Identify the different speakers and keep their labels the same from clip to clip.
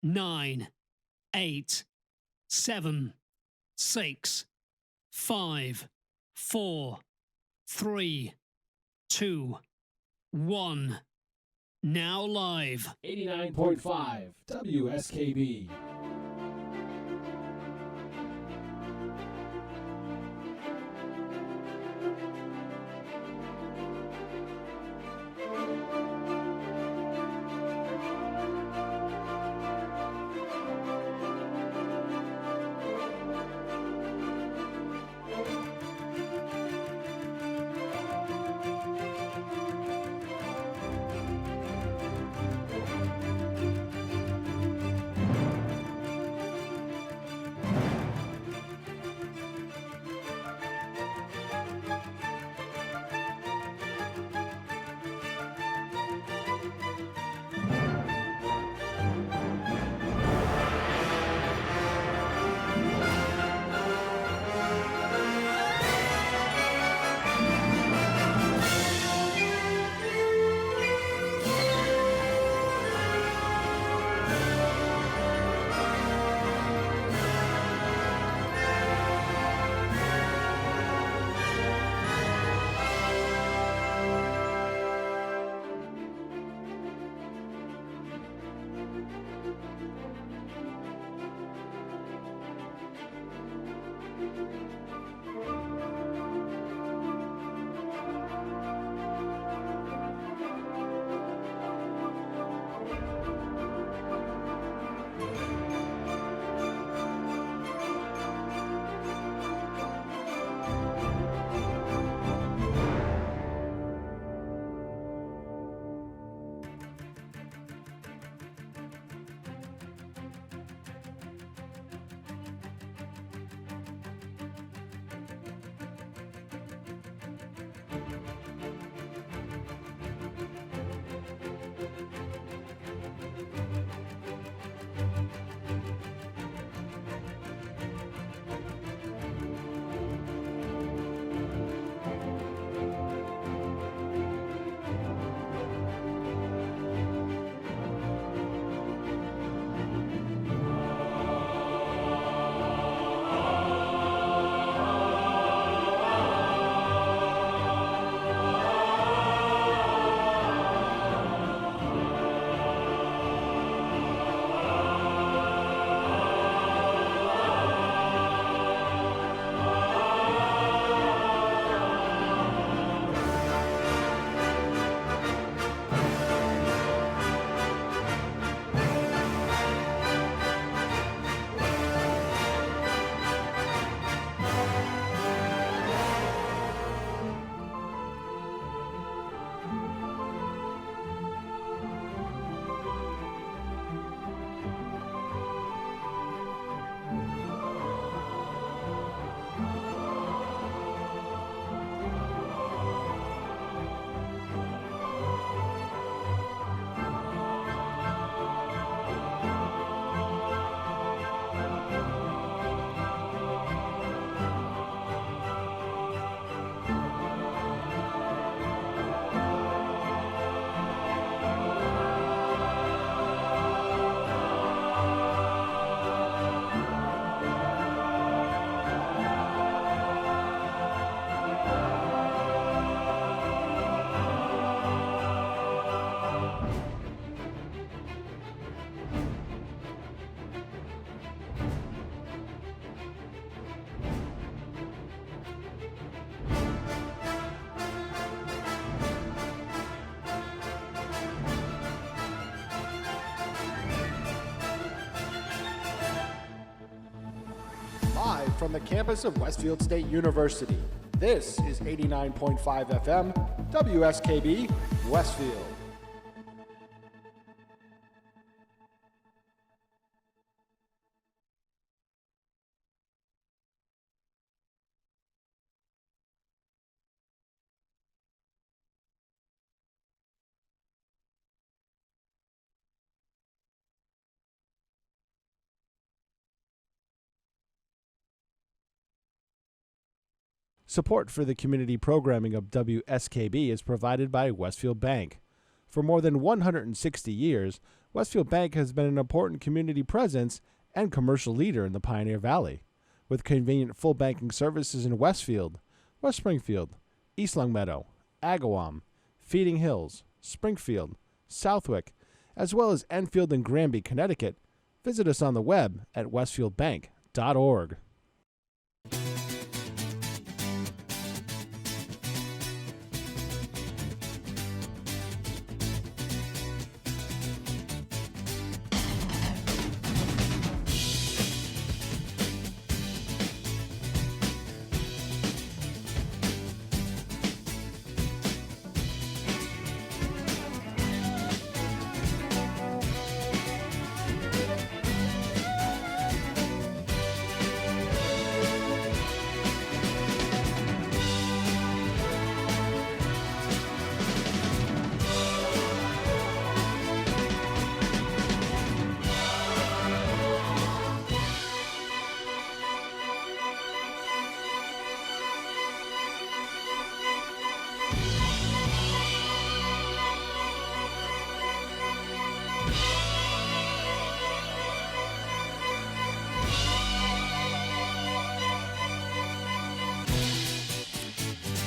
Speaker 1: 9, 8, 7, 6, 5, 4, 3, 2, 1. Now live.
Speaker 2: 89.5 WSKB.
Speaker 3: Live from the campus of Westfield State University, this is 89.5 FM, WSKB, Westfield. Support for the community programming of WSKB is provided by Westfield Bank. For more than 160 years, Westfield Bank has been an important community presence and commercial leader in the Pioneer Valley, with convenient full banking services in Westfield, West Springfield, East Longmeadow, Agawam, Feeding Hills, Springfield, Southwick, as well as Enfield and Granby, Connecticut. Visit us on the web at westfieldbank.org.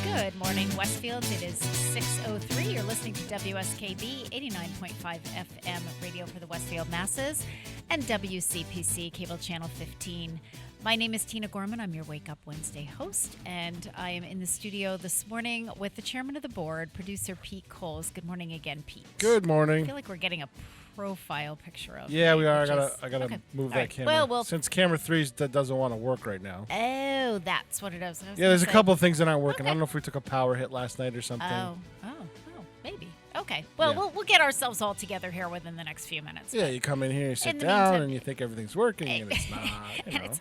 Speaker 4: Good morning, Westfield. It is 6:03. You're listening to WSKB 89.5 FM radio for the Westfield masses and WCPC cable channel 15. My name is Tina Gorman. I'm your Wake Up Wednesday host, and I am in the studio this morning with the chairman of the board, producer Pete Coles. Good morning again, Pete.
Speaker 3: Good morning.
Speaker 4: I feel like we're getting a profile picture of
Speaker 3: Yeah,
Speaker 4: me,
Speaker 3: we are.
Speaker 4: which
Speaker 3: I gotta
Speaker 4: okay.
Speaker 3: move
Speaker 4: All
Speaker 3: that
Speaker 4: right.
Speaker 3: camera.
Speaker 4: Well,
Speaker 3: Since camera 3 doesn't want to work right now.
Speaker 4: oh, that's what it is.
Speaker 3: Yeah, there's a couple of things that aren't working.
Speaker 4: Okay.
Speaker 3: I don't know if we took a power hit last night or something.
Speaker 4: Oh, maybe. Okay. Well,
Speaker 3: Yeah.
Speaker 4: we'll get ourselves all together here within the next few minutes.
Speaker 3: Yeah, you come in here, you
Speaker 4: In
Speaker 3: sit
Speaker 4: the
Speaker 3: down,
Speaker 4: meantime-
Speaker 3: and you think everything's working, and it's not. You
Speaker 4: And
Speaker 3: know.
Speaker 4: it's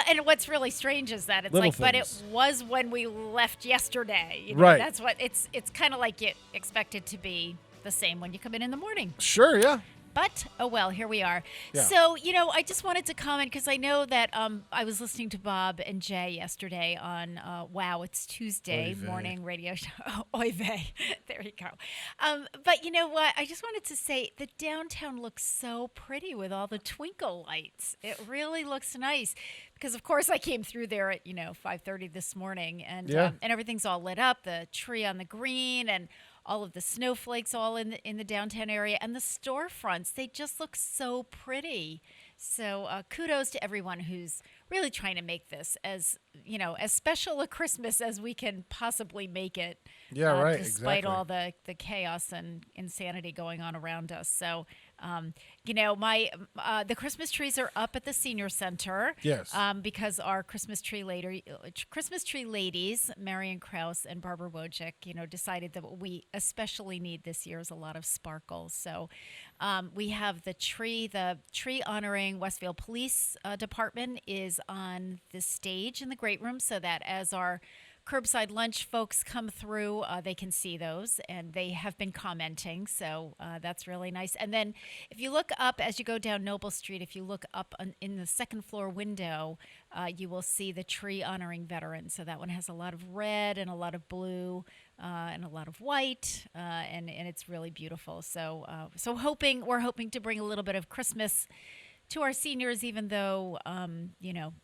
Speaker 4: and what's really strange is that it's
Speaker 3: Little
Speaker 4: like, but it
Speaker 3: things.
Speaker 4: was when we left yesterday. You know,
Speaker 3: Right.
Speaker 4: That's what it's kind of like you expect it to be the same when you come in the morning.
Speaker 3: Sure, yeah.
Speaker 4: But, oh well, here we are.
Speaker 3: Yeah.
Speaker 4: So, I just wanted to comment because I know that I was listening to Bob and Jay yesterday on Wow, It's Tuesday
Speaker 3: Oy vey.
Speaker 4: morning radio show. Oy vey. There you go. But you know what? I just wanted to say the downtown looks so pretty with all the twinkle lights. It really looks nice. Because, of course, I came through there at, 5:30 this morning, and
Speaker 3: Yeah.
Speaker 4: and everything's all lit up, the tree on the green, and all of the snowflakes all in the downtown area, and the storefronts, they just look so pretty. So kudos to everyone who's really trying to make this as special a Christmas as we can possibly make it.
Speaker 3: Yeah, right,
Speaker 4: Despite
Speaker 3: exactly.
Speaker 4: all the chaos and insanity going on around us. So, the Christmas trees are up at the senior center.
Speaker 3: Yes.
Speaker 4: Because our Christmas tree ladies, Marion Krause and Barbara Wojcik, decided that what we especially need this year is a lot of sparkle. So we have the tree honoring Westfield Police Department is on the stage in the great room so that as our curbside lunch folks come through, they can see those, and they have been commenting, so that's really nice. And then if you look up as you go down Noble Street, if you look up in the second floor window, you will see the tree honoring veterans. So that one has a lot of red and a lot of blue and a lot of white, and it's really beautiful. So we're hoping to bring a little bit of Christmas to our seniors, even though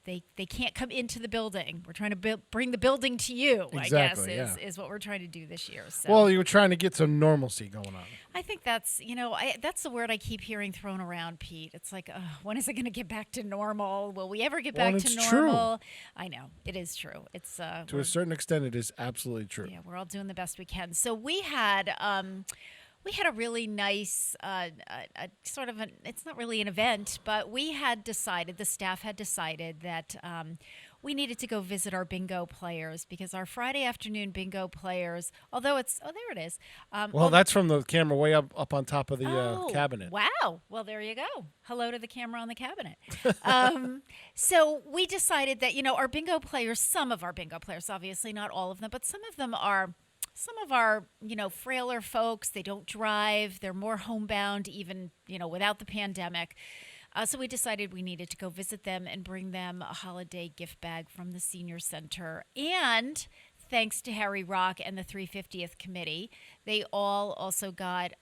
Speaker 4: they can't come into the building. We're trying to bring the building to you.
Speaker 3: Exactly,
Speaker 4: I guess
Speaker 3: yeah.
Speaker 4: is what we're trying to do this year. So
Speaker 3: Well, you were trying to get some normalcy going on.
Speaker 4: I think that's that's the word I keep hearing thrown around, Pete. It's like, when is it going to get back to normal? Will we ever get
Speaker 3: Well,
Speaker 4: back
Speaker 3: it's
Speaker 4: to
Speaker 3: true.
Speaker 4: normal? I know it is true. It's
Speaker 3: To a certain extent, it is absolutely true.
Speaker 4: yeah, we're all doing the best we can. So we had a really nice sort of it's not really an event, but the staff had decided that we needed to go visit our bingo players because our Friday afternoon bingo players, although there it is.
Speaker 3: Well, that's from the camera way up on top of the cabinet.
Speaker 4: Wow. Well, there you go. Hello to the camera on the cabinet. So we decided that, our bingo players, some of our bingo players, obviously not all of them, but some of them are some of our, frailer folks. They don't drive. They're more homebound, even, without the pandemic. So we decided we needed to go visit them and bring them a holiday gift bag from the senior center. And thanks to Harry Rock and the 350th Committee. They all also got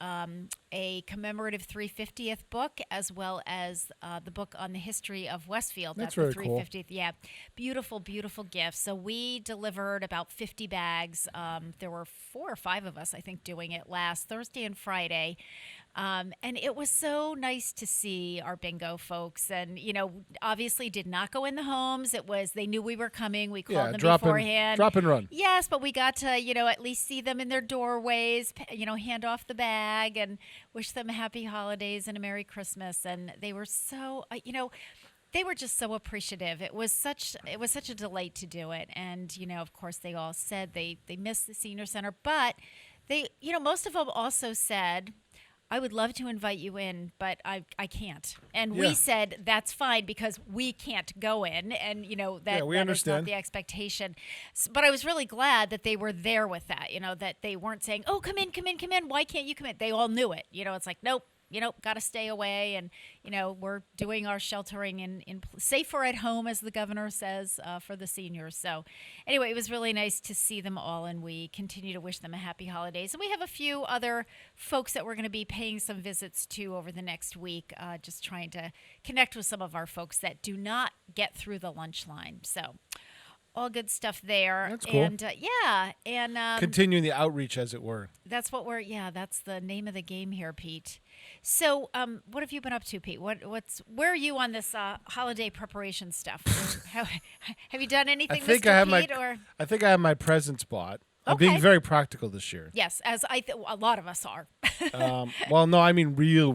Speaker 4: a commemorative 350th book, as well as the book on the history of Westfield.
Speaker 3: That's
Speaker 4: the
Speaker 3: very cool.
Speaker 4: 350th. Yeah, beautiful, beautiful gifts. So we delivered about 50 bags. There were 4 or 5 of us, I think, doing it last Thursday and Friday. And it was so nice to see our bingo folks, and obviously did not go in the homes. They knew we were coming. We called them beforehand.
Speaker 3: Drop and run.
Speaker 4: Yes, but we got to at least see them in their doorways. Hand off the bag and wish them happy holidays and a Merry Christmas. And they were so they were just so appreciative. It was such a delight to do it. And of course, they all said they missed the senior center, but they most of them also said, I would love to invite you in, but I can't. And we said, that's fine because we can't go in. And, that is not the expectation. But I was really glad that they were there with that, that they weren't saying, oh, come in. Why can't you come in? They all knew it. It's like, nope. Got to stay away. And, we're doing our sheltering in safer at home, as the governor says, for the seniors. So anyway, it was really nice to see them all. And we continue to wish them a happy holidays. And we have a few other folks that we're going to be paying some visits to over the next week, just trying to connect with some of our folks that do not get through the lunch line. So all good stuff there.
Speaker 3: That's cool.
Speaker 4: And
Speaker 3: Continuing the outreach, as it were.
Speaker 4: that's that's the name of the game here, Pete. So, what have you been up to, Pete? Where are you on this holiday preparation stuff? Have you done anything, Mr. Pete?
Speaker 3: I think I have my presents bought. I'm
Speaker 4: Okay.
Speaker 3: being very practical this year.
Speaker 4: Yes, as a lot of us are.
Speaker 3: Well, no, I mean real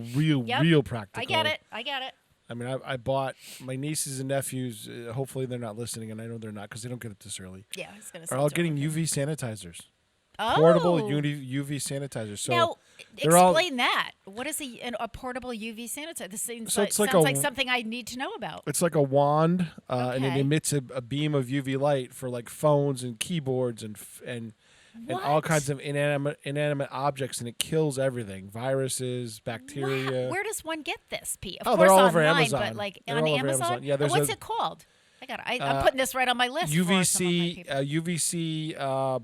Speaker 3: practical.
Speaker 4: I get it.
Speaker 3: I mean, I bought my nieces and nephews. Hopefully, they're not listening, and I know they're not because they don't get it this early.
Speaker 4: Yeah, I was going to say.
Speaker 3: Are all getting UV sanitizers.
Speaker 4: Oh.
Speaker 3: Portable UV sanitizers. So
Speaker 4: now,
Speaker 3: they're all-
Speaker 4: explain that. What is a portable UV sanitizer? This seems
Speaker 3: So
Speaker 4: like,
Speaker 3: it's like
Speaker 4: sounds
Speaker 3: a-
Speaker 4: like something I need to know about.
Speaker 3: It's like a wand, and it
Speaker 4: Okay.
Speaker 3: emits a beam of UV light for like phones and keyboards and all
Speaker 4: What?
Speaker 3: kinds of inanimate objects, and it kills everything: viruses, bacteria.
Speaker 4: Wow. Where does one get this, Pete? Of
Speaker 3: Oh,
Speaker 4: course
Speaker 3: they're all over
Speaker 4: online,
Speaker 3: Amazon.
Speaker 4: but like
Speaker 3: They're
Speaker 4: on
Speaker 3: all over
Speaker 4: Amazon?
Speaker 3: Amazon. Yeah, there's
Speaker 4: what's
Speaker 3: a-
Speaker 4: it called? I'm putting this right on my list. for some of my
Speaker 3: UVC
Speaker 4: people.
Speaker 3: UVC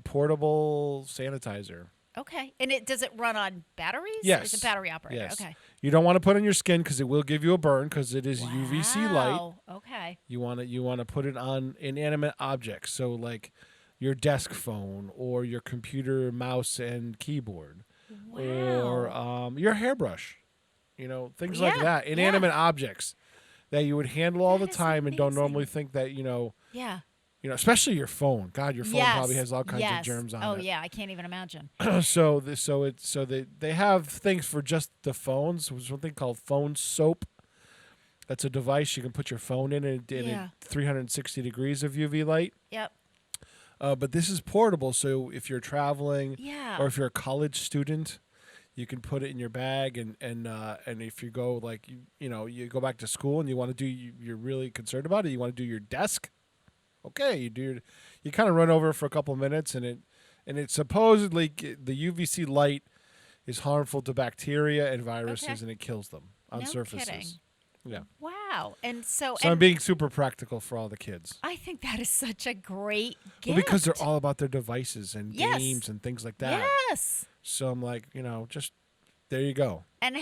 Speaker 3: portable sanitizer.
Speaker 4: Okay, and does it run on batteries?
Speaker 3: Yes.
Speaker 4: It's a battery operator.
Speaker 3: Yes.
Speaker 4: Okay.
Speaker 3: You don't want to put it on your skin because it will give you a burn because it is UVC light.
Speaker 4: Wow. Okay.
Speaker 3: You want to put it on inanimate objects, so like your desk phone or your computer mouse and keyboard,
Speaker 4: Wow.
Speaker 3: or your hairbrush. Things like
Speaker 4: Yeah,
Speaker 3: that. Inanimate objects that you would handle all
Speaker 4: That
Speaker 3: the
Speaker 4: is
Speaker 3: time and don't
Speaker 4: amazing.
Speaker 3: normally think that
Speaker 4: Yeah.
Speaker 3: especially your phone. God, your phone
Speaker 4: Yes.
Speaker 3: probably has all kinds of
Speaker 4: Yes.
Speaker 3: germs on
Speaker 4: Oh
Speaker 3: it.
Speaker 4: yeah, I can't even imagine.
Speaker 3: So they have things for just the phones. There's something called phone soap. That's a device you can put your phone in, and
Speaker 4: Yeah.
Speaker 3: 360 degrees of UV light.
Speaker 4: Yep.
Speaker 3: But this is portable, so if you're traveling,
Speaker 4: Yeah.
Speaker 3: or if you're a college student, you can put it in your bag, and if you go you go back to school and you want to do, you're really concerned about it. You want to do your desk. Okay, you kind of run over for a couple of minutes, and it supposedly the UVC light is harmful to bacteria and viruses,
Speaker 4: Okay.
Speaker 3: and it kills them on
Speaker 4: No
Speaker 3: surfaces.
Speaker 4: kidding.
Speaker 3: Yeah.
Speaker 4: Wow. And so,
Speaker 3: So I'm being super practical for all the kids.
Speaker 4: I think that is such a great gift.
Speaker 3: Well, because they're all about their devices and
Speaker 4: Yes.
Speaker 3: games and things like that.
Speaker 4: Yes.
Speaker 3: So I'm like, just there you go.
Speaker 4: And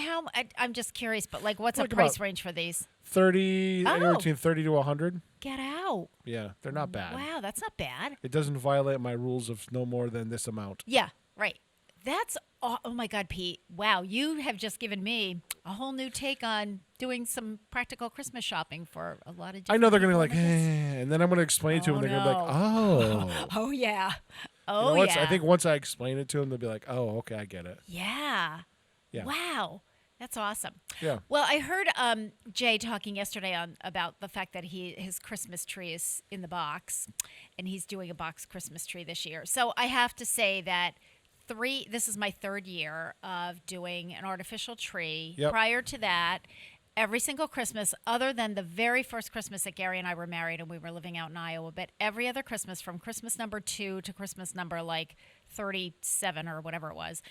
Speaker 4: I'm just curious, but like, what's
Speaker 3: Like
Speaker 4: a price
Speaker 3: about-
Speaker 4: range for these?
Speaker 3: 30, anywhere
Speaker 4: Oh.
Speaker 3: between 30 to 100.
Speaker 4: Get out.
Speaker 3: Yeah, they're not bad.
Speaker 4: Wow, that's not bad.
Speaker 3: It doesn't violate my rules of no more than this amount.
Speaker 4: Yeah, right. That's oh my God, Pete. Wow, you have just given me a whole new take on doing some practical Christmas shopping for a lot of.
Speaker 3: I know they're
Speaker 4: different
Speaker 3: going to be
Speaker 4: people
Speaker 3: like,
Speaker 4: in my business.
Speaker 3: and then I'm going to explain it to them, and they're going to be like, oh.
Speaker 4: Oh yeah.
Speaker 3: You
Speaker 4: Oh
Speaker 3: know, once-
Speaker 4: yeah.
Speaker 3: I think once I explain it to them, they'll be like, oh, okay, I get it.
Speaker 4: Yeah.
Speaker 3: Yeah.
Speaker 4: Wow. That's awesome.
Speaker 3: Yeah.
Speaker 4: Well, I heard Jay talking yesterday about the fact that his Christmas tree is in the box, and he's doing a box Christmas tree this year. So I have to say that this is my 3rd year of doing an artificial tree.
Speaker 3: Yep.
Speaker 4: Prior to that, every single Christmas, other than the very first Christmas that Gary and I were married and we were living out in Iowa, but every other Christmas, from Christmas number 2 to Christmas number like 37 or whatever it was,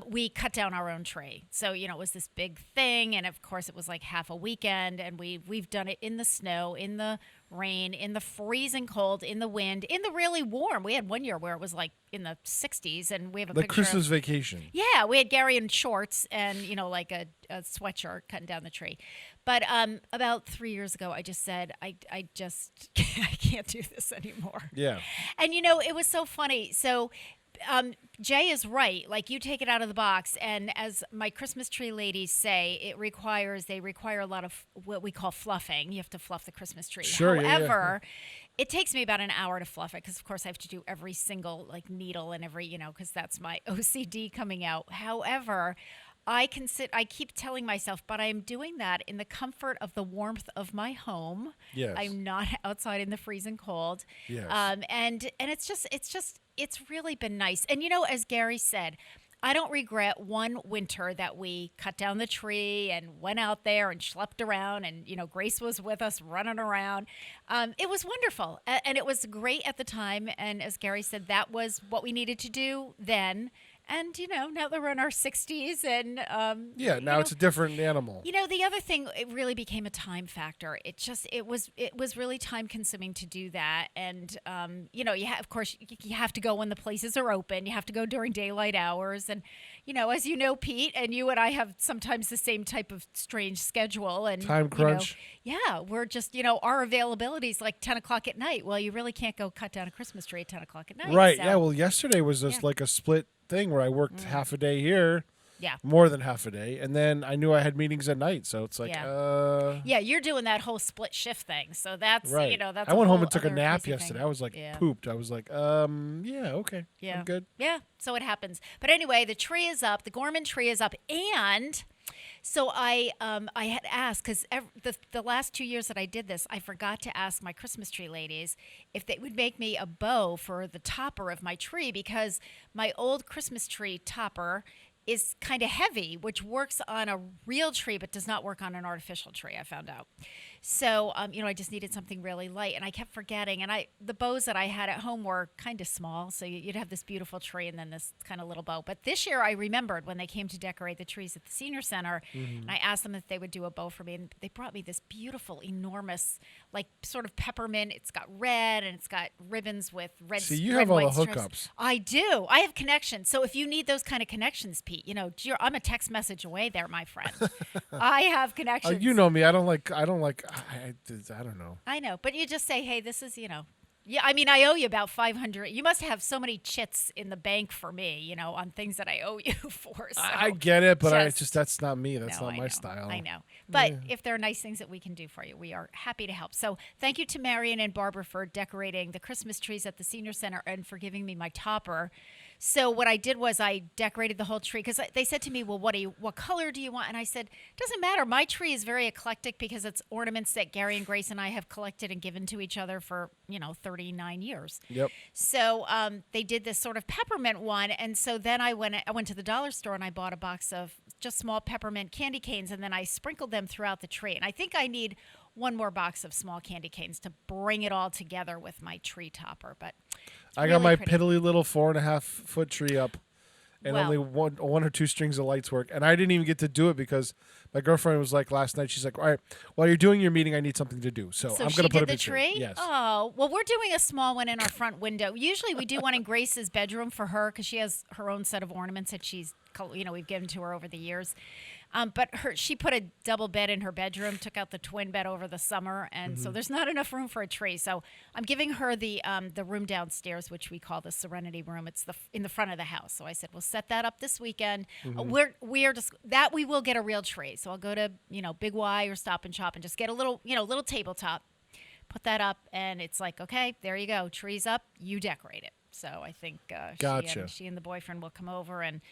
Speaker 4: we cut down our own tree. So, it was this big thing. And of course, it was like half a weekend. And we've done it in the snow, in the rain, in the freezing cold, in the wind, in the really warm. We had one year where it was like in the 60s. And we have a
Speaker 5: Like
Speaker 4: picture
Speaker 5: Christmas
Speaker 4: of,
Speaker 5: vacation.
Speaker 4: yeah, we had Gary in shorts and, like a sweatshirt cutting down the tree. But about 3 years ago, I just said, I just I can't do this anymore.
Speaker 5: Yeah.
Speaker 4: And, it was so funny. So Jay is right. Like, you take it out of the box, and as my Christmas tree ladies say, they require a lot of what we call fluffing. You have to fluff the Christmas tree.
Speaker 5: Sure, yeah,
Speaker 4: However, it takes me about an hour to fluff it because, of course, I have to do every single needle and every because that's my OCD coming out. However, I keep telling myself, but I'm doing that in the comfort of the warmth of my home.
Speaker 5: Yes.
Speaker 4: I'm not outside in the freezing cold.
Speaker 5: Yes.
Speaker 4: And it's really been nice. And as Gary said, I don't regret one winter that we cut down the tree and went out there and schlepped around, and Grace was with us running around. It was wonderful, and it was great at the time. And as Gary said, that was what we needed to do then. And, now that we're in our 60s and...
Speaker 5: now it's a different animal.
Speaker 4: The other thing, it really became a time factor. It was really time consuming to do that. And, of course, you have to go when the places are open. You have to go during daylight hours. And, as you know, Pete, and you and I have sometimes the same type of strange schedule. And
Speaker 5: Time crunch.
Speaker 4: We're just, our availability is like 10 o'clock at night. Well, you really can't go cut down a Christmas tree at 10 o'clock at night.
Speaker 5: Right.
Speaker 4: So,
Speaker 5: Yeah. Well, yesterday was just like a split thing where I worked half a day here.
Speaker 4: Yeah.
Speaker 5: More than half a day. And then I knew I had meetings at night. So it's like,
Speaker 4: Yeah, you're doing that whole split shift thing. So that's,
Speaker 5: right.
Speaker 4: that's
Speaker 5: I
Speaker 4: a
Speaker 5: went home
Speaker 4: whole
Speaker 5: and took a
Speaker 4: other
Speaker 5: nap
Speaker 4: crazy
Speaker 5: yesterday.
Speaker 4: thing.
Speaker 5: I was like, pooped. I was like, yeah, okay.
Speaker 4: Yeah.
Speaker 5: I'm good.
Speaker 4: Yeah, so it happens. But anyway, the tree is up. The Gorman tree is up. And so I had asked, because the last 2 years that I did this, I forgot to ask my Christmas tree ladies if they would make me a bow for the topper of my tree, because my old Christmas tree topper is kind of heavy, which works on a real tree but does not work on an artificial tree, I found out. So, I just needed something really light, and I kept forgetting. And the bows that I had at home were kind of small, so you'd have this beautiful tree and then this kind of little bow. But this year I remembered when they came to decorate the trees at the senior center, and I asked them if they would do a bow for me, and they brought me this beautiful, enormous, like sort of peppermint. It's got red, and it's got ribbons with red.
Speaker 5: See, you
Speaker 4: red,
Speaker 5: have all the
Speaker 4: white stripes.
Speaker 5: hookups.
Speaker 4: I do. I have connections. So if you need those kind of connections, Pete, I'm a text message away there, my friend. I have connections.
Speaker 5: You know me. I don't like. I don't know.
Speaker 4: I know, but you just say, hey, this is, yeah, I mean, I owe you about 500. You must have so many chits in the bank for me, on things that I owe you for. So
Speaker 5: I get it, but that's not me. That's not my
Speaker 4: know,
Speaker 5: style.
Speaker 4: I know. But if there are nice things that we can do for you, we are happy to help. So thank you to Marion and Barbara for decorating the Christmas trees at the senior center and for giving me my topper. So what I did was I decorated the whole tree, because they said to me, well, what color do you want? And I said, doesn't matter. My tree is very eclectic because it's ornaments that Gary and Grace and I have collected and given to each other for, 39 years.
Speaker 5: Yep.
Speaker 4: So they did this sort of peppermint one. And so then I went to the dollar store and I bought a box of just small peppermint candy canes, and then I sprinkled them throughout the tree. And I think I need one more box of small candy canes to bring it all together with my tree topper. But
Speaker 5: I got my piddly little 4.5-foot tree up, and
Speaker 4: Well-
Speaker 5: only one or two strings of lights work. And I didn't even get to do it because my girlfriend was like last night. She's like, "All right, while you're doing your meeting, I need something to do." So I'm
Speaker 4: she
Speaker 5: gonna put
Speaker 4: did
Speaker 5: up
Speaker 4: the
Speaker 5: a
Speaker 4: tree.
Speaker 5: Yes.
Speaker 4: Oh, well, we're doing a small one in our front window. Usually, we do one in Grace's bedroom for her because she has her own set of ornaments that we've given to her over the years. But she put a double bed in her bedroom, took out the twin bed over the summer, and so there's not enough room for a tree. So I'm giving her the room downstairs, which we call the Serenity Room. It's in the front of the house. So I said, we'll set that up this weekend. We will get a real tree. So I'll go to Big Y or Stop and Shop and just get a little tabletop, put that up, and it's like, okay, there you go, tree's up, you decorate it. So I think
Speaker 5: Gotcha.
Speaker 4: she and the boyfriend will come over and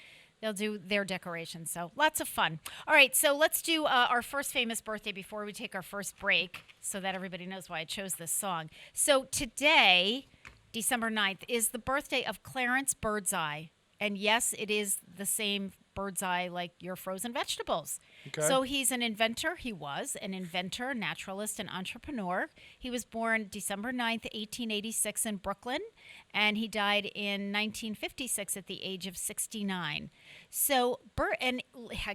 Speaker 4: they'll do their decorations. So lots of fun. All right, so let's do our first famous birthday before we take our first break so that everybody knows why I chose this song. So today, December 9th, is the birthday of Clarence Birdseye. And yes, it is the same Birdseye like your frozen vegetables.
Speaker 5: Okay.
Speaker 4: So he's an inventor. He was an inventor, naturalist, and entrepreneur. He was born December 9th, 1886 in Brooklyn, and he died in 1956 at the age of 69. So, and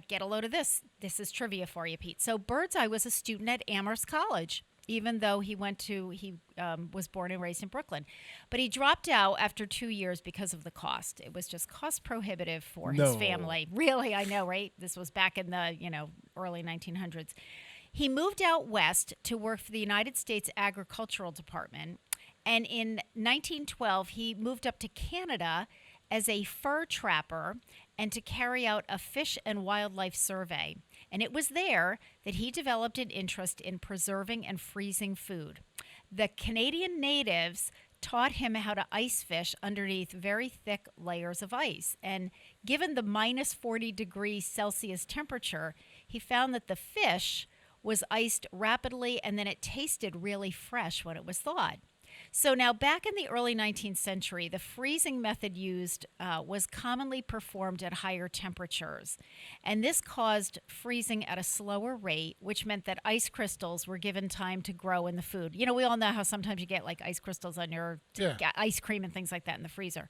Speaker 4: get a load of this. This is trivia for you, Pete. So Birdseye was a student at Amherst College, even though he was born and raised in Brooklyn. But he dropped out after 2 years because of the cost. It was just cost prohibitive for his family. Really, I know, right? This was back in the, early 1900s. He moved out west to work for the United States Agricultural Department. And in 1912, he moved up to Canada as a fur trapper and to carry out a fish and wildlife survey. And it was there that he developed an interest in preserving and freezing food. The Canadian natives taught him how to ice fish underneath very thick layers of ice. And given the minus 40 degrees Celsius temperature, he found that the fish was iced rapidly and then it tasted really fresh when it was thawed. So now back in the early 19th century, the freezing method used was commonly performed at higher temperatures. And this caused freezing at a slower rate, which meant that ice crystals were given time to grow in the food. We all know how sometimes you get like ice crystals on your ice cream and things like that in the freezer.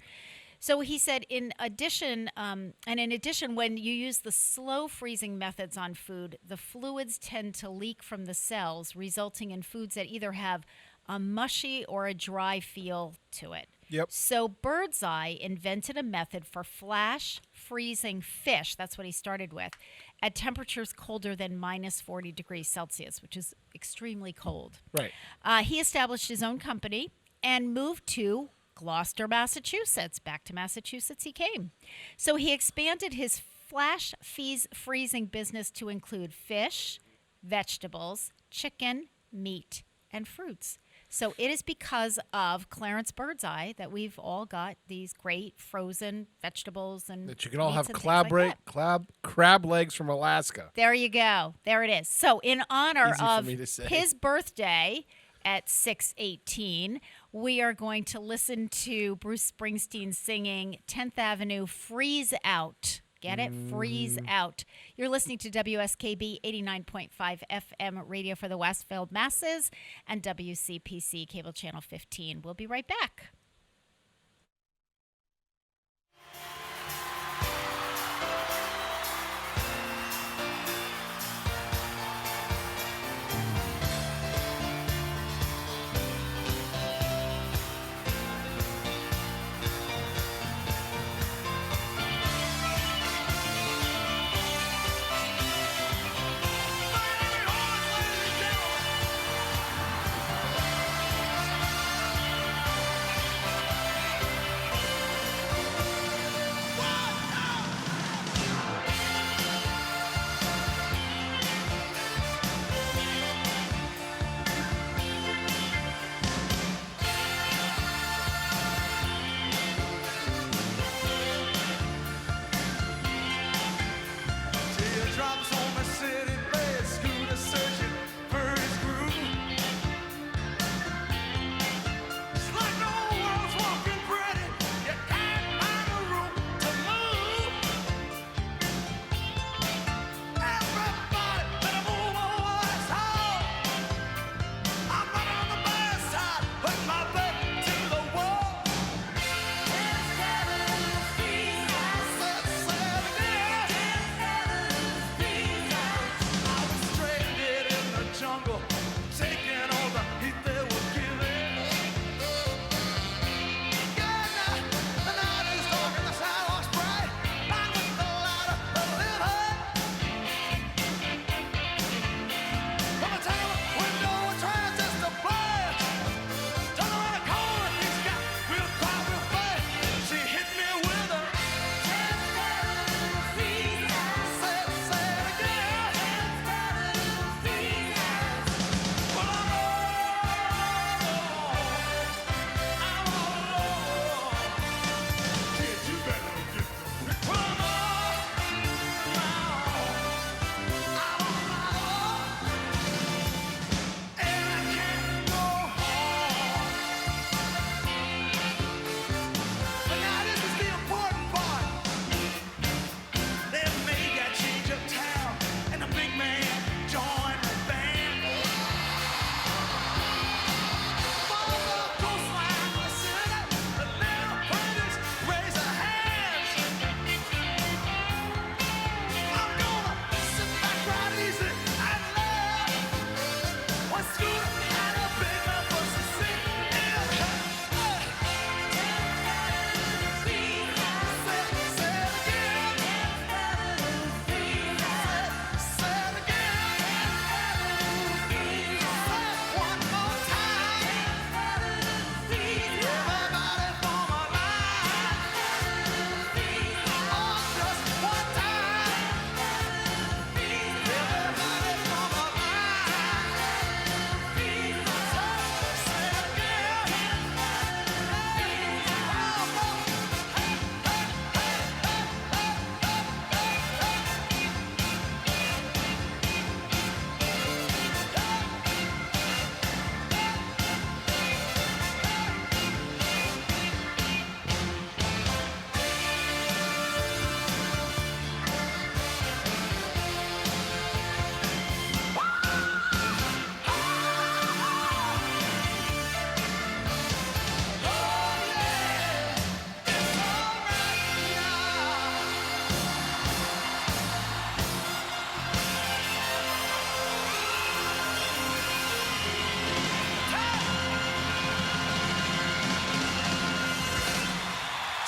Speaker 4: So he said, in addition, when you use the slow freezing methods on food, the fluids tend to leak from the cells, resulting in foods that either have a mushy or a dry feel to it.
Speaker 5: Yep.
Speaker 4: So Birdseye invented a method for flash freezing fish, that's what he started with, at temperatures colder than minus 40 degrees Celsius, which is extremely cold.
Speaker 5: Right.
Speaker 4: He established his own company and moved to Gloucester, Massachusetts. Back to Massachusetts he came. So he expanded his flash freezing business to include fish, vegetables, chicken, meat, and fruits. So it is because of Clarence Birdseye that we've all got these great frozen vegetables and
Speaker 5: that you can all
Speaker 4: meats
Speaker 5: have
Speaker 4: and
Speaker 5: crab legs from Alaska.
Speaker 4: There you go. There it is. So in honor
Speaker 5: Easy for
Speaker 4: of
Speaker 5: me to say.
Speaker 4: his birthday at 6:18, we are going to listen to Bruce Springsteen singing 10th Avenue Freeze Out. Get it? Freeze out. You're listening to WSKB 89.5 FM radio for the Westfield masses and WCPC cable channel 15. We'll be right back.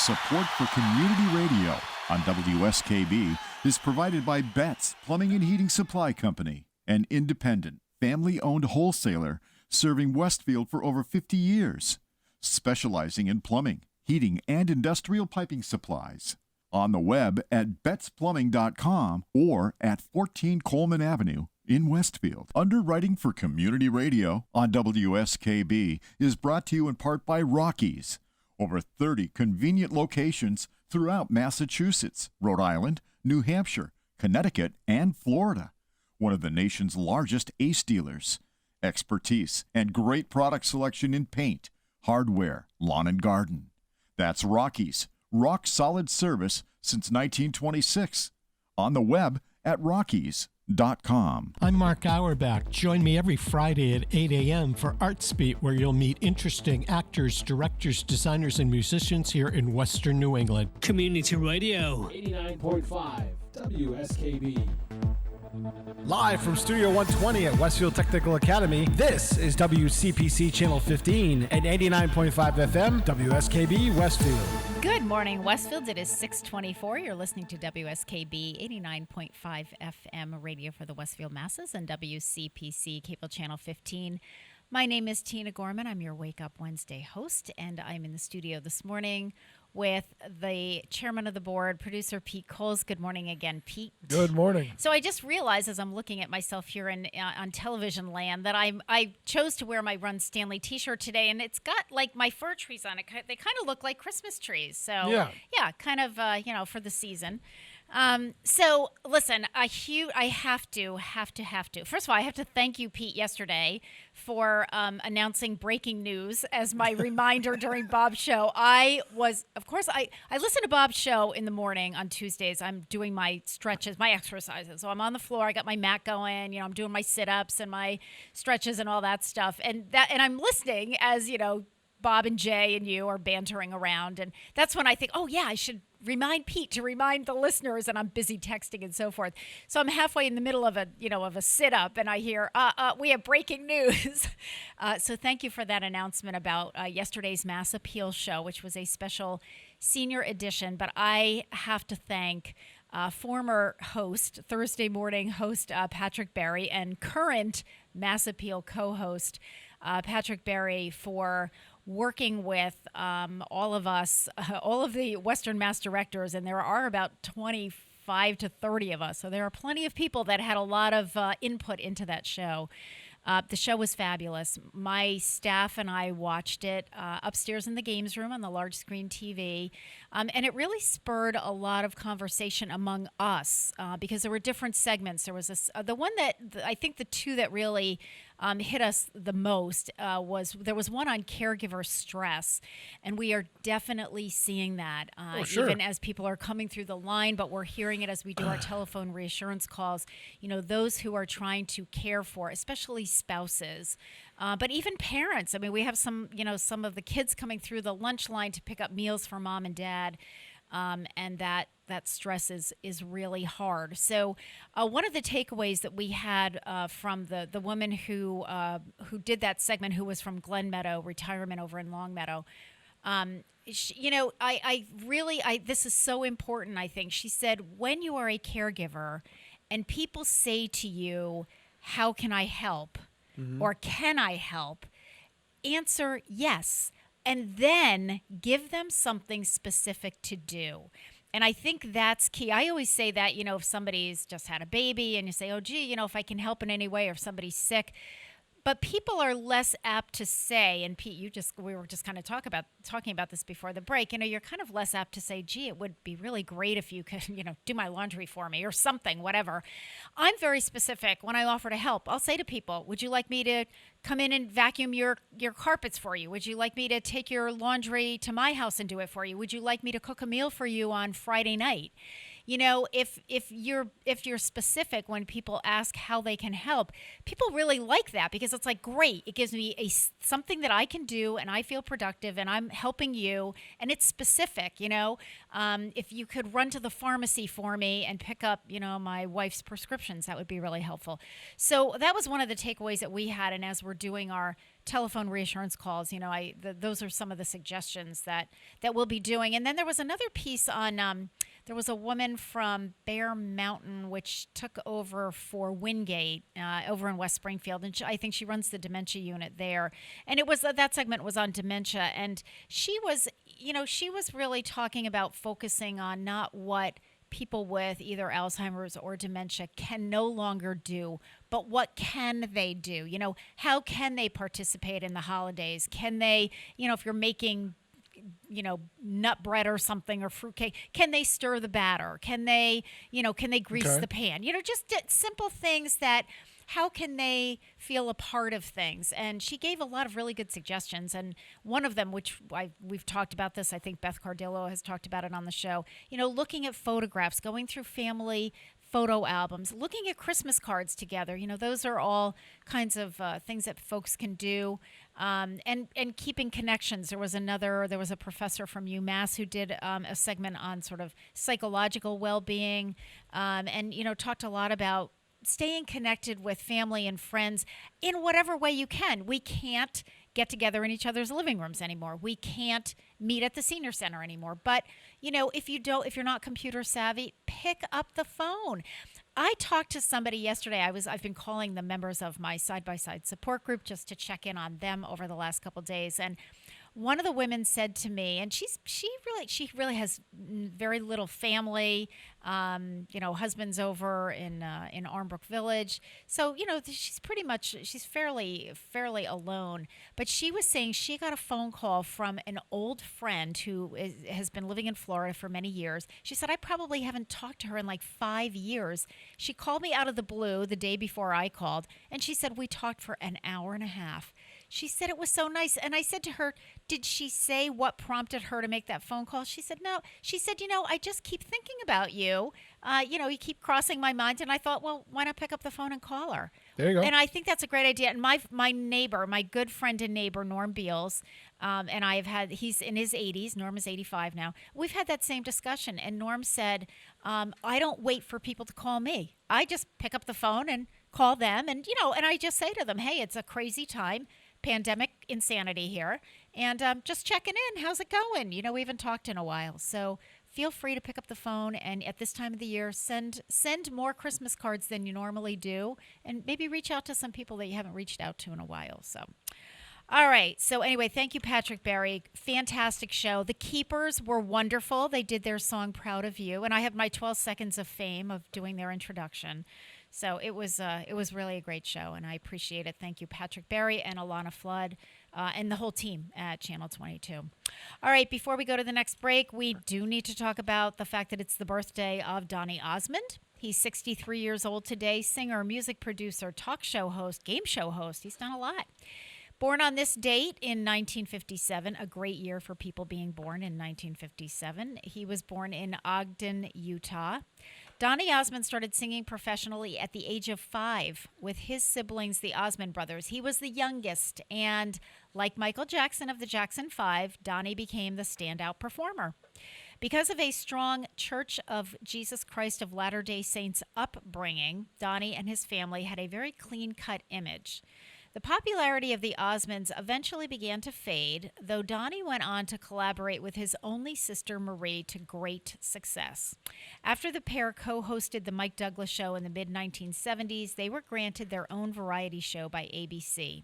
Speaker 6: Support for community radio on WSKB is provided by Betts Plumbing and Heating Supply Company, an independent, family-owned wholesaler serving Westfield for over 50 years, specializing in plumbing, heating, and industrial piping supplies. On the web at bettsplumbing.com or at 14 Coleman Avenue in Westfield. Underwriting for community radio on WSKB is brought to you in part by Rockies. Over 30 convenient locations throughout Massachusetts, Rhode Island, New Hampshire, Connecticut, and Florida. One of the nation's largest Ace dealers. Expertise and great product selection in paint, hardware, lawn and garden. That's Rockies. Rock solid service since 1926. On the web at rockies.com.
Speaker 7: I'm Mark Auerbach. Join me every Friday at 8 a.m. for Arts Beat, where you'll meet interesting actors, directors, designers, and musicians here in Western New England.
Speaker 1: Community Radio.
Speaker 2: 89.5 WSKB.
Speaker 5: Live from Studio 120 at Westfield Technical Academy, this is WCPC Channel 15 and 89.5 FM, WSKB Westfield.
Speaker 4: Good morning, Westfield. It is 6:24. You're listening to WSKB 89.5 FM radio for the Westfield masses and WCPC Cable Channel 15. My name is Tina Gorman. I'm your Wake Up Wednesday host, and I'm in the studio this morning with the chairman of the board, producer Pete Coles. Good morning again, Pete.
Speaker 5: Good morning.
Speaker 4: So I just realized as I'm looking at myself here on television land that I chose to wear my Run Stanley t-shirt today, and it's got like my fir trees on it. They kind of look like Christmas trees. So yeah, kind of for the season. So listen, I have to. First of all, I have to thank you, Pete, yesterday for announcing breaking news as my reminder during Bob's show. I listen to Bob's show in the morning on Tuesdays. I'm doing my stretches, my exercises. So I'm on the floor. I got my mat going. I'm doing my sit-ups and my stretches and all that stuff. And I'm listening as Bob and Jay and you are bantering around, and that's when I think, oh yeah, I should remind Pete to remind the listeners, and I'm busy texting and so forth. So I'm halfway in the middle of a sit-up, and I hear, we have breaking news. So thank you for that announcement about yesterday's Mass Appeal show, which was a special senior edition. But I have to thank former host, Thursday morning host Patrick Berry, and current Mass Appeal co-host Patrick Berry for working with all of us, all of the Western Mass directors, and there are about 25 to 30 of us. So there are plenty of people that had a lot of input into that show. The show was fabulous. My staff and I watched it upstairs in the games room on the large screen TV, and it really spurred a lot of conversation among us because there were different segments. There was the one that I think the two that really hit us the most there was one on caregiver stress, and we are definitely seeing that even as people are coming through the line, but we're hearing it as we do our telephone reassurance calls. Those who are trying to care for, especially spouses, but even parents. I mean, we have some of the kids coming through the lunch line to pick up meals for mom and dad. And that stress is really hard. So one of the takeaways that we had from the woman who did that segment, who was from Glen Meadow Retirement over in Longmeadow, this is so important, I think. She said, when you are a caregiver and people say to you, how can I help? Mm-hmm. Or can I help? Answer yes. And then give them something specific to do. And I think that's key. I always say that, if somebody's just had a baby and you say, oh, gee, if I can help in any way, or if somebody's sick. But people are less apt to say, and Pete, we were just kind of talking about this before the break, you're kind of less apt to say, gee, it would be really great if you could, do my laundry for me or something, whatever. I'm very specific when I offer to help. I'll say to people, would you like me to come in and vacuum your carpets for you? Would you like me to take your laundry to my house and do it for you? Would you like me to cook a meal for you on Friday night? if you're specific when people ask how they can help, people really like that because it's like, great, it gives me something that I can do and I feel productive and I'm helping you, and it's specific. If you could run to the pharmacy for me and pick up my wife's prescriptions, that would be really helpful. So that was one of the takeaways that we had, and as we're doing our telephone reassurance calls, those are some of the suggestions that we'll be doing. And then there was another piece on there was a woman from Bear Mountain which took over for Wingate over in West Springfield, and I think she runs the dementia unit there. And it was that segment was on dementia, and she was really talking about focusing on not what people with either Alzheimer's or dementia can no longer do, but what can they do? How can they participate in the holidays? Can they, if you're making nut bread or something or fruitcake, can they stir the batter? Can they grease the pan? Just simple things that, how can they feel a part of things? And she gave a lot of really good suggestions. And one of them, which we've talked about this, I think Beth Cardillo has talked about it on the show, looking at photographs, going through family photo albums, looking at Christmas cards together. Those are all kinds of things that folks can do. And keeping connections. There was a professor from UMass who did a segment on sort of psychological well-being, and talked a lot about staying connected with family and friends in whatever way you can. We can't get together in each other's living rooms anymore. We can't meet at the senior center anymore. But if you're not computer savvy, pick up the phone. I talked to somebody yesterday. I've been calling the members of my side-by-side support group just to check in on them over the last couple of days. And one of the women said to me, and she really has very little family, husband's over in Armbrook Village. So, she's fairly alone. But she was saying she got a phone call from an old friend who has been living in Florida for many years. She said, I probably haven't talked to her in like 5 years. She called me out of the blue the day before I called, and she said, we talked for an hour and a half. She said it was so nice. And I said to her, did she say what prompted her to make that phone call? She said, no. She said, I just keep thinking about you. You keep crossing my mind. And I thought, well, why not pick up the phone and call her?
Speaker 5: There you go.
Speaker 4: And I think that's a great idea. And my neighbor, my good friend and neighbor, Norm Beals, and he's in his 80s. Norm is 85 now. We've had that same discussion. And Norm said, I don't wait for people to call me. I just pick up the phone and call them. And, and I just say to them, hey, it's a crazy time. Pandemic insanity here, and just checking in. How's it going? We haven't talked in a while, so feel free to pick up the phone, and at this time of the year, send more Christmas cards than you normally do, and maybe reach out to some people that you haven't reached out to in a while. So, all right. So anyway, thank you, Patrick Barry. Fantastic show. The Keepers were wonderful. They did their song "Proud of You," and I have my 12 seconds of fame of doing their introduction. So it was really a great show, and I appreciate it. Thank you, Patrick Barry and Alana Flood and the whole team at Channel 22. All right, before we go to the next break, we do need to talk about the fact that it's the birthday of Donny Osmond. He's 63 years old today, singer, music producer, talk show host, game show host. He's done a lot. Born on this date in 1957, a great year for people being born in 1957. He was born in Ogden, Utah. Donny Osmond started singing professionally at the age of 5 with his siblings, the Osmond brothers. He was the youngest, and like Michael Jackson of the Jackson 5, Donny became the standout performer. Because of a strong Church of Jesus Christ of Latter-day Saints upbringing, Donny and his family had a very clean-cut image. The popularity of the Osmonds eventually began to fade, though Donny went on to collaborate with his only sister Marie to great success. After the pair co-hosted the Mike Douglas Show in the mid-1970s, they were granted their own variety show by ABC.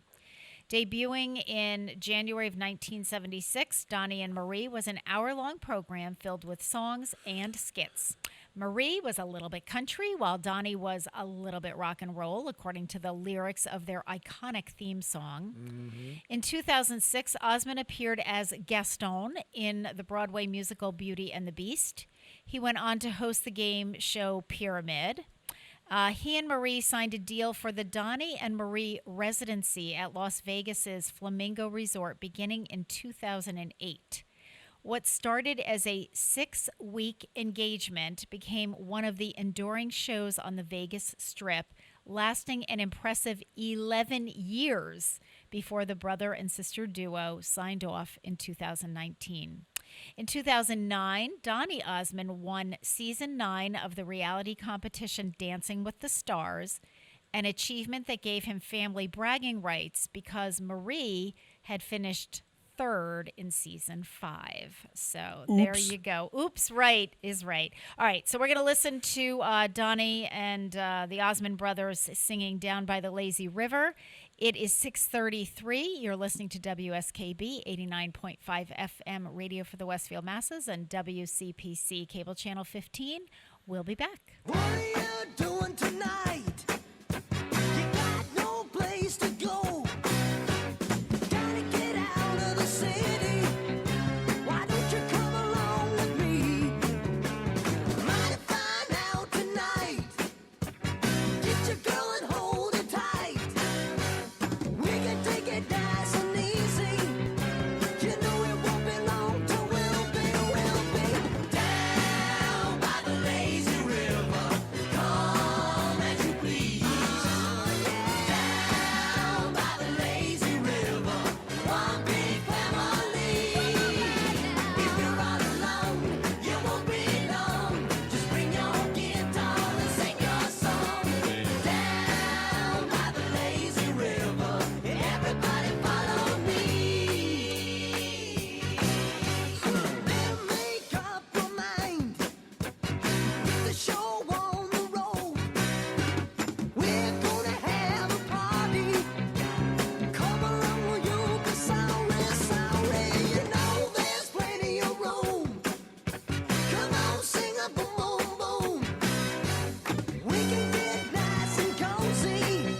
Speaker 4: Debuting in January of 1976, Donny and Marie was an hour-long program filled with songs and skits. Marie was a little bit country, while Donny was a little bit rock and roll, according to the lyrics of their iconic theme song. Mm-hmm. In 2006, Osmond appeared as Gaston in the Broadway musical Beauty and the Beast. He went on to host the game show Pyramid. He and Marie signed a deal for the Donny and Marie residency at Las Vegas's Flamingo Resort beginning in 2008. What started as a 6-week engagement became one of the enduring shows on the Vegas Strip, lasting an impressive 11 years before the brother and sister duo signed off in 2019. In 2009, Donny Osmond won season 9 of the reality competition Dancing with the Stars, an achievement that gave him family bragging rights because Marie had finished third in season 5. So there you go. Oops, right is right. All right, so we're going to listen to Donnie and the Osmond brothers singing Down by the Lazy River. It is 6:33. You're listening to WSKB 89.5 FM radio for the Westfield masses and WCPC cable channel 15. We'll be back.
Speaker 8: What are you doing tonight? You got no place to go. Gotta get out of the city. Why don't you come along with me? Might find out tonight. Get your girl and hold her tight. We can take it nice and easy. You know it won't be long till we'll be down by the lazy river. Come as you please. Down by the lazy river. One big family. If you're all alone, you won't be long. Just bring your guitar and sing your song. Down by the lazy river. Everybody follow me. Better make up your mind. Get the show on the road. We're gonna have a party. Come along, you be sorry, sorry. You know there's plenty of room. Come on, sing a boom, boom, boom. We can get nice and cozy.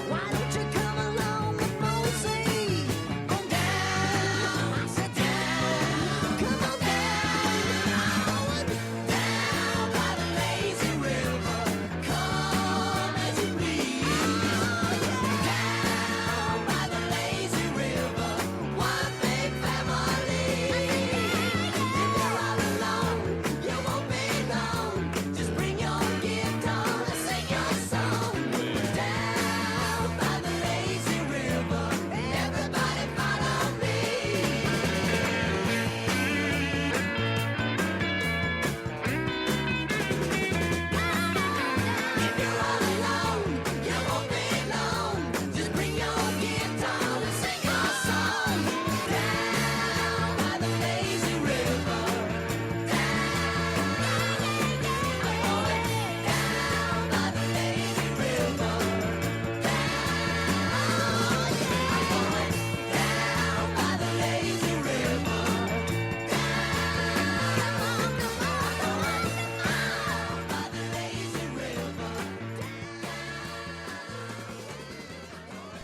Speaker 8: Why don't you come along with Mosey? Go down, I said down. Come on down, down by the lazy river. Come as you please. Down by the lazy river. One big family. If you're all alone, you won't be long. Just bring your guitar and sing your song. Down by the lazy river. Everybody follow me. If you're all alone, you won't be long. Just bring your guitar and sing your song. Down by the lazy river. Down by the lazy river. Down by the lazy river.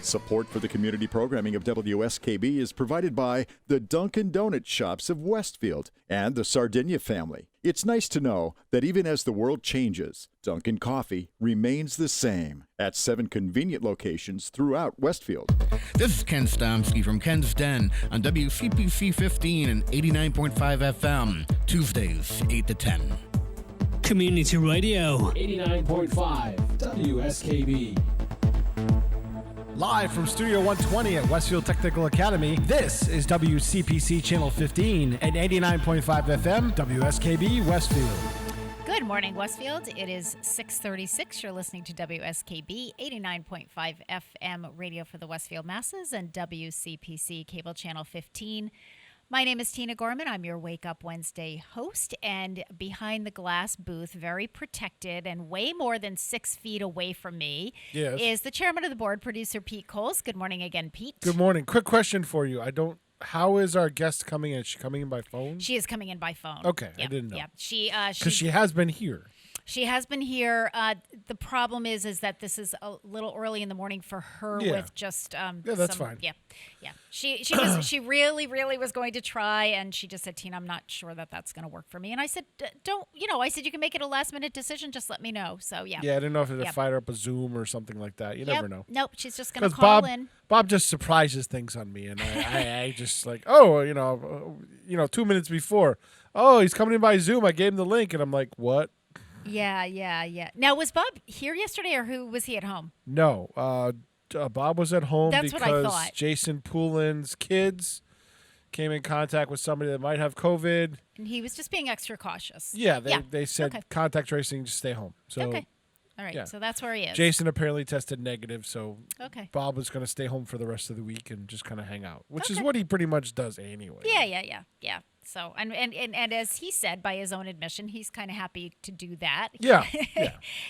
Speaker 6: Support for the community programming of WSKB is provided by the Dunkin' Donut Shops of Westfield and the Sardinia family. It's nice to know that even as the world changes, Dunkin' Coffee remains the same at 7 convenient locations throughout Westfield.
Speaker 9: This is Ken Stomsky from Ken's Den on WCPC 15 and 89.5 FM, Tuesdays, 8 to 10.
Speaker 1: Community Radio.
Speaker 2: 89.5 WSKB.
Speaker 5: Live from Studio 120 at Westfield Technical Academy, this is WCPC Channel 15 and 89.5 FM, WSKB Westfield.
Speaker 4: Good morning, Westfield. It is 6:36. You're listening to WSKB 89.5 FM radio for the Westfield masses and WCPC cable channel 15. My name is Tina Gorman. I'm your Wake Up Wednesday host, and behind the glass booth, very protected and way more than 6 feet away from me,
Speaker 3: Yes.
Speaker 4: is the chairman of the board, producer Pete Coles. Good morning again, Pete.
Speaker 3: Good morning. Quick question for you. How is our guest coming in? Is she coming in by phone?
Speaker 4: She is coming in by phone.
Speaker 3: Okay, I
Speaker 4: Yep,
Speaker 3: didn't know.
Speaker 4: Yep.
Speaker 3: Because she has been here.
Speaker 4: She has been here. The problem is that this is a little early in the morning for her
Speaker 5: Yeah.
Speaker 4: with just
Speaker 5: that's fine.
Speaker 4: Yeah. She really was going to try, and she just said, Tina, I'm not sure that that's going to work for me. And I said, don't, I said, you can make it a last minute decision. Just let me know. So yeah.
Speaker 5: Yeah, I didn't know if they'd
Speaker 4: Yep.
Speaker 5: fire up a Zoom or something like that. You never know.
Speaker 4: Nope. She's just going to
Speaker 5: Because
Speaker 4: call
Speaker 5: Bob,
Speaker 4: in.
Speaker 5: Bob just surprises things on me, and I just like, oh, 2 minutes before, oh, he's coming in by Zoom. I gave him the link, and I'm like, what?
Speaker 4: Yeah. Now, was Bob here yesterday, or who was he at home?
Speaker 5: No, Bob was at home
Speaker 4: That's what I
Speaker 5: because
Speaker 4: thought.
Speaker 5: Jason Poulin's kids came in contact with somebody that might have COVID.
Speaker 4: And he was just being extra cautious.
Speaker 5: Yeah, they said
Speaker 4: Okay.
Speaker 5: contact tracing, just stay home. So
Speaker 4: Okay. All right.
Speaker 5: yeah.
Speaker 4: So that's where he is.
Speaker 5: Jason apparently tested negative, so
Speaker 4: Okay.
Speaker 5: Bob was going to stay home for the rest of the week and just kind of hang out, which is
Speaker 4: Okay.
Speaker 5: what he pretty much does anyway.
Speaker 4: Yeah. So, and as he said, by his own admission, he's kind of happy to do that.
Speaker 5: Yeah.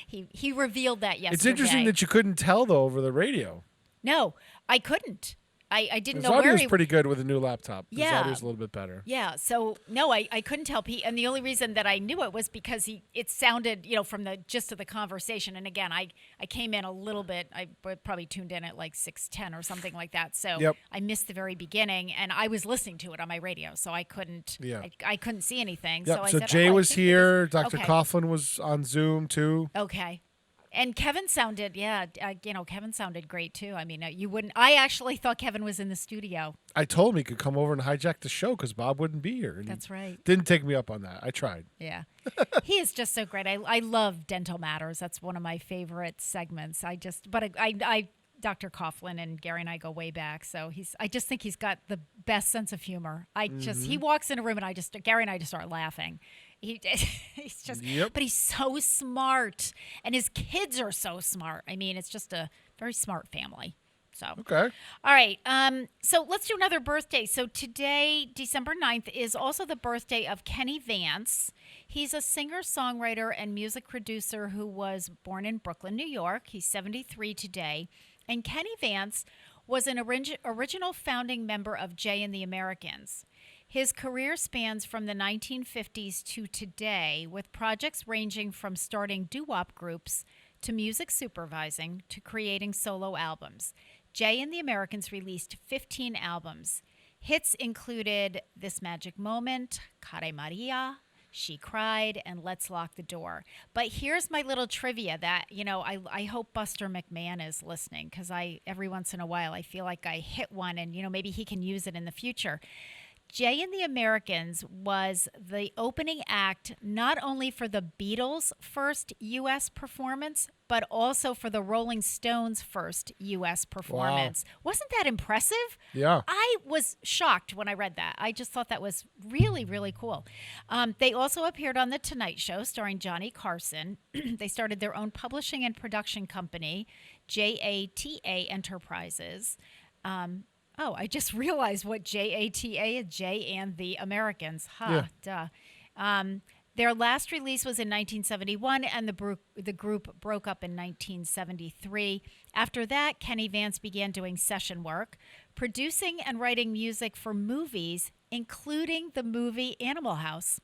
Speaker 4: He revealed that yesterday.
Speaker 5: It's interesting that you couldn't tell, though, over the radio.
Speaker 4: No, I couldn't. I didn't
Speaker 5: His
Speaker 4: know where
Speaker 5: audio's
Speaker 4: he...
Speaker 5: pretty good with a new laptop. His
Speaker 4: Yeah.
Speaker 5: audio's a little bit better.
Speaker 4: Yeah, so no, I couldn't tell Pete, and the only reason that I knew it was because it sounded, from the gist of the conversation. And again, I came in a little bit. I probably tuned in at like 6:10 or something like that. So
Speaker 5: Yep.
Speaker 4: I missed the very beginning, and I was listening to it on my radio, so I couldn't.
Speaker 5: Yeah.
Speaker 4: I couldn't see anything.
Speaker 5: Yep.
Speaker 4: So I
Speaker 5: So
Speaker 4: said,
Speaker 5: Jay
Speaker 4: I
Speaker 5: was
Speaker 4: think it
Speaker 5: here. Dr.
Speaker 4: okay.
Speaker 5: Coughlin was on Zoom too.
Speaker 4: Okay. And Kevin sounded, Kevin sounded great too. I mean, you wouldn't. I actually thought Kevin was in the studio.
Speaker 5: I told him he could come over and hijack the show because Bob wouldn't be here. And
Speaker 4: That's right.
Speaker 5: Didn't take me up on that. I tried.
Speaker 4: Yeah. He is just so great. I love Dental Matters. That's one of my favorite segments. I Dr. Coughlin and Gary and I go way back. So I just think he's got the best sense of humor. He walks in a room and Gary and I just start laughing. He's just,
Speaker 5: Yep.
Speaker 4: but he's so smart, and his kids are so smart. I mean, it's just a very smart family. So,
Speaker 5: Okay.
Speaker 4: all right. So let's do another birthday. So today, December 9th, is also the birthday of Kenny Vance. He's a singer-songwriter and music producer who was born in Brooklyn, New York. He's 73 today. And Kenny Vance was an original founding member of Jay and the Americans. His career spans from the 1950s to today, with projects ranging from starting doo-wop groups to music supervising to creating solo albums. Jay and the Americans released 15 albums. Hits included This Magic Moment, Care Maria, She Cried, and Let's Lock the Door. But here's my little trivia that, I hope Buster McMahon is listening, because every once in a while I feel like I hit one and, maybe he can use it in the future. Jay and the Americans was the opening act not only for the Beatles' first U.S. performance, but also for the Rolling Stones' first U.S. performance. Wow. Wasn't that impressive?
Speaker 5: Yeah.
Speaker 4: I was shocked when I read that. I just thought that was really, really cool. They also appeared on The Tonight Show starring Johnny Carson. They started their own publishing and production company, JATA Enterprises. I just realized what JATA is, Jay and the Americans. Duh. Their last release was in 1971, and the group broke up in 1973. After that, Kenny Vance began doing session work, producing and writing music for movies, including the movie Animal House.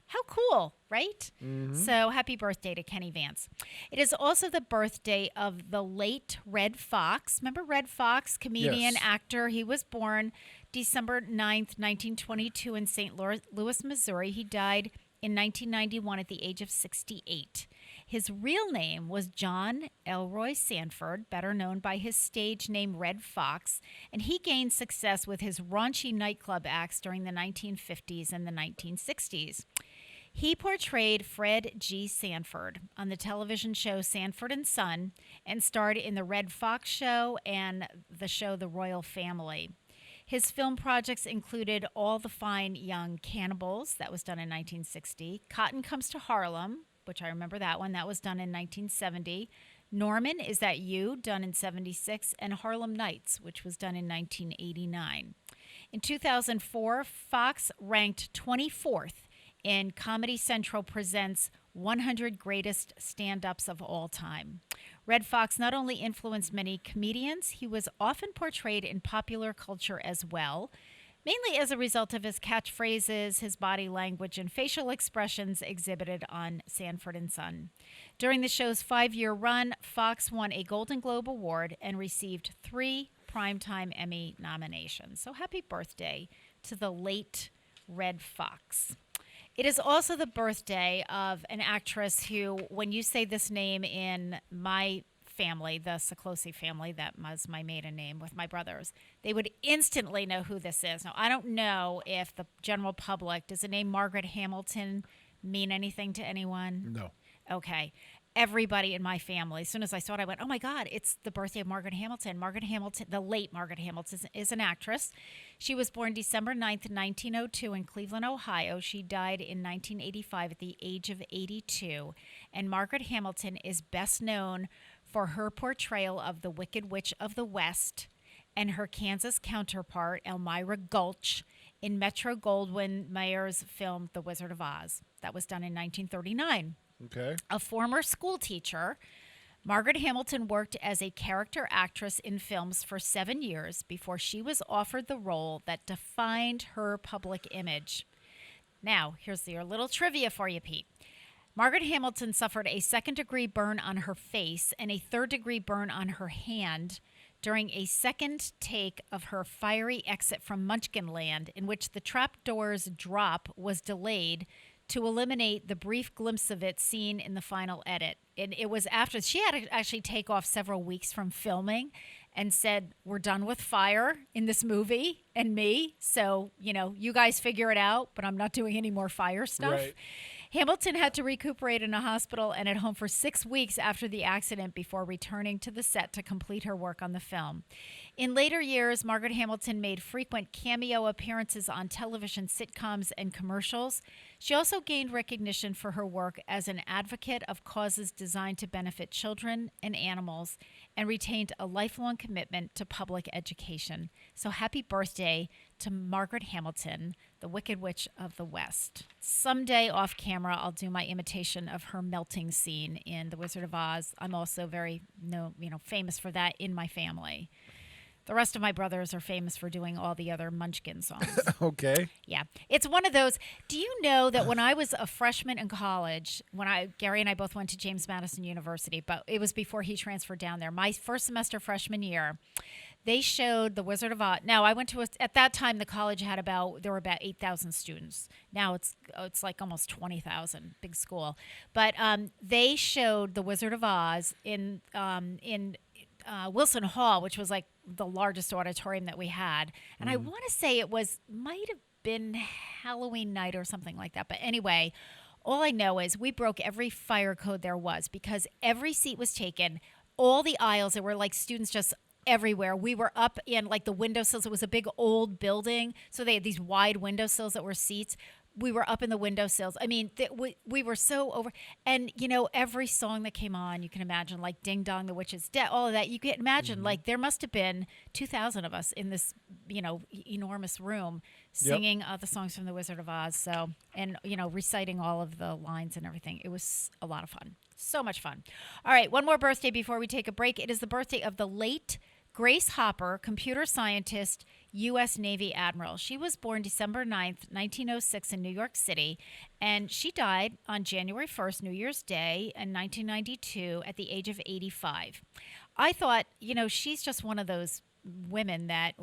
Speaker 4: How cool, right? Mm-hmm. So happy birthday to Kenny Vance. It is also the birthday of the late Red Fox. Remember Red Fox, comedian,
Speaker 5: Yes.
Speaker 4: actor? He was born December 9th, 1922 in St. Louis, Missouri. He died in 1991 at the age of 68. His real name was John Elroy Sanford, better known by his stage name Red Fox, and he gained success with his raunchy nightclub acts during the 1950s and the 1960s. He portrayed Fred G. Sanford on the television show Sanford and Son, and starred in The Red Fox Show and the show The Royal Family. His film projects included All the Fine Young Cannibals, that was done in 1960, Cotton Comes to Harlem, which I remember that one, that was done in 1970, Norman, Is That You, done in 76, and Harlem Nights, which was done in 1989. In 2004, Fox ranked 24th in Comedy Central Presents 100 Greatest Stand-Ups of All Time. Red Fox not only influenced many comedians, he was often portrayed in popular culture as well. mainly as a result of his catchphrases, his body language, and facial expressions exhibited on Sanford and Son. During the show's 5-year run, Fox won a Golden Globe Award and received 3 Primetime Emmy nominations. So happy birthday to the late Red Fox. It is also the birthday of an actress who, when you say this name in my family, the Siclosi family, that was my maiden name with my brothers, they would instantly know who this is. Now, I don't know if the general public, does the name Margaret Hamilton mean anything to anyone?
Speaker 5: No.
Speaker 4: Okay. Everybody in my family, as soon as I saw it, I went, oh my God, it's the birthday of Margaret Hamilton. Margaret Hamilton, the late Margaret Hamilton, is an actress. She was born December 9th, 1902 in Cleveland, Ohio. She died in 1985 at the age of 82. And Margaret Hamilton is best known for her portrayal of the Wicked Witch of the West and her Kansas counterpart, Elmira Gulch, in Metro-Goldwyn-Mayer's film The Wizard of Oz. That was done in 1939.
Speaker 5: Okay.
Speaker 4: A former school teacher, Margaret Hamilton worked as a character actress in films for 7 years before she was offered the role that defined her public image. Now, here's your little trivia for you, Pete. Margaret Hamilton suffered a 2nd-degree burn on her face and a 3rd-degree burn on her hand during a second take of her fiery exit from Munchkinland, in which the trapdoor's drop was delayed to eliminate the brief glimpse of it seen in the final edit. And it was after she had to actually take off several weeks from filming and said, we're done with fire in this movie and me. So, you guys figure it out, but I'm not doing any more fire stuff.
Speaker 5: Right.
Speaker 4: Hamilton had to recuperate in a hospital and at home for 6 weeks after the accident before returning to the set to complete her work on the film. In later years, Margaret Hamilton made frequent cameo appearances on television sitcoms and commercials. She also gained recognition for her work as an advocate of causes designed to benefit children and animals and retained a lifelong commitment to public education. So happy birthday to Margaret Hamilton, the Wicked Witch of the West. Someday off camera, I'll do my imitation of her melting scene in The Wizard of Oz. I'm also very famous for that in my family. The rest of my brothers are famous for doing all the other Munchkin songs.
Speaker 5: Okay.
Speaker 4: Yeah. It's one of those. Do you know that when I was a freshman in college, Gary and I both went to James Madison University, but it was before he transferred down there. My first semester freshman year, they showed The Wizard of Oz. Now, I went to at that time, the college there were about 8,000 students. Now it's like almost 20,000, big school. But they showed The Wizard of Oz in Wilson Hall, which was like the largest auditorium that we had. And I want to say might have been Halloween night or something like that. But anyway, all I know is we broke every fire code there was because every seat was taken. All the aisles, there were like students just everywhere. We were up in like the windowsills. It was a big old building. So they had these wide windowsills that were seats. We were up in the windowsills. I mean, we were so over. And, every song that came on, you can imagine, like Ding Dong, the Witch is Dead, all of that. You can imagine, like, there must have been 2,000 of us in this, enormous room singing the songs from The Wizard of Oz. So, and, reciting all of the lines and everything. It was a lot of fun. So much fun. All right, one more birthday before we take a break. It is the birthday of the late Grace Hopper, computer scientist, U.S. Navy Admiral. She was born December 9th, 1906 in New York City, and she died on January 1st, New Year's Day, in 1992 at the age of 85. I thought, she's just one of those women that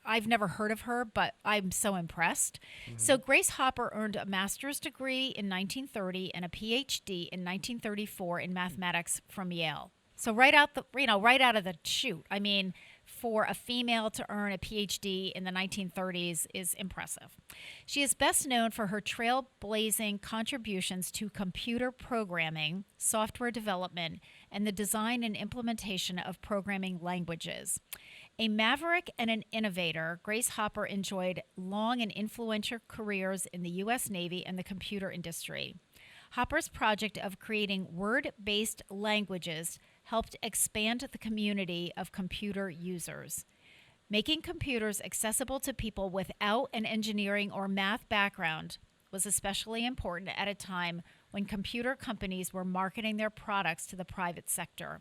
Speaker 4: I've never heard of her, but I'm so impressed. So Grace Hopper earned a master's degree in 1930 and a PhD in 1934 in mathematics from Yale. So right out of the chute, I mean, for a female to earn a PhD in the 1930s is impressive. She is best known for her trailblazing contributions to computer programming, software development, and the design and implementation of programming languages. A maverick and an innovator, Grace Hopper enjoyed long and influential careers in the U.S. Navy and the computer industry. Hopper's project of creating word-based languages helped expand the community of computer users. Making computers accessible to people without an engineering or math background was especially important at a time when computer companies were marketing their products to the private sector.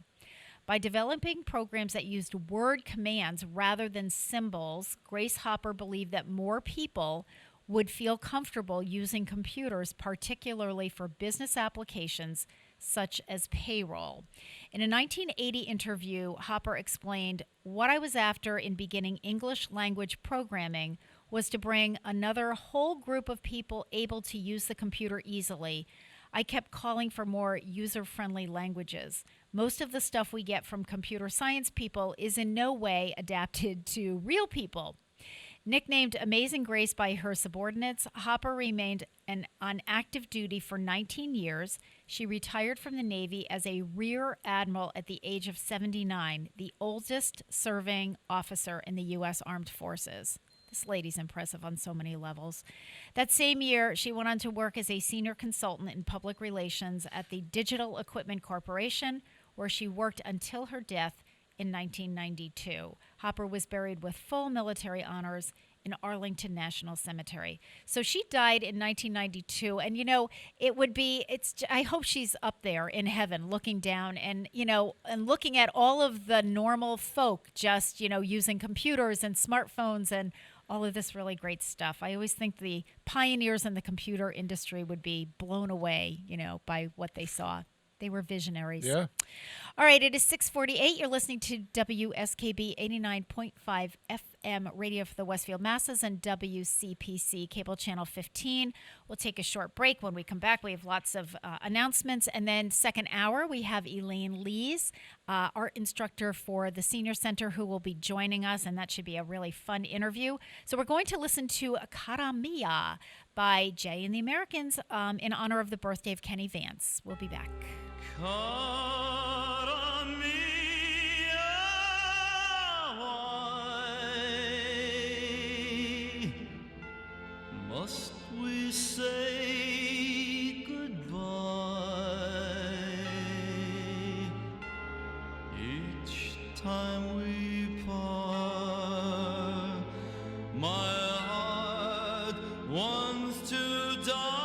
Speaker 4: By developing programs that used word commands rather than symbols, Grace Hopper believed that more people would feel comfortable using computers, particularly for business applications such as payroll. In a 1980 interview, Hopper explained, "What I was after in beginning English language programming was to bring another whole group of people able to use the computer easily. I kept calling for more user-friendly languages. Most of the stuff we get from computer science people is in no way adapted to real people." Nicknamed Amazing Grace by her subordinates, Hopper remained on active duty for 19 years. She retired from the Navy as a Rear Admiral at the age of 79, the oldest serving officer in the U.S. Armed Forces. This lady's impressive on so many levels. That same year, she went on to work as a senior consultant in public relations at the Digital Equipment Corporation, where she worked until her death in 1992. Hopper was buried with full military honors in Arlington National Cemetery. So she died in 1992, and I hope she's up there in heaven looking down and looking at all of the normal folk just, using computers and smartphones and all of this really great stuff. I always think the pioneers in the computer industry would be blown away, by what they saw. They were visionaries.
Speaker 5: Yeah.
Speaker 4: All right, it is 6:48. You're listening to WSKB 89.5 FM radio for the Westfield Masses and WCPC cable channel 15. We'll take a short break. When we come back, we have lots of announcements. And then second hour, we have Elaine Lees, art instructor for the Senior Center, who will be joining us, and that should be a really fun interview. So we're going to listen to Cara Mia by Jay and the Americans in honor of the birthday of Kenny Vance. We'll be back.
Speaker 8: Cara mia, why must we say goodbye each time we part? My heart wants to die.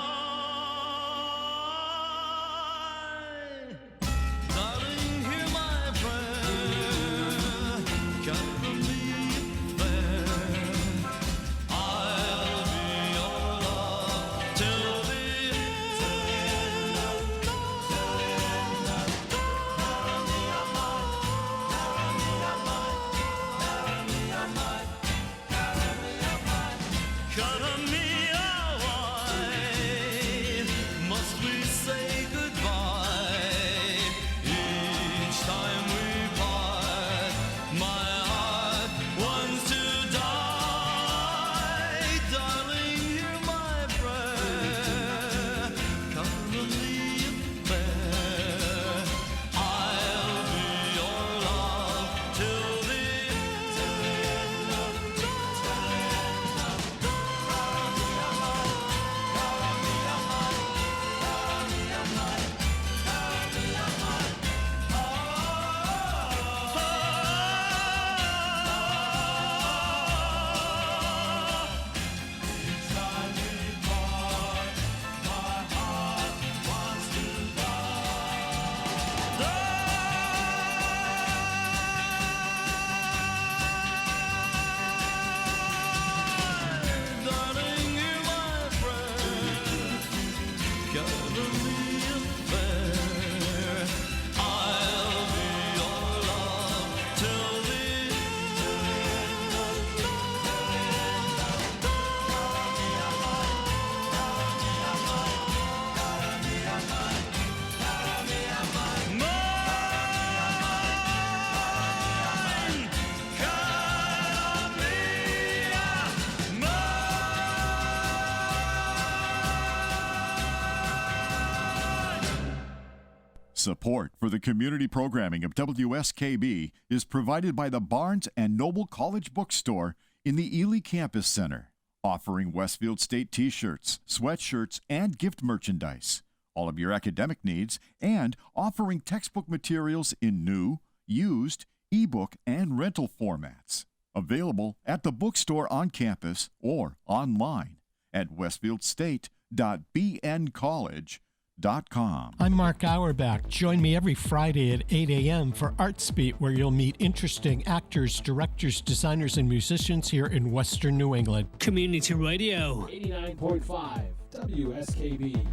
Speaker 6: Support for the community programming of WSKB is provided by the Barnes & Noble College Bookstore in the Ely Campus Center, offering Westfield State t-shirts, sweatshirts, and gift merchandise, all of your academic needs, and offering textbook materials in new, used, ebook, and rental formats. Available at the bookstore on campus or online at westfieldstate.bncollege.edu. www.artsbeat.com.
Speaker 7: I'm Mark Auerbach. Join me every Friday at 8 a.m. for Artsbeat, where you'll meet interesting actors, directors, designers, and musicians here in Western New England.
Speaker 1: Community Radio.
Speaker 2: 89.5 WSKB.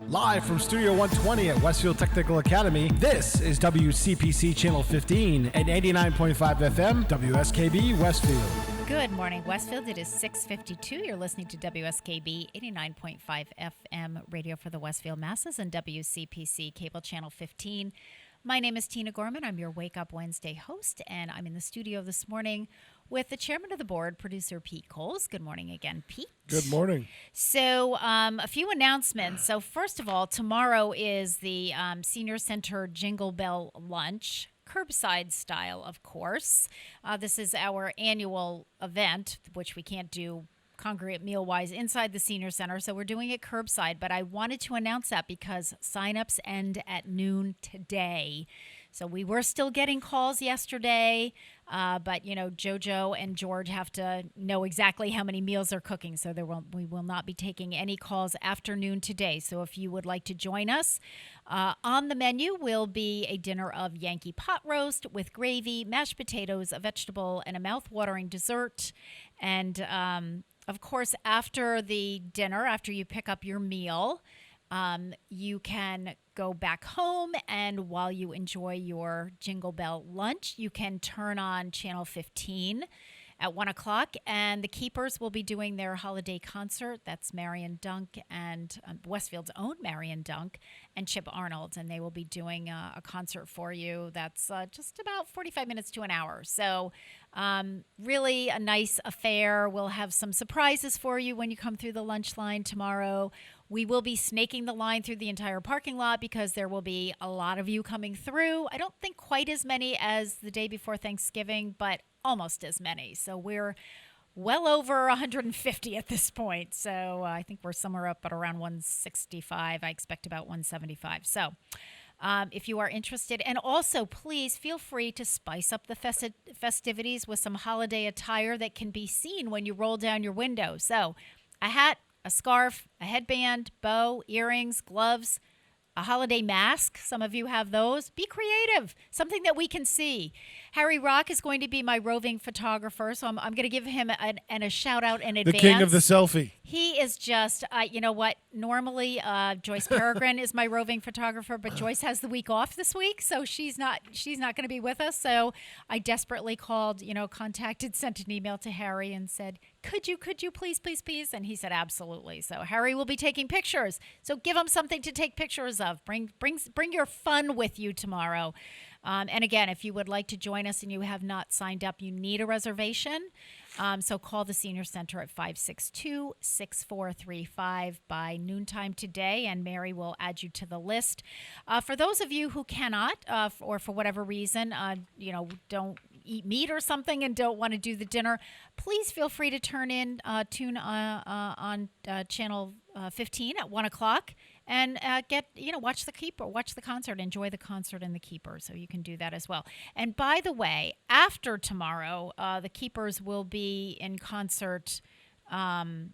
Speaker 5: Live from Studio 120 at Westfield Technical Academy, this is WCPC Channel 15 and 89.5 FM, WSKB Westfield.
Speaker 4: Good morning, Westfield. It is 6:52. You're listening to WSKB 89.5 FM radio for the Westfield masses and WCPC Cable Channel 15. My name is Tina Gorman. I'm your Wake Up Wednesday host, and I'm in the studio this morning with the chairman of the board, producer Pete Coles. Good morning again, Pete.
Speaker 3: Good morning.
Speaker 4: So a few announcements. So first of all, tomorrow is the Senior Center Jingle Bell Lunch. Curbside style, of course. This is our annual event, which we can't do congregate meal-wise inside the senior center, so we're doing it curbside. But I wanted to announce that because sign-ups end at noon today. So we were still getting calls yesterday, but, you know, JoJo and George have to know exactly how many meals they're cooking, so we will not be taking any calls after noon today. So if you would like to join us, on the menu will be a dinner of Yankee pot roast with gravy, mashed potatoes, a vegetable, and a mouth-watering dessert. And, of course, after the dinner, after you pick up your meal, you can go back home, and while you enjoy your Jingle Bell lunch, you can turn on Channel 15 at 1 o'clock, and the Keepers will be doing their holiday concert. That's Marion Dunk and Westfield's own Marion Dunk and Chip Arnold, and they will be doing a concert for you that's just about 45 minutes to an hour. So really a nice affair. We'll have some surprises for you when you come through the lunch line tomorrow. We will be snaking the line through the entire parking lot because there will be a lot of you coming through. I don't think quite as many as the day before Thanksgiving, but almost as many. So we're well over 150 at this point. So I think we're somewhere up at around 165. I expect about 175. So if you are interested, and also please feel free to spice up the festivities with some holiday attire that can be seen when you roll down your window. So a hat, a scarf, a headband, bow, earrings, gloves, a holiday mask. Some of you have those. Be creative. Something that we can see. Harry Rock is going to be my roving photographer, so I'm going to give him a shout-out in advance.
Speaker 3: The king of the selfie.
Speaker 4: He is just, you know what, normally Joyce Peregrine is my roving photographer, but Joyce has the week off this week, so she's not going to be with us. So I desperately called, contacted, sent an email to Harry and said, could you please? And he said, absolutely. So Harry will be taking pictures. So give him something to take pictures of. Bring your fun with you tomorrow. And again, if you would like to join us and you have not signed up, you need a reservation. So call the Senior Center at 562-6435 by noontime today, and Mary will add you to the list. For those of you who cannot, or for whatever reason, don't eat meat or something and don't want to do the dinner, please feel free to tune on Channel 15 at 1 o'clock. And watch the concert, enjoy the concert and the Keeper. So you can do that as well. And by the way, after tomorrow, the Keepers will be in concert on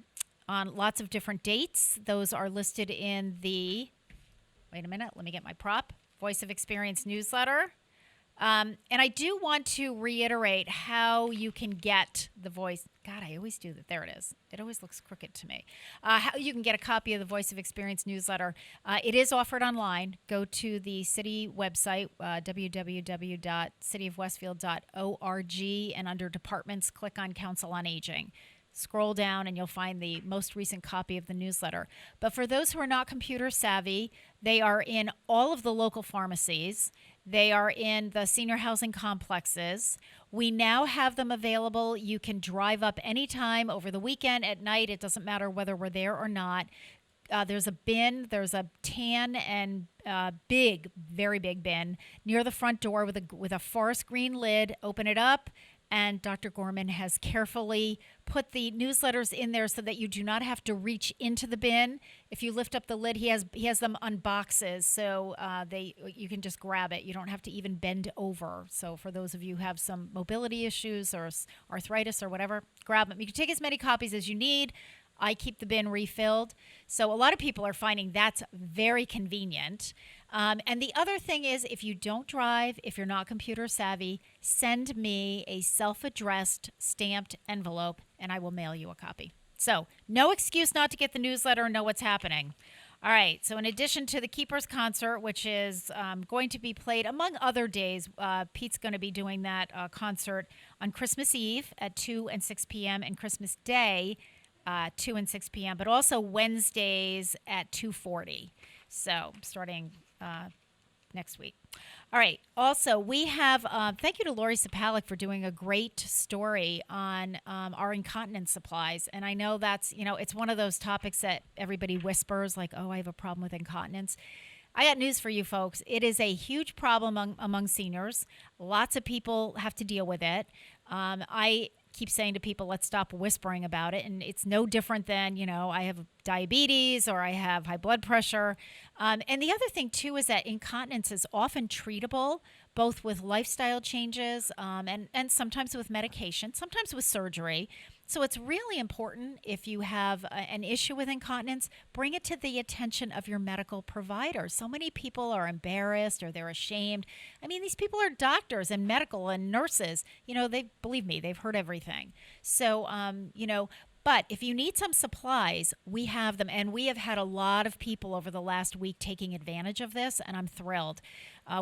Speaker 4: lots of different dates. Those are listed in the, wait a minute, let me get my prop, Voice of Experience newsletter. And I do want to reiterate how you can get the voice. God, I always do that. There it is. It always looks crooked to me. How you can get a copy of the Voice of Experience newsletter. It is offered online. Go to the city website, www.cityofwestfield.org, and under departments, click on Council on Aging. Scroll down and you'll find the most recent copy of the newsletter. But for those who are not computer savvy, they are in all of the local pharmacies. They are in the senior housing complexes. We now have them available. You can drive up anytime over the weekend, at night. It doesn't matter whether we're there or not. There's a bin. There's a tan and big, very big bin near the front door with a forest green lid. Open it up. And Dr. Gorman has carefully put the newsletters in there so that you do not have to reach into the bin. If you lift up the lid, he has them on boxes, so you can just grab it. You don't have to even bend over. So for those of you who have some mobility issues or arthritis or whatever, grab them. You can take as many copies as you need. I keep the bin refilled. So a lot of people are finding that's very convenient. And the other thing is, if you don't drive, if you're not computer savvy, send me a self-addressed stamped envelope and I will mail you a copy. So no excuse not to get the newsletter and know what's happening. All right. So in addition to the Keepers concert, which is going to be played among other days, Pete's going to be doing that concert on Christmas Eve at 2 and 6 p.m. and Christmas Day 2 and 6 p.m., but also Wednesdays at 2:40. So starting next week. All right. Also, we have, thank you to Lori Sapalik for doing a great story on our incontinence supplies. And I know that's, it's one of those topics that everybody whispers like, oh, I have a problem with incontinence. I got news for you folks. It is a huge problem among seniors. Lots of people have to deal with it. I keep saying to people, let's stop whispering about it. And it's no different than, I have diabetes or I have high blood pressure. And the other thing, too, is that incontinence is often treatable, both with lifestyle changes and sometimes with medication, sometimes with surgery. So it's really important if you have an issue with incontinence, bring it to the attention of your medical provider. So many people are embarrassed or they're ashamed. I mean, these people are doctors and medical and nurses. Believe me, they've heard everything. So, but if you need some supplies, we have them. And we have had a lot of people over the last week taking advantage of this, and I'm thrilled.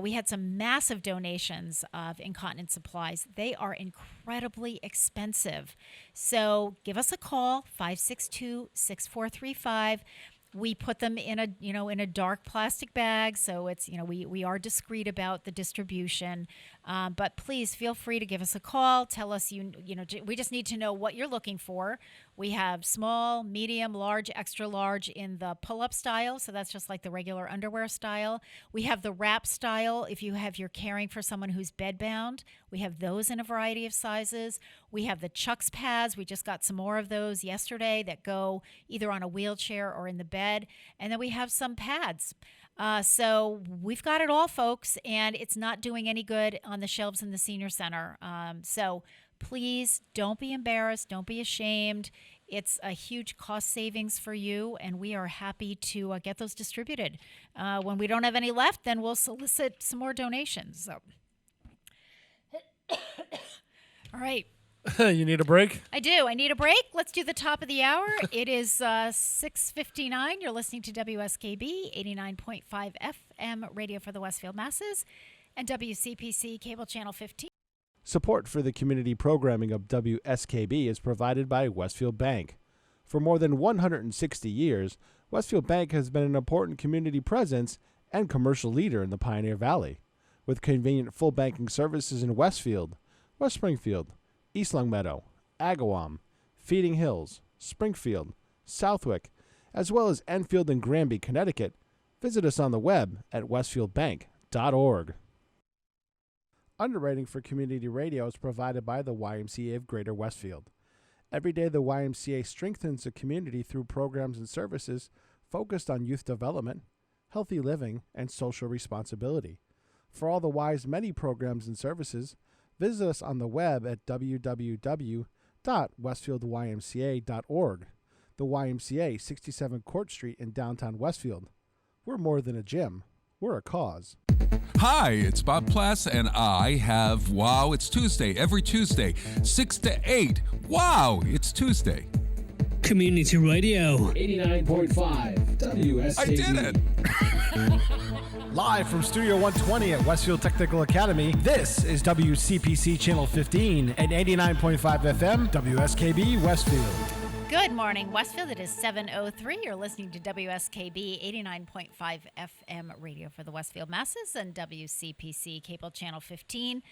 Speaker 4: We had some massive donations of incontinence supplies. They are incredibly expensive. So give us a call, 562-6435. We put them in a dark plastic bag, so it's we are discreet about the distribution. But please feel free to give us a call. Tell us we just need to know what you're looking for. We have small, medium, large, extra large in the pull-up style, so that's just like the regular underwear style. We have the wrap style if you're caring for someone who's bedbound. We have those in a variety of sizes. We have the Chucks pads. We just got some more of those yesterday that go either on a wheelchair or in the bed. And then we have some pads. So we've got it all, folks, and it's not doing any good on the shelves in the senior center. So please don't be embarrassed. Don't be ashamed. It's a huge cost savings for you, and we are happy to get those distributed. When we don't have any left, then we'll solicit some more donations. So. All right.
Speaker 3: You need a break?
Speaker 4: I do. I need a break. Let's do the top of the hour. It is 6:59. You're listening to WSKB 89.5 FM radio for the Westfield masses and WCPC cable channel 15.
Speaker 3: Support for the community programming of WSKB is provided by Westfield Bank. For more than 160 years, Westfield Bank has been an important community presence and commercial leader in the Pioneer Valley. With convenient full banking services in Westfield, West Springfield, East Longmeadow, Agawam, Feeding Hills, Springfield, Southwick, as well as Enfield and Granby, Connecticut, visit us on the web at westfieldbank.org. Underwriting for community radio is provided by the YMCA of Greater Westfield. Every day, the YMCA strengthens the community through programs and services focused on youth development, healthy living, and social responsibility. For all the Y's many programs and services, visit us on the web at www.westfieldymca.org. The YMCA, 67 Court Street in downtown Westfield. We're more than a gym. We're a cause.
Speaker 10: Hi, it's Bob Plass, and I have Wow, It's Tuesday, every Tuesday, 6 to 8. Wow, it's Tuesday.
Speaker 1: Community Radio.
Speaker 2: 89.5 WSKB.
Speaker 10: I did it!
Speaker 5: Live from Studio 120 at Westfield Technical Academy, this is WCPC Channel 15 and 89.5 FM, WSKB Westfield.
Speaker 4: Good morning, Westfield. It is 7:03. You're listening to WSKB 89.5 FM radio for the Westfield masses and WCPC cable channel 15.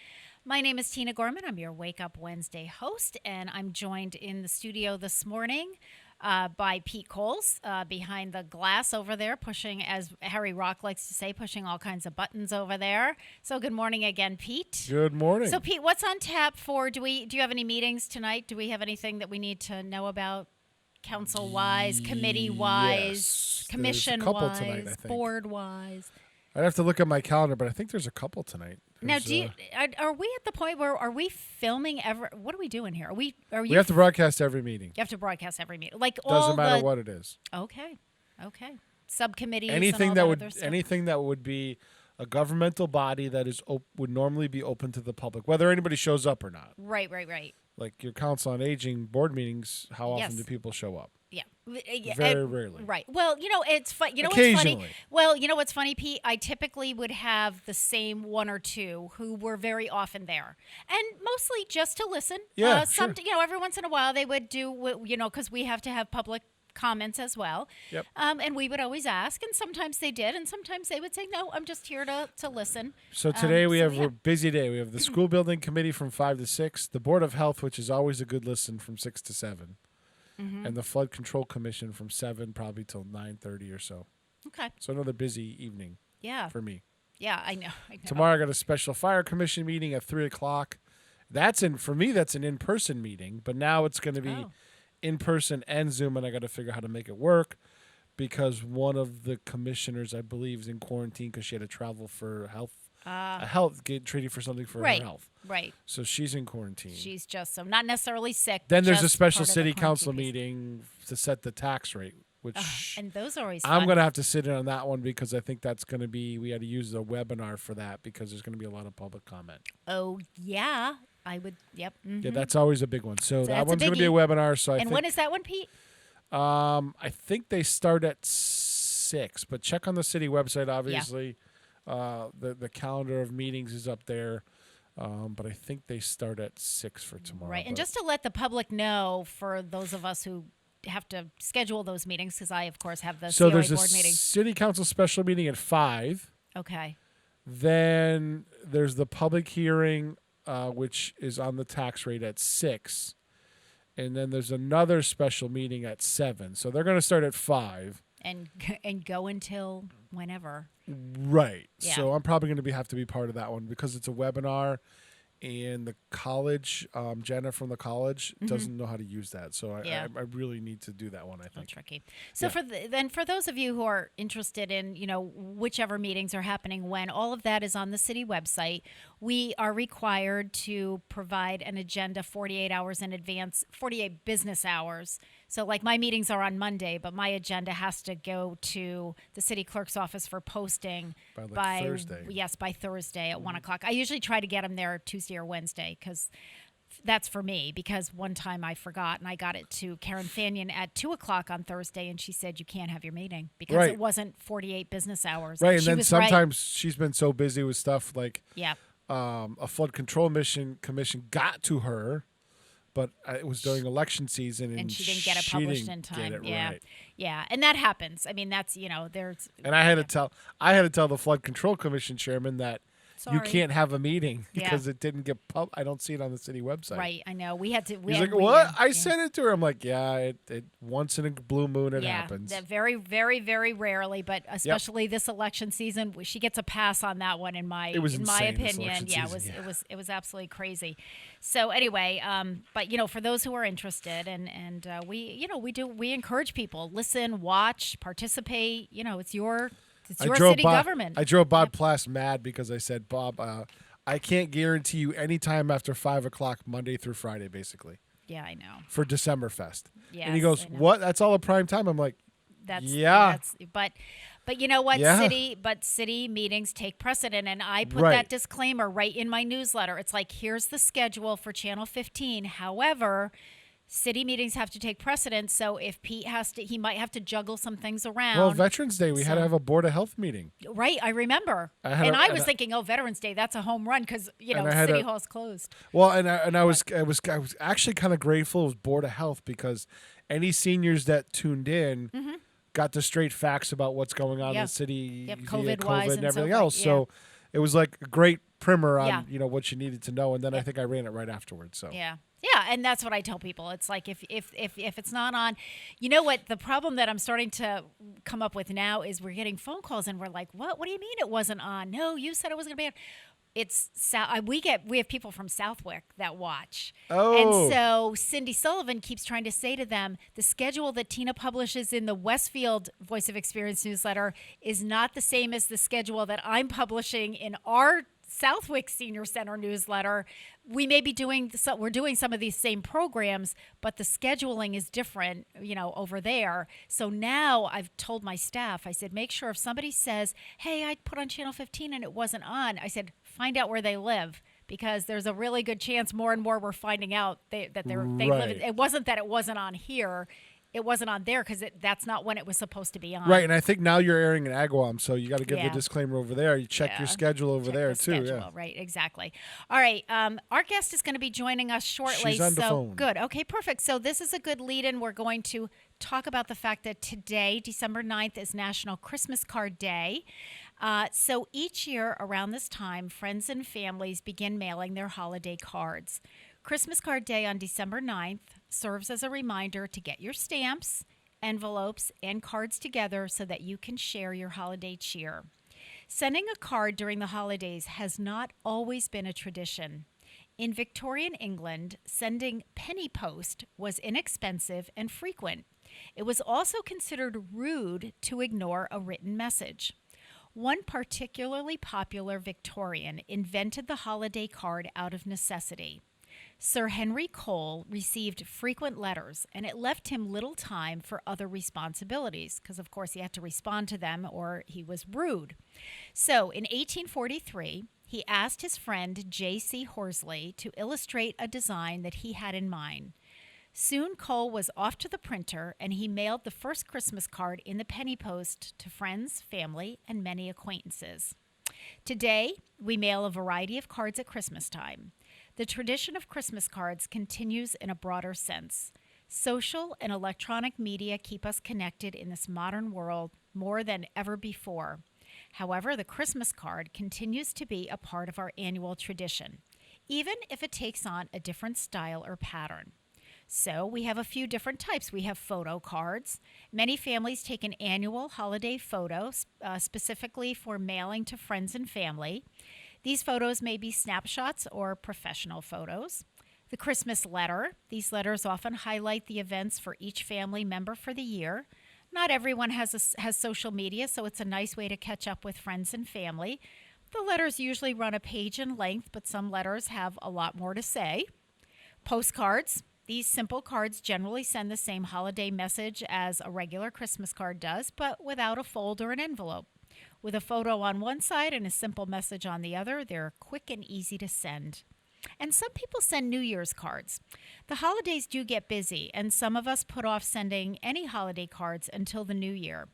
Speaker 4: My name is Tina Gorman. I'm your Wake Up Wednesday host, and I'm joined in the studio this morning by Pete Coles behind the glass over there, pushing, as Harry Rock likes to say, pushing all kinds of buttons over there. So good morning again, Pete.
Speaker 3: Good morning.
Speaker 4: So Pete, what's on tap for? Do you have any meetings tonight? Do we have anything that we need to know about, council-wise, committee-wise,
Speaker 3: Yes.
Speaker 4: commission-wise,
Speaker 3: There's a couple tonight, I think.
Speaker 4: board-wise?
Speaker 5: I'd have to look at my calendar, but I think there's a couple tonight.
Speaker 4: Now, are we at the point where are we filming ever? What are we doing here?
Speaker 5: We have to broadcast every meeting.
Speaker 4: You have to broadcast every meeting, like
Speaker 5: Doesn't matter what it is.
Speaker 4: Okay. Subcommittees.
Speaker 5: Anything
Speaker 4: and all that
Speaker 5: anything that would be a governmental body that is would normally be open to the public, whether anybody shows up or not.
Speaker 4: Right.
Speaker 5: Like your Council on Aging board meetings, how often
Speaker 4: Yes.
Speaker 5: do people show up?
Speaker 4: Yeah.
Speaker 5: Very rarely.
Speaker 4: Right. Well, it's fun. You know what's
Speaker 5: Occasionally.
Speaker 4: funny? Well, you know what's funny, Pete? I typically would have the same one or two who were very often there, and mostly just to listen.
Speaker 5: Yeah,
Speaker 4: Some,
Speaker 5: sure.
Speaker 4: every once in a while they would do, because we have to have public comments as well.
Speaker 5: Yep.
Speaker 4: And we would always ask, and sometimes they did, and sometimes they would say, "No, I'm just here to listen."
Speaker 5: So today we have
Speaker 4: yeah.
Speaker 5: a busy day. We have the school building committee from 5 to 6, the Board of Health, which is always a good listen, from 6 to 7. And the Flood Control Commission from 7 probably till 9:30 or so.
Speaker 4: Okay.
Speaker 5: So another busy evening
Speaker 4: Yeah.
Speaker 5: for me.
Speaker 4: Yeah, I know.
Speaker 5: Tomorrow I got a special fire commission meeting at 3 o'clock. For me, that's an in-person meeting, but now it's going to be in-person and Zoom, and I got to figure out how to make it work because one of the commissioners, I believe, is in quarantine because she had to travel for get treated for something for her health.
Speaker 4: Right.
Speaker 5: So she's in quarantine.
Speaker 4: She's just not necessarily sick.
Speaker 5: Then there's a
Speaker 4: just
Speaker 5: special
Speaker 4: part of the
Speaker 5: city
Speaker 4: quarantine
Speaker 5: council
Speaker 4: piece.
Speaker 5: meeting to set the tax rate, which
Speaker 4: And those are always
Speaker 5: I'm
Speaker 4: fun.
Speaker 5: going to have to sit in on that one because I think that's going to be, we had to use the webinar for that because there's going to be a lot of public comment.
Speaker 4: Oh, yeah. I would. Yep.
Speaker 5: Yeah, that's always a big one. So that
Speaker 4: that's a
Speaker 5: one's going to be a
Speaker 4: biggie.
Speaker 5: webinar. So I
Speaker 4: And
Speaker 5: think,
Speaker 4: when is that one, Pete?
Speaker 5: I think they start at 6, but check on the city website, obviously. The calendar of meetings is up there. But I think they start at 6 for tomorrow.
Speaker 4: Right. And just to let the public know, for those of us who have to schedule those meetings, because I, of course, have the
Speaker 5: so
Speaker 4: COA
Speaker 5: there's a
Speaker 4: board meeting.
Speaker 5: city council special meeting at 5.
Speaker 4: Okay.
Speaker 5: Then there's the public hearing, which is on the tax rate at 6. And then there's another special meeting at 7. So they're going to start at 5.
Speaker 4: And go until whenever.
Speaker 5: Right.
Speaker 4: Yeah.
Speaker 5: So I'm probably going to have to be part of that one because it's a webinar, and the college, Jenna from the college, doesn't know how to use that. So I really need to do that one, I think.
Speaker 4: Tricky. So for those of you who are interested in, whichever meetings are happening when, all of that is on the city website. We are required to provide an agenda 48 hours in advance, 48 business hours. So like my meetings are on Monday, but my agenda has to go to the city clerk's office for posting
Speaker 5: by Thursday.
Speaker 4: Yes, by Thursday at 1 o'clock. I usually try to get them there Tuesday or Wednesday because that's for me, because one time I forgot and I got it to Karen Fanyon at 2 o'clock on Thursday, and she said you can't have your meeting because it wasn't 48 business hours.
Speaker 5: Right, and
Speaker 4: she
Speaker 5: then
Speaker 4: was
Speaker 5: sometimes she's been so busy with stuff like
Speaker 4: yeah.
Speaker 5: A flood control commission got to her, but it was during election season, and
Speaker 4: she didn't get it published in time.
Speaker 5: Get it
Speaker 4: Yeah,
Speaker 5: right.
Speaker 4: yeah, and that happens. I mean, that's there's.
Speaker 5: And I had to tell the flood control commission chairman that you
Speaker 4: Sorry.
Speaker 5: can't have a meeting
Speaker 4: Yeah.
Speaker 5: because it didn't get I don't see it on the city website.
Speaker 4: Right, I know. We had to.
Speaker 5: He's like, what? I sent it to her. I'm like, yeah, it once in a blue moon it happens.
Speaker 4: Yeah, very, very, very rarely, but especially this election season, she gets a pass on that one. In my
Speaker 5: It was
Speaker 4: my
Speaker 5: insane, this
Speaker 4: opinion,
Speaker 5: election
Speaker 4: yeah,
Speaker 5: season,
Speaker 4: it was absolutely crazy. So anyway, but for those who are interested, and we encourage people, listen, watch, participate. It's your city government.
Speaker 5: I drove Bob Plass mad because I said, Bob, I can't guarantee you any time after 5 o'clock Monday through Friday, basically.
Speaker 4: Yeah, I know.
Speaker 5: For Decemberfest.
Speaker 4: Yes,
Speaker 5: and he goes,
Speaker 4: I know.
Speaker 5: what? That's all a prime time? I'm like,
Speaker 4: but you know what?
Speaker 5: Yeah.
Speaker 4: City meetings take precedent, and I put
Speaker 5: Right.
Speaker 4: that disclaimer right in my newsletter. It's like, here's the schedule for Channel 15. However, city meetings have to take precedence. So if Pete he might have to juggle some things around.
Speaker 5: well, Veterans Day, we had to have a Board of Health meeting.
Speaker 4: Right, I remember. I was thinking, Veterans Day, that's a home run because City Hall's closed.
Speaker 5: Well, I was actually kind of grateful it was Board of Health because any seniors that tuned in got the straight facts about what's going on in the city, via
Speaker 4: COVID-wise
Speaker 5: and
Speaker 4: and so
Speaker 5: everything
Speaker 4: forth,
Speaker 5: else.
Speaker 4: yeah.
Speaker 5: So it was like a great primer on
Speaker 4: Yeah.
Speaker 5: what you needed to know, and then I think I ran it right afterwards. So
Speaker 4: Yeah. Yeah, and that's what I tell people. It's like if it's not on, what the problem that I'm starting to come up with now is we're getting phone calls and we're like, what? What do you mean it wasn't on? No, you said it was going to be on. we have people from Southwick that watch.
Speaker 5: Oh.
Speaker 4: And so Cindy Sullivan keeps trying to say to them, the schedule that Tina publishes in the Westfield Voice of Experience newsletter is not the same as the schedule that I'm publishing in our Southwick Senior Center newsletter. We may be we're doing some of these same programs, but the scheduling is different, over there. So now I've told my staff, I said, make sure if somebody says, hey, I put on Channel 15 and it wasn't on, I said, find out where they live, because there's a really good chance more and more we're finding out they live. It wasn't that it wasn't on here. It wasn't on there because that's not when it was supposed to be on.
Speaker 5: Right, and I think now you're airing in Agawam, so you got to give the disclaimer over there. You check your schedule over there, too.
Speaker 4: Schedule, right, exactly. All right, our guest is going to be joining us shortly.
Speaker 5: She's on the phone.
Speaker 4: Good. Okay, perfect. So this is a good lead-in. We're going to talk about the fact that today, December 9th, is National Christmas Card Day. So each year around this time, friends and families begin mailing their holiday cards. Christmas Card Day on December 9th serves as a reminder to get your stamps, envelopes, and cards together so that you can share your holiday cheer. Sending a card during the holidays has not always been a tradition. In Victorian England, sending penny post was inexpensive and frequent. It was also considered rude to ignore a written message. One particularly popular Victorian invented the holiday card out of necessity. Sir Henry Cole received frequent letters, and it left him little time for other responsibilities, because, of course, he had to respond to them or he was rude. So, in 1843, he asked his friend J.C. Horsley to illustrate a design that he had in mind. Soon, Cole was off to the printer, and he mailed the first Christmas card in the penny post to friends, family, and many acquaintances. Today, we mail a variety of cards at Christmas time. The tradition of Christmas cards continues in a broader sense. Social and electronic media keep us connected in this modern world more than ever before. However, the Christmas card continues to be a part of our annual tradition, even if it takes on a different style or pattern. So we have a few different types. We have photo cards. Many families take an annual holiday photo specifically for mailing to friends and family. These photos may be snapshots or professional photos. The Christmas letter. These letters often highlight the events for each family member for the year. Not everyone has social media, so it's a nice way to catch up with friends and family. The letters usually run a page in length, but some letters have a lot more to say. Postcards. These simple cards generally send the same holiday message as a regular Christmas card does, but without a fold or an envelope. With a photo on one side and a simple message on the other, they're quick and easy to send. And some people send New Year's cards. The holidays do get busy, and some of us put off sending any holiday cards until the new year.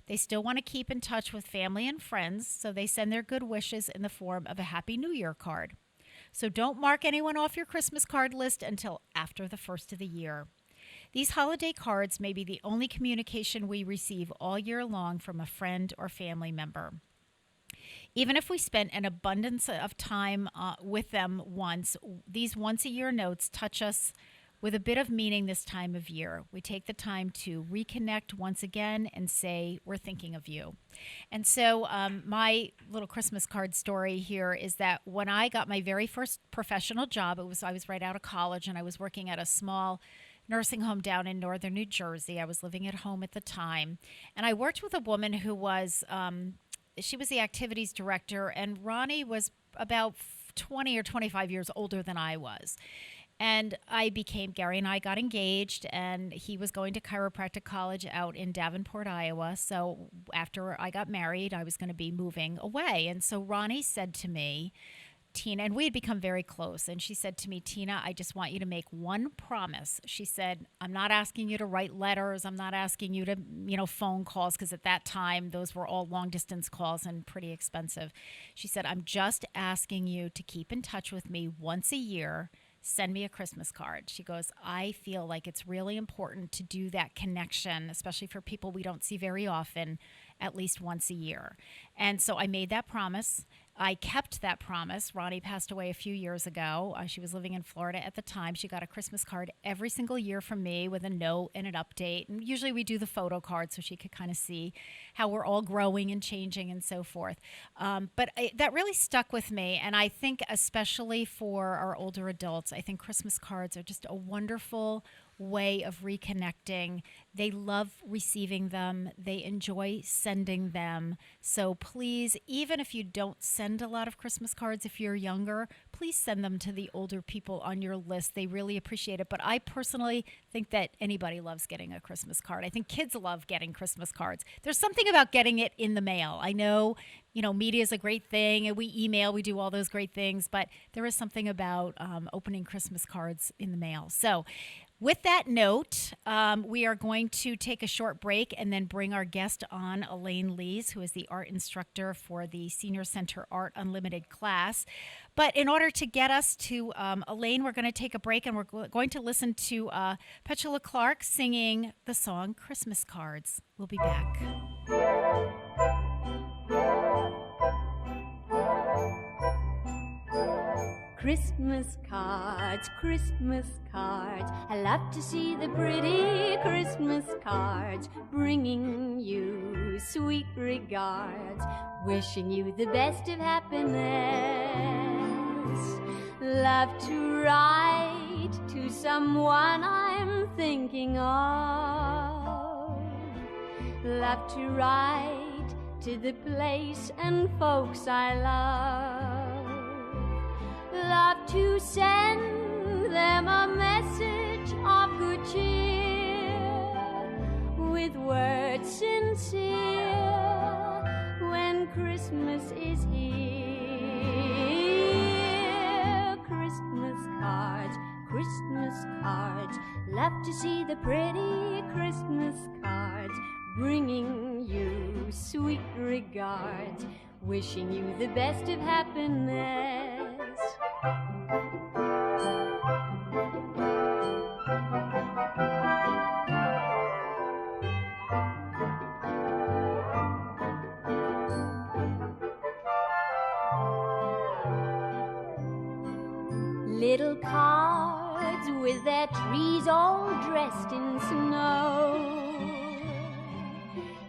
Speaker 4: They still want to keep in touch with family and friends, so they send their good wishes in the form of a Happy New Year card. So don't mark anyone off your Christmas card list until after the first of the year. These holiday cards may be the only communication we receive all year long from a friend or family member. Even if we spent an abundance of time with them once, these once-a-year notes touch us with a bit of meaning this time of year. We take the time to reconnect once again and say, we're thinking of you. And so my little Christmas card story here is that when I got my very first professional job, I was right out of college, and I was working at a small nursing home down in northern New Jersey. I was living at home at the time. And I worked with a woman who was, she was the activities director, and Ronnie was about 20 or 25 years older than I was. And Gary and I got engaged, and he was going to chiropractic college out in Davenport, Iowa. So after I got married, I was going to be moving away. And so Ronnie said to me, Tina, and we had become very close, and she said to me, Tina, I just want you to make one promise. She said, I'm not asking you to write letters. I'm not asking you to, phone calls, because at that time, those were all long-distance calls and pretty expensive. She said, I'm just asking you to keep in touch with me once a year. Send me a Christmas card. She goes, I feel like it's really important to do that connection, especially for people we don't see very often, at least once a year. And so I made that promise. I kept that promise. Ronnie passed away a few years ago. She was living in Florida at the time. She got a Christmas card every single year from me with a note and an update. And usually we do the photo card so she could kind of see how we're all growing and changing and so forth. That really stuck with me. And I think especially for our older adults, I think Christmas cards are just a wonderful way of reconnecting. They love receiving them. They enjoy sending them. So please, even if you don't send a lot of Christmas cards, if you're younger, please send them to the older people on your list. They really appreciate it. But I personally think that anybody loves getting a Christmas card. I think kids love getting Christmas cards. There's something about getting it in the mail. I know, media is a great thing, and we email, we do all those great things, but there is something about opening Christmas cards in the mail. So with that note, we are going to take a short break and then bring our guest on, Elaine Lees, who is the art instructor for the Senior Center Art Unlimited class. But in order to get us to Elaine, we're going to take a break, and we're going to listen to Petula Clark singing the song Christmas Cards. We'll be back.
Speaker 11: Christmas cards, Christmas cards. I love to see the pretty Christmas cards, bringing you sweet regards, wishing you the best of happiness. Love to write to someone I'm thinking of. Love to write to the place and folks I love. Love to send them a message of good cheer, with words sincere, when Christmas is here. Christmas cards, Christmas cards. Love to see the pretty Christmas cards, bringing you sweet regards, wishing you the best of happiness. Little cards with their trees all dressed in snow.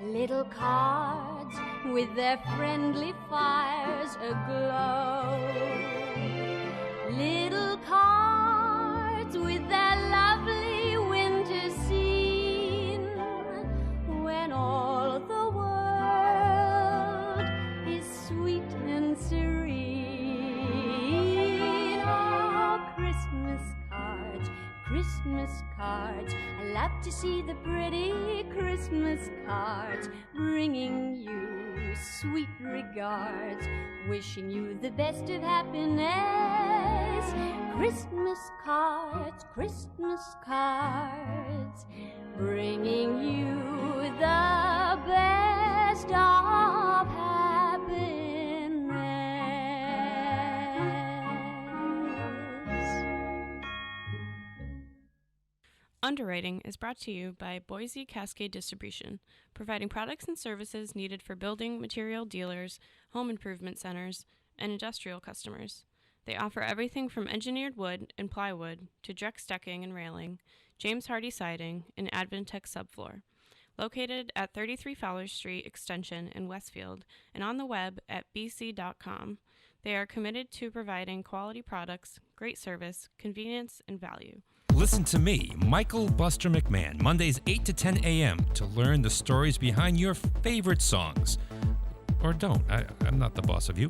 Speaker 11: Little cards with their friendly fires aglow. Little cards with their lovely winter scene, when all the world is sweet and serene. Oh, Christmas cards, Christmas cards. I love to see the pretty Christmas cards, bringing you sweet regards, wishing you the best of happiness. Christmas cards, Christmas cards, bringing you the best of happiness.
Speaker 12: Underwriting is brought to you by Boise Cascade Distribution, providing products and services needed for building material dealers, home improvement centers, and industrial customers. They offer everything from engineered wood and plywood to Drex decking and railing, James Hardie siding, and Advantech subfloor. Located at 33 Fowler Street Extension in Westfield and on the web at bc.com, they are committed to providing quality products, great service, convenience, and value.
Speaker 13: Listen to me, Michael Buster McMahon, Mondays 8 to 10 a.m. to learn the stories behind your favorite songs. Or don't. I'm not the boss of you.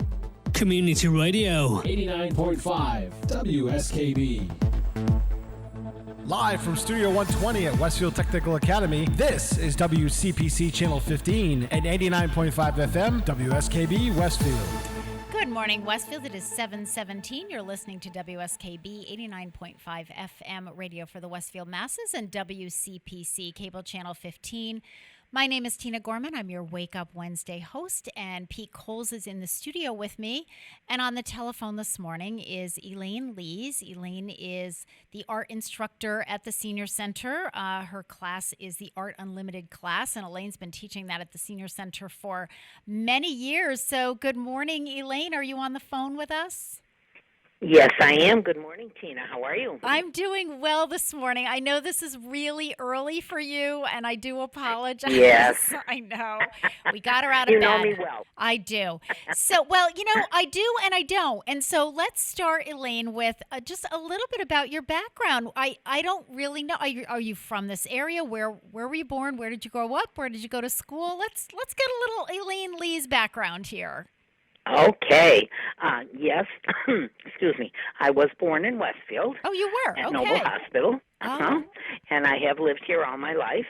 Speaker 1: Community Radio.
Speaker 2: 89.5 WSKB.
Speaker 3: Live from Studio 120 at Westfield Technical Academy, this is WCPC Channel 15 and 89.5 FM, WSKB Westfield.
Speaker 4: Good morning, Westfield. It is 7:17. You're listening to WSKB 89.5 FM radio for the Westfield masses and WCPC cable channel 15. My name is Tina Gorman. I'm your Wake Up Wednesday host, and Pete Coles is in the studio with me. And on the telephone this morning is Elaine Lees. Elaine is the art instructor at the Senior Center. Her class is the Art Unlimited class, and Elaine's been teaching that at the Senior Center for many years. So good morning, Elaine. Are you on the phone with us?
Speaker 14: Yes, I am. Good morning, Tina. How are you?
Speaker 4: I'm doing well this morning. I know this is really early for you, and I do apologize.
Speaker 14: Yes.
Speaker 4: I know. We got her out of
Speaker 14: You
Speaker 4: bed.
Speaker 14: know me well.
Speaker 4: I do. So, well, I do and I don't. And so let's start, Elaine, with just a little bit about your background. I don't really know. Are you from this area? Where were you born? Where did you grow up? Where did you go to school? Let's get a little Elaine Lee's background here.
Speaker 14: Okay. Yes. Excuse me. I was born in Westfield.
Speaker 4: Oh, you were?
Speaker 14: At
Speaker 4: Okay.
Speaker 14: Noble Hospital.
Speaker 4: Oh.
Speaker 14: And I have lived here all my life.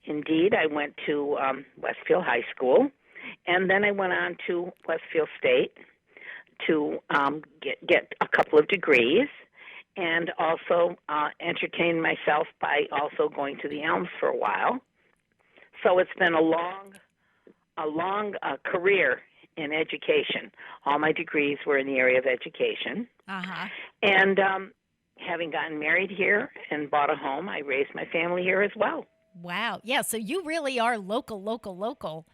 Speaker 14: Indeed, I went to Westfield High School, and then I went on to Westfield State to get a couple of degrees, and also entertain myself by also going to the Elms for a while. So it's been a long career in education. All my degrees were in the area of education.
Speaker 4: Uh-huh.
Speaker 14: And having gotten married here and bought a home, I raised my family here as well.
Speaker 4: Wow. Yeah, so you really are local.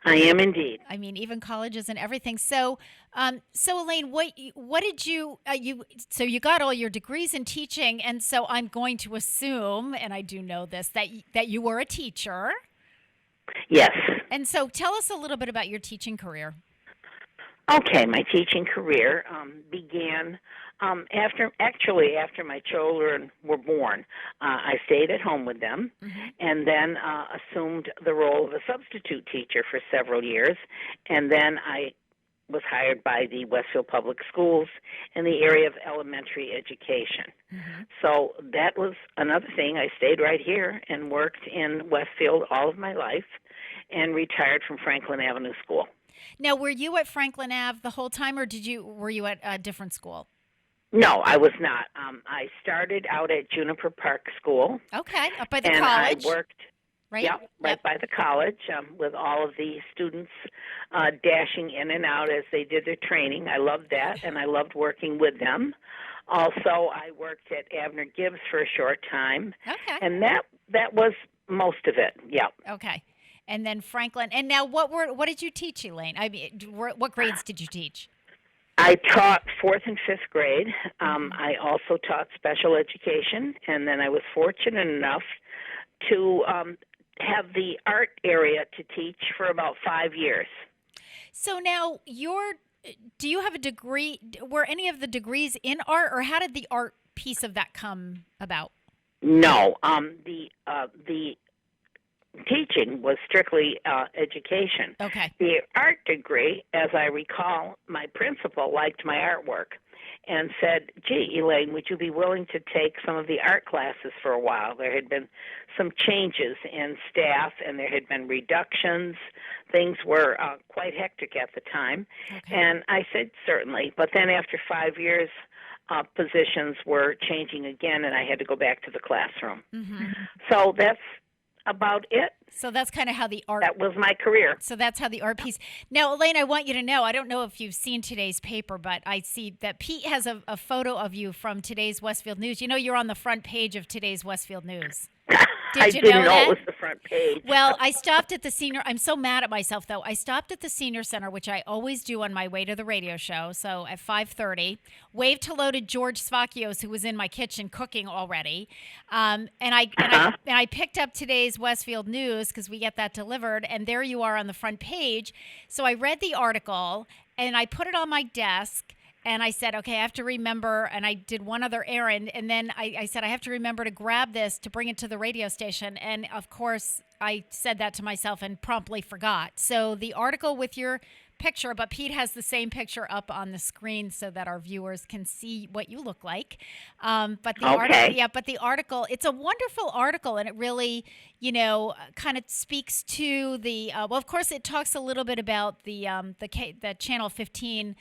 Speaker 14: I am indeed.
Speaker 4: I mean, even colleges and everything. So, Elaine, what did you so you got all your degrees in teaching, and so I'm going to assume, and I do know this, that you were a teacher.
Speaker 14: Yes.
Speaker 4: And so tell us a little bit about your teaching career.
Speaker 14: Okay, my teaching career began after my children were born. I stayed at home with them, and then assumed the role of a substitute teacher for several years, and then I was hired by the Westfield Public Schools in the area of elementary education. So that was another thing. I stayed right here and worked in Westfield all of my life and retired from Franklin Avenue School.
Speaker 4: Now, were you at Franklin Ave the whole time, or were you at a different school?
Speaker 14: No, I was not. I started out at Juniper Park School.
Speaker 4: Okay, up by the
Speaker 14: and
Speaker 4: college.
Speaker 14: I worked
Speaker 4: right
Speaker 14: by the college with all of the students dashing in and out as they did their training. I loved that, and I loved working with them. Also, I worked at Abner Gibbs for a short time.
Speaker 4: Okay.
Speaker 14: And that was most of it. Yeah.
Speaker 4: Okay. And then Franklin. And now what did you teach, Elaine? I mean, what grades did you teach?
Speaker 14: I taught 4th and 5th grade. I also taught special education, and then I was fortunate enough to have the art area to teach for about 5 years.
Speaker 4: So now do you have a degree? Were any of the degrees in art, or how did the art piece of that come about?
Speaker 14: No, the teaching was strictly education.
Speaker 4: Okay.
Speaker 14: The art degree, as I recall, my principal liked my artwork and said, gee, Elaine, would you be willing to take some of the art classes for a while? There had been some changes in staff, and there had been reductions. Things were quite hectic at the time.
Speaker 4: Okay.
Speaker 14: And I said, certainly. But then after 5 years, positions were changing again, and I had to go back to the classroom. So that's about it.
Speaker 4: So that's kind of how the art...
Speaker 14: That was my career.
Speaker 4: So that's how the art piece... Now, Elaine, I want you to know, I don't know if you've seen today's paper, but I see that Pete has a photo of you from today's Westfield News. You know you're on the front page of today's Westfield News.
Speaker 14: I didn't know it was the front page.
Speaker 4: Well, I stopped at the senior... I'm so mad at myself, though. I stopped at the Senior Center, which I always do on my way to the radio show, so at 5:30. Waved hello to George Svakios, who was in my kitchen cooking already. And I picked up today's Westfield News, because we get that delivered, and there you are on the front page. So I read the article, and I put it on my desk, and I said, okay, I have to remember, and I did one other errand, and then I said, I have to remember to grab this to bring it to the radio station, and of course, I said that to myself and promptly forgot. So the article with your picture, but Pete has the same picture up on the screen so that our viewers can see what you look like. But the article, it's a wonderful article, and it really, kind of speaks to the. Well, of course, it talks a little bit about the Channel 15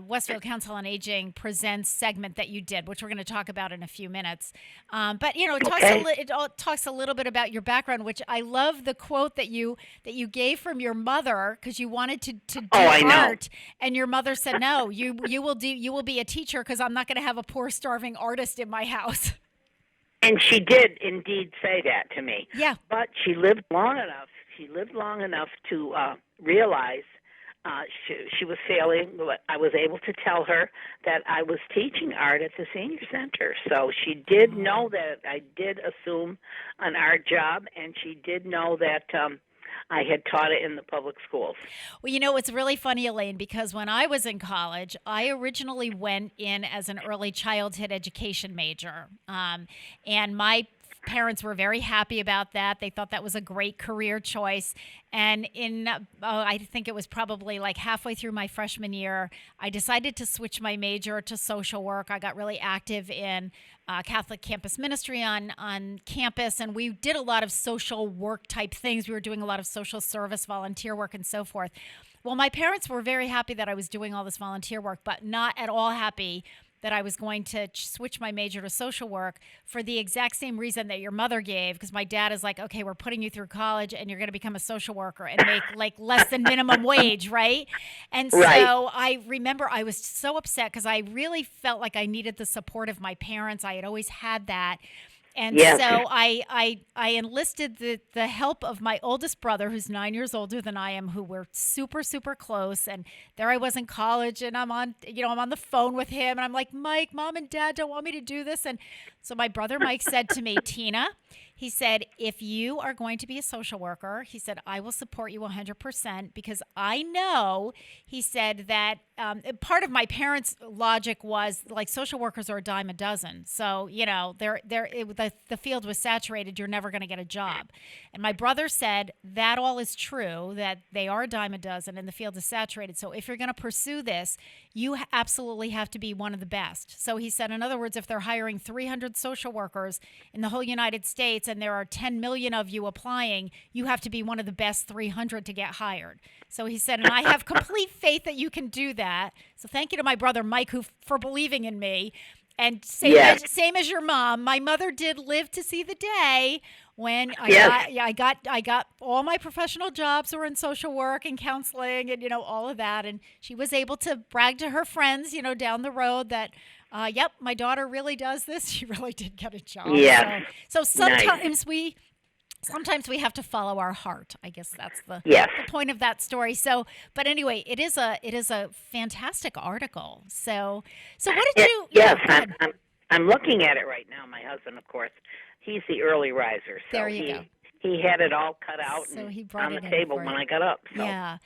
Speaker 4: Westfield Council on Aging Presents segment that you did, which we're going to talk about in a few minutes. But it talks a little bit about your background, which I love the quote that you gave from your mother, because you wanted to do art, and your mother said, "No, you will be a teacher, because I'm not going to have a poor starving artist in my house."
Speaker 14: And she did indeed say that to me.
Speaker 4: Yeah.
Speaker 14: But she lived long enough. She lived long enough to realize she was failing. I was able to tell her that I was teaching art at the senior center. So she did know that I did assume an art job, and she did know that I had taught it in the public schools.
Speaker 4: Well, it's really funny, Elaine, because when I was in college, I originally went in as an early childhood education major. And my parents were very happy about that. They thought that was a great career choice. And I think it was probably like halfway through my freshman year, I decided to switch my major to social work. I got really active in Catholic campus ministry on campus, and we did a lot of social work type things. We were doing a lot of social service, volunteer work, and so forth. Well, my parents were very happy that I was doing all this volunteer work, but not at all happy that I was going to switch my major to social work for the exact same reason that your mother gave, because my dad is like, okay, we're putting you through college and you're going to become a social worker and make like less than minimum wage, right? And so I remember I was so upset because I really felt like I needed the support of my parents. I had always had that. And so I enlisted the help of my oldest brother, who's 9 years older than I am, who we're super, super close. And there I was in college, and I'm on the phone with him, and I'm like, Mike, Mom and Dad don't want me to do this. And so my brother Mike said to me, Tina, he said, if you are going to be a social worker, he said, I will support you 100%, because I know, he said, that part of my parents' logic was like social workers are a dime a dozen. So, the field was saturated. You're never going to get a job. And my brother said that all is true, that they are a dime a dozen and the field is saturated. So if you're going to pursue this, you absolutely have to be one of the best. So he said, in other words, if they're hiring 300 social workers in the whole United States and there are 10 million of you applying, you have to be one of the best 300 to get hired. So he said, and I have complete faith that you can do that. So thank you to my brother Mike for believing in me. And same as your mom, my mother did live to see the day when I got all my professional jobs were in social work and counseling and all of that, and she was able to brag to her friends down the road that yep, my daughter really does this. She really did get a job.
Speaker 14: Yeah.
Speaker 4: So sometimes we have to follow our heart. I guess that's the point of that story. So, but anyway, it is a fantastic article. So what did you?
Speaker 14: Yes, I'm looking at it right now. My husband, of course, he's the early riser. So
Speaker 4: there you go.
Speaker 14: He had it all cut out
Speaker 4: so
Speaker 14: and
Speaker 4: he brought
Speaker 14: on
Speaker 4: it
Speaker 14: the table when I got up. So.
Speaker 4: Yeah.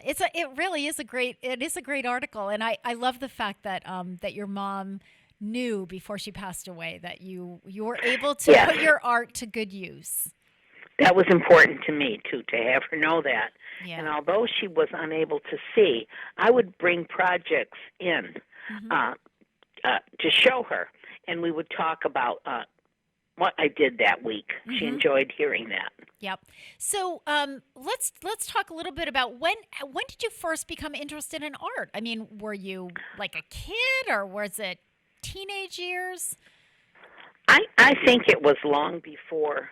Speaker 4: It really is a great article, and I love the fact that that your mom knew before she passed away that you were able to put your art to good use.
Speaker 14: That was important to me, too, to have her know that.
Speaker 4: Yeah.
Speaker 14: And although she was unable to see, I would bring projects in to show her, and we would talk about what I did that week. She enjoyed hearing that.
Speaker 4: Yep. So let's talk a little bit about when did you first become interested in art? I mean, were you like a kid, or was it teenage years?
Speaker 14: I think it was long before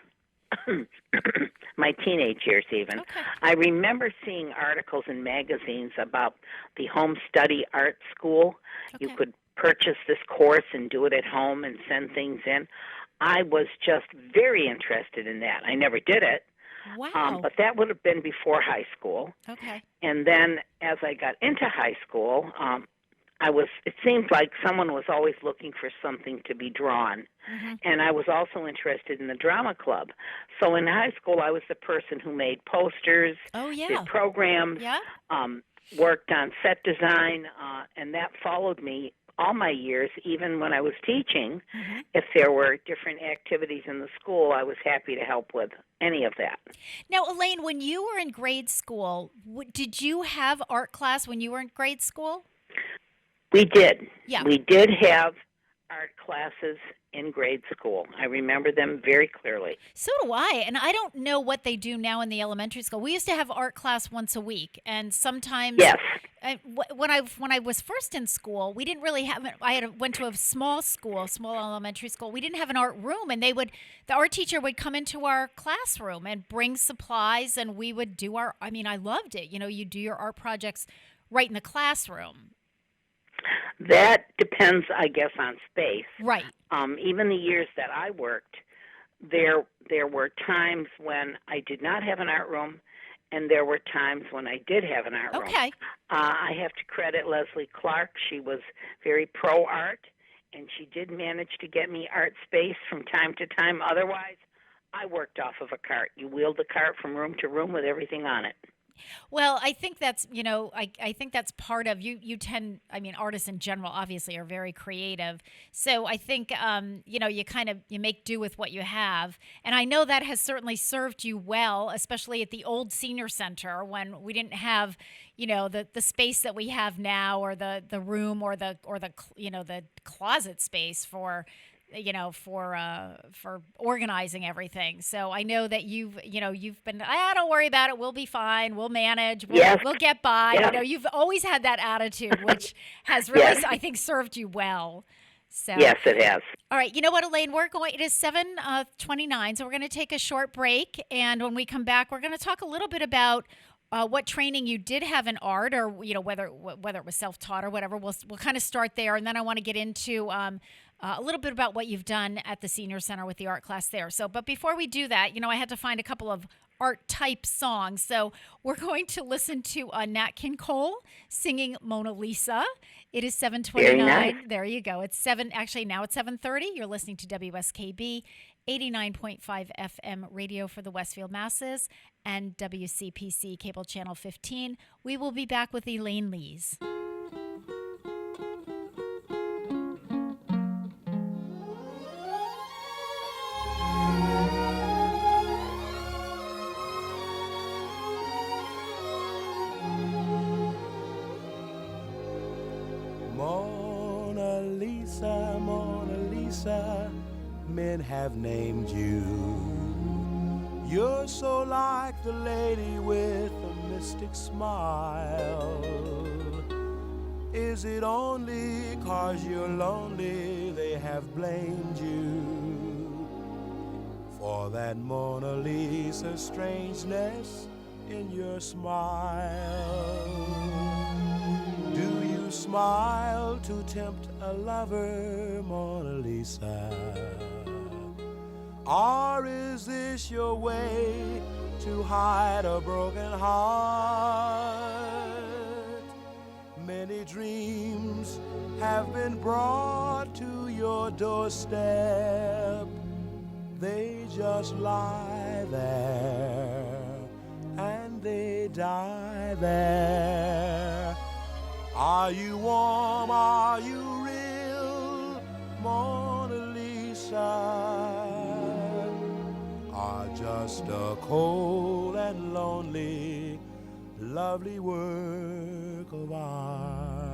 Speaker 14: my teenage years even.
Speaker 4: Okay.
Speaker 14: I remember seeing articles in magazines about the home study art school.
Speaker 4: Okay.
Speaker 14: You could purchase this course and do it at home and send things in. I was just very interested in that. I never did it.
Speaker 4: Wow.
Speaker 14: But that would have been before high school.
Speaker 4: Okay.
Speaker 14: And then as I got into high school, it seemed like someone was always looking for something to be drawn. And I was also interested in the drama club. So in high school, I was the person who made posters, did programs, worked on set design, and that followed me all my years, even when I was teaching. If there were different activities in the school, I was happy to help with any of that.
Speaker 4: Now, Elaine, when you were in grade school, did you have art class when you were in grade school?
Speaker 14: We did.
Speaker 4: Yeah.
Speaker 14: We did have art classes in grade school. I remember them very clearly.
Speaker 4: So do I. And I don't know what they do now in the elementary school. We used to have art class once a week, and sometimes
Speaker 14: Yes.
Speaker 4: When I was first in school, we didn't really have. Went to a small school, small elementary school. We didn't have an art room, and the art teacher would come into our classroom and bring supplies, and we would do our. I mean, I loved it. You know, you do your art projects right in the classroom.
Speaker 14: That depends, I guess, on space.
Speaker 4: Right.
Speaker 14: Even the years that I worked, there were times when I did not have an art room, and there were times when I did have an art room.
Speaker 4: Okay.
Speaker 14: I have to credit Leslie Clark. She was very pro-art, and she did manage to get me art space from time to time. Otherwise, I worked off of a cart. You wheeled the cart from room to room with everything on it.
Speaker 4: Well, I think that's, I think that's part of you tend, I mean, artists in general obviously are very creative. So I think, you make do with what you have. And I know that has certainly served you well, especially at the old senior center when we didn't have, the space that we have now, or the room or the closet space for organizing everything. So I know that you've been, don't worry about it. We'll be fine. We'll manage. We'll get by.
Speaker 14: Yes.
Speaker 4: You've always had that attitude, which has really,
Speaker 14: Yes.
Speaker 4: I think, served you well. So,
Speaker 14: Yes, it has.
Speaker 4: all right. You know what, Elaine? It is 7:29, so we're going to take a short break. And when we come back, we're going to talk a little bit about what training you did have in art, or, whether it was self-taught or whatever. We'll kind of start there. And then I want to get into a little bit about what you've done at the Senior Center with the art class there. So, but before we do that, I had to find a couple of art type songs. So we're going to listen to Nat King Cole singing Mona Lisa. It is 7:29.
Speaker 14: Very nice.
Speaker 4: There you go. It's now it's 7:30. You're listening to WSKB 89.5 FM radio for the Westfield masses and WCPC cable channel 15. We will be back with Elaine Lees.
Speaker 15: Mona Lisa, Mona Lisa, men have named you. You're so like the lady with a mystic smile. Is it only 'cause you're lonely they have blamed you for that Mona Lisa strangeness in your smile? Do you smile to tempt a lover, Mona Lisa? Or is this your way to hide a broken heart? Many dreams have been brought to your doorstep. They just lie there and they die there. Are you warm? Are you real, Mona Lisa? Or just a cold and lonely, lovely work of art?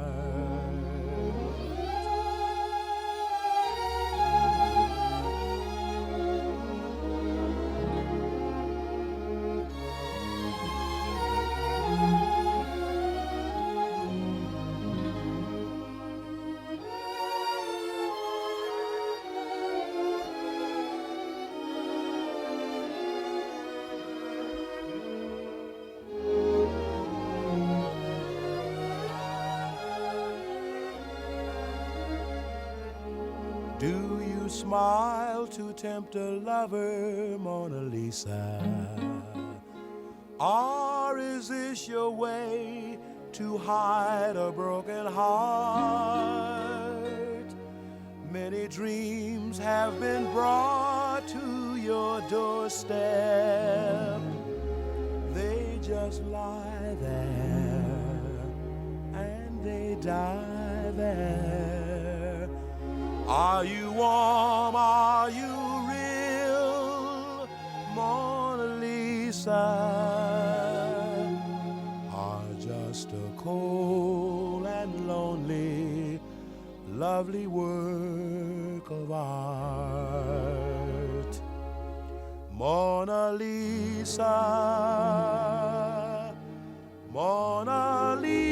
Speaker 15: Do you smile to tempt a lover, Mona Lisa? Or is this your way to hide a broken heart? Many dreams have been brought to your doorstep. They just lie there and they die there. Are you warm? Are you real, Mona Lisa? Or just a cold and lonely, lovely work work of art. Mona Lisa, Mona Lisa.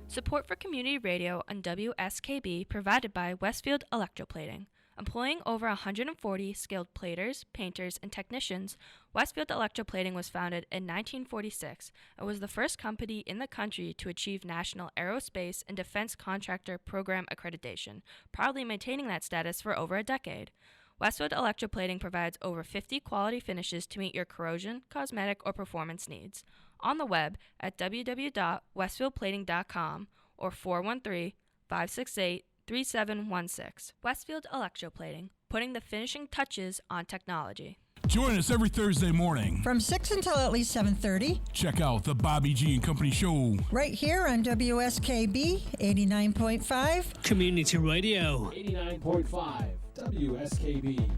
Speaker 16: Support for community radio on WSKB provided by Westfield Electroplating. Employing over 140 skilled platers, painters, and technicians, Westfield Electroplating was founded in 1946 and was the first company in the country to achieve National Aerospace and Defense Contractor Program accreditation, proudly maintaining that status for over a decade. Westfield Electroplating provides over 50 quality finishes to meet your corrosion, cosmetic, or performance needs. On the web at www.westfieldplating.com or 413-568-3716. Westfield Electroplating, putting the finishing touches on technology.
Speaker 17: Join us every Thursday morning
Speaker 18: from 6 until at least 7:30.
Speaker 17: Check out the Bobby G and Company Show
Speaker 18: right here on WSKB 89.5
Speaker 1: Community Radio.
Speaker 2: 89.5 WSKB.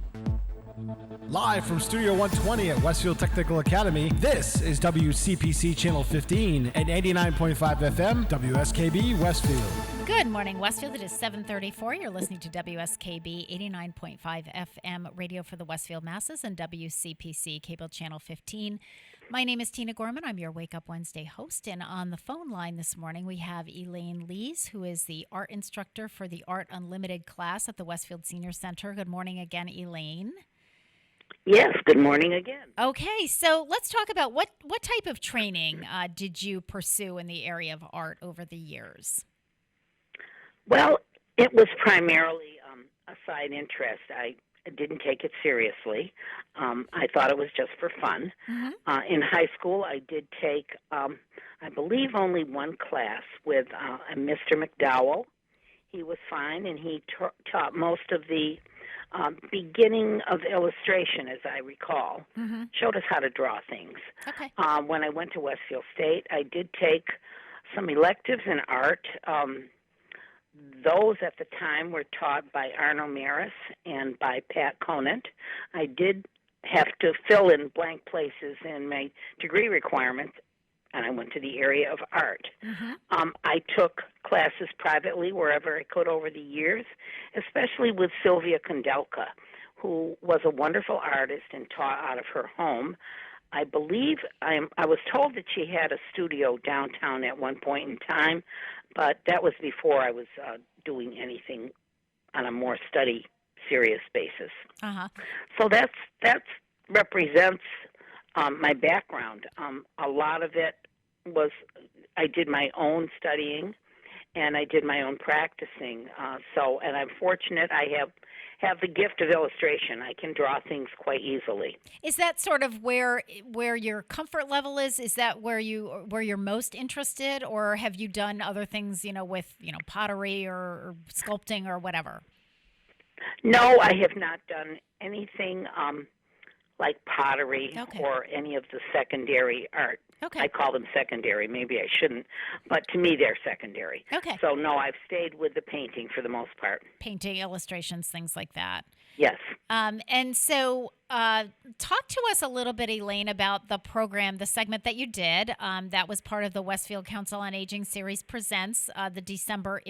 Speaker 3: Live from Studio 120 at Westfield Technical Academy, this is WCPC Channel 15 at 89.5 FM, WSKB Westfield.
Speaker 4: Good morning, Westfield. It is 7:34. You're listening to WSKB 89.5 FM radio for the Westfield masses and WCPC Cable Channel 15. My name is Tina Gorman. I'm your Wake Up Wednesday host. And on the phone line this morning, we have Elaine Lees, who is the art instructor for the Art Unlimited class at the Westfield Senior Center. Good morning again, Elaine.
Speaker 14: Yes, good morning again.
Speaker 4: Okay, so let's talk about what type of training did you pursue in the area of art over the years?
Speaker 14: Well, it was primarily a side interest. I didn't take it seriously. I thought it was just for fun.
Speaker 4: Mm-hmm.
Speaker 14: In high school, I did take, I believe, only one class with a Mr. McDowell. He was fine, and he taught most of the beginning of illustration, as I recall.
Speaker 4: Mm-hmm.
Speaker 14: Showed us how to draw things.
Speaker 4: Okay.
Speaker 14: When I went to Westfield State, I did take some electives in art. Those at the time were taught by Arno Maris and by Pat Conant. I did have to fill in blank places in my degree requirements, and I went to the area of art.
Speaker 4: Mm-hmm.
Speaker 14: I took classes privately wherever I could over the years, especially with Sylvia Kondelka, who was a wonderful artist and taught out of her home. I believe I was told that she had a studio downtown at one point in time, but that was before I was doing anything on a more study serious basis.
Speaker 4: Uh-huh.
Speaker 14: So that represents my background. A lot of it was I did my own studying, and I did my own practicing. And I'm fortunate I have the gift of illustration. I can draw things quite easily.
Speaker 4: Is that sort of where your comfort level is? Is that where you're most interested, or have you done other things, with pottery or sculpting or whatever?
Speaker 14: No, I have not done anything like pottery
Speaker 4: Okay.
Speaker 14: or any of the secondary art.
Speaker 4: Okay.
Speaker 14: I call them secondary. Maybe I shouldn't, but to me they're secondary.
Speaker 4: Okay.
Speaker 14: So no, I've stayed with the painting for the most part.
Speaker 4: Painting, illustrations, things like that.
Speaker 14: Yes.
Speaker 4: And so talk to us a little bit, Elaine, about the program, the segment that you did. That was part of the Westfield Council on Aging Series Presents, the December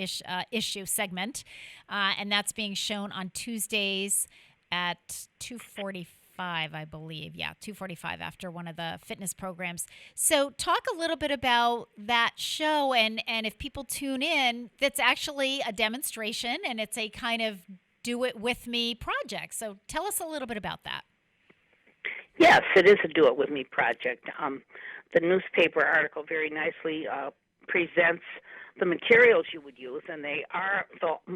Speaker 4: issue segment. And that's being shown on Tuesdays at 2:45. I believe. Yeah, 2:45 after one of the fitness programs. So talk a little bit about that show, and if people tune in, that's actually a demonstration, and it's a kind of do it with me project. So tell us a little bit about that.
Speaker 14: Yes, it is a do it with me project. The newspaper article very nicely presents the materials you would use, and they are,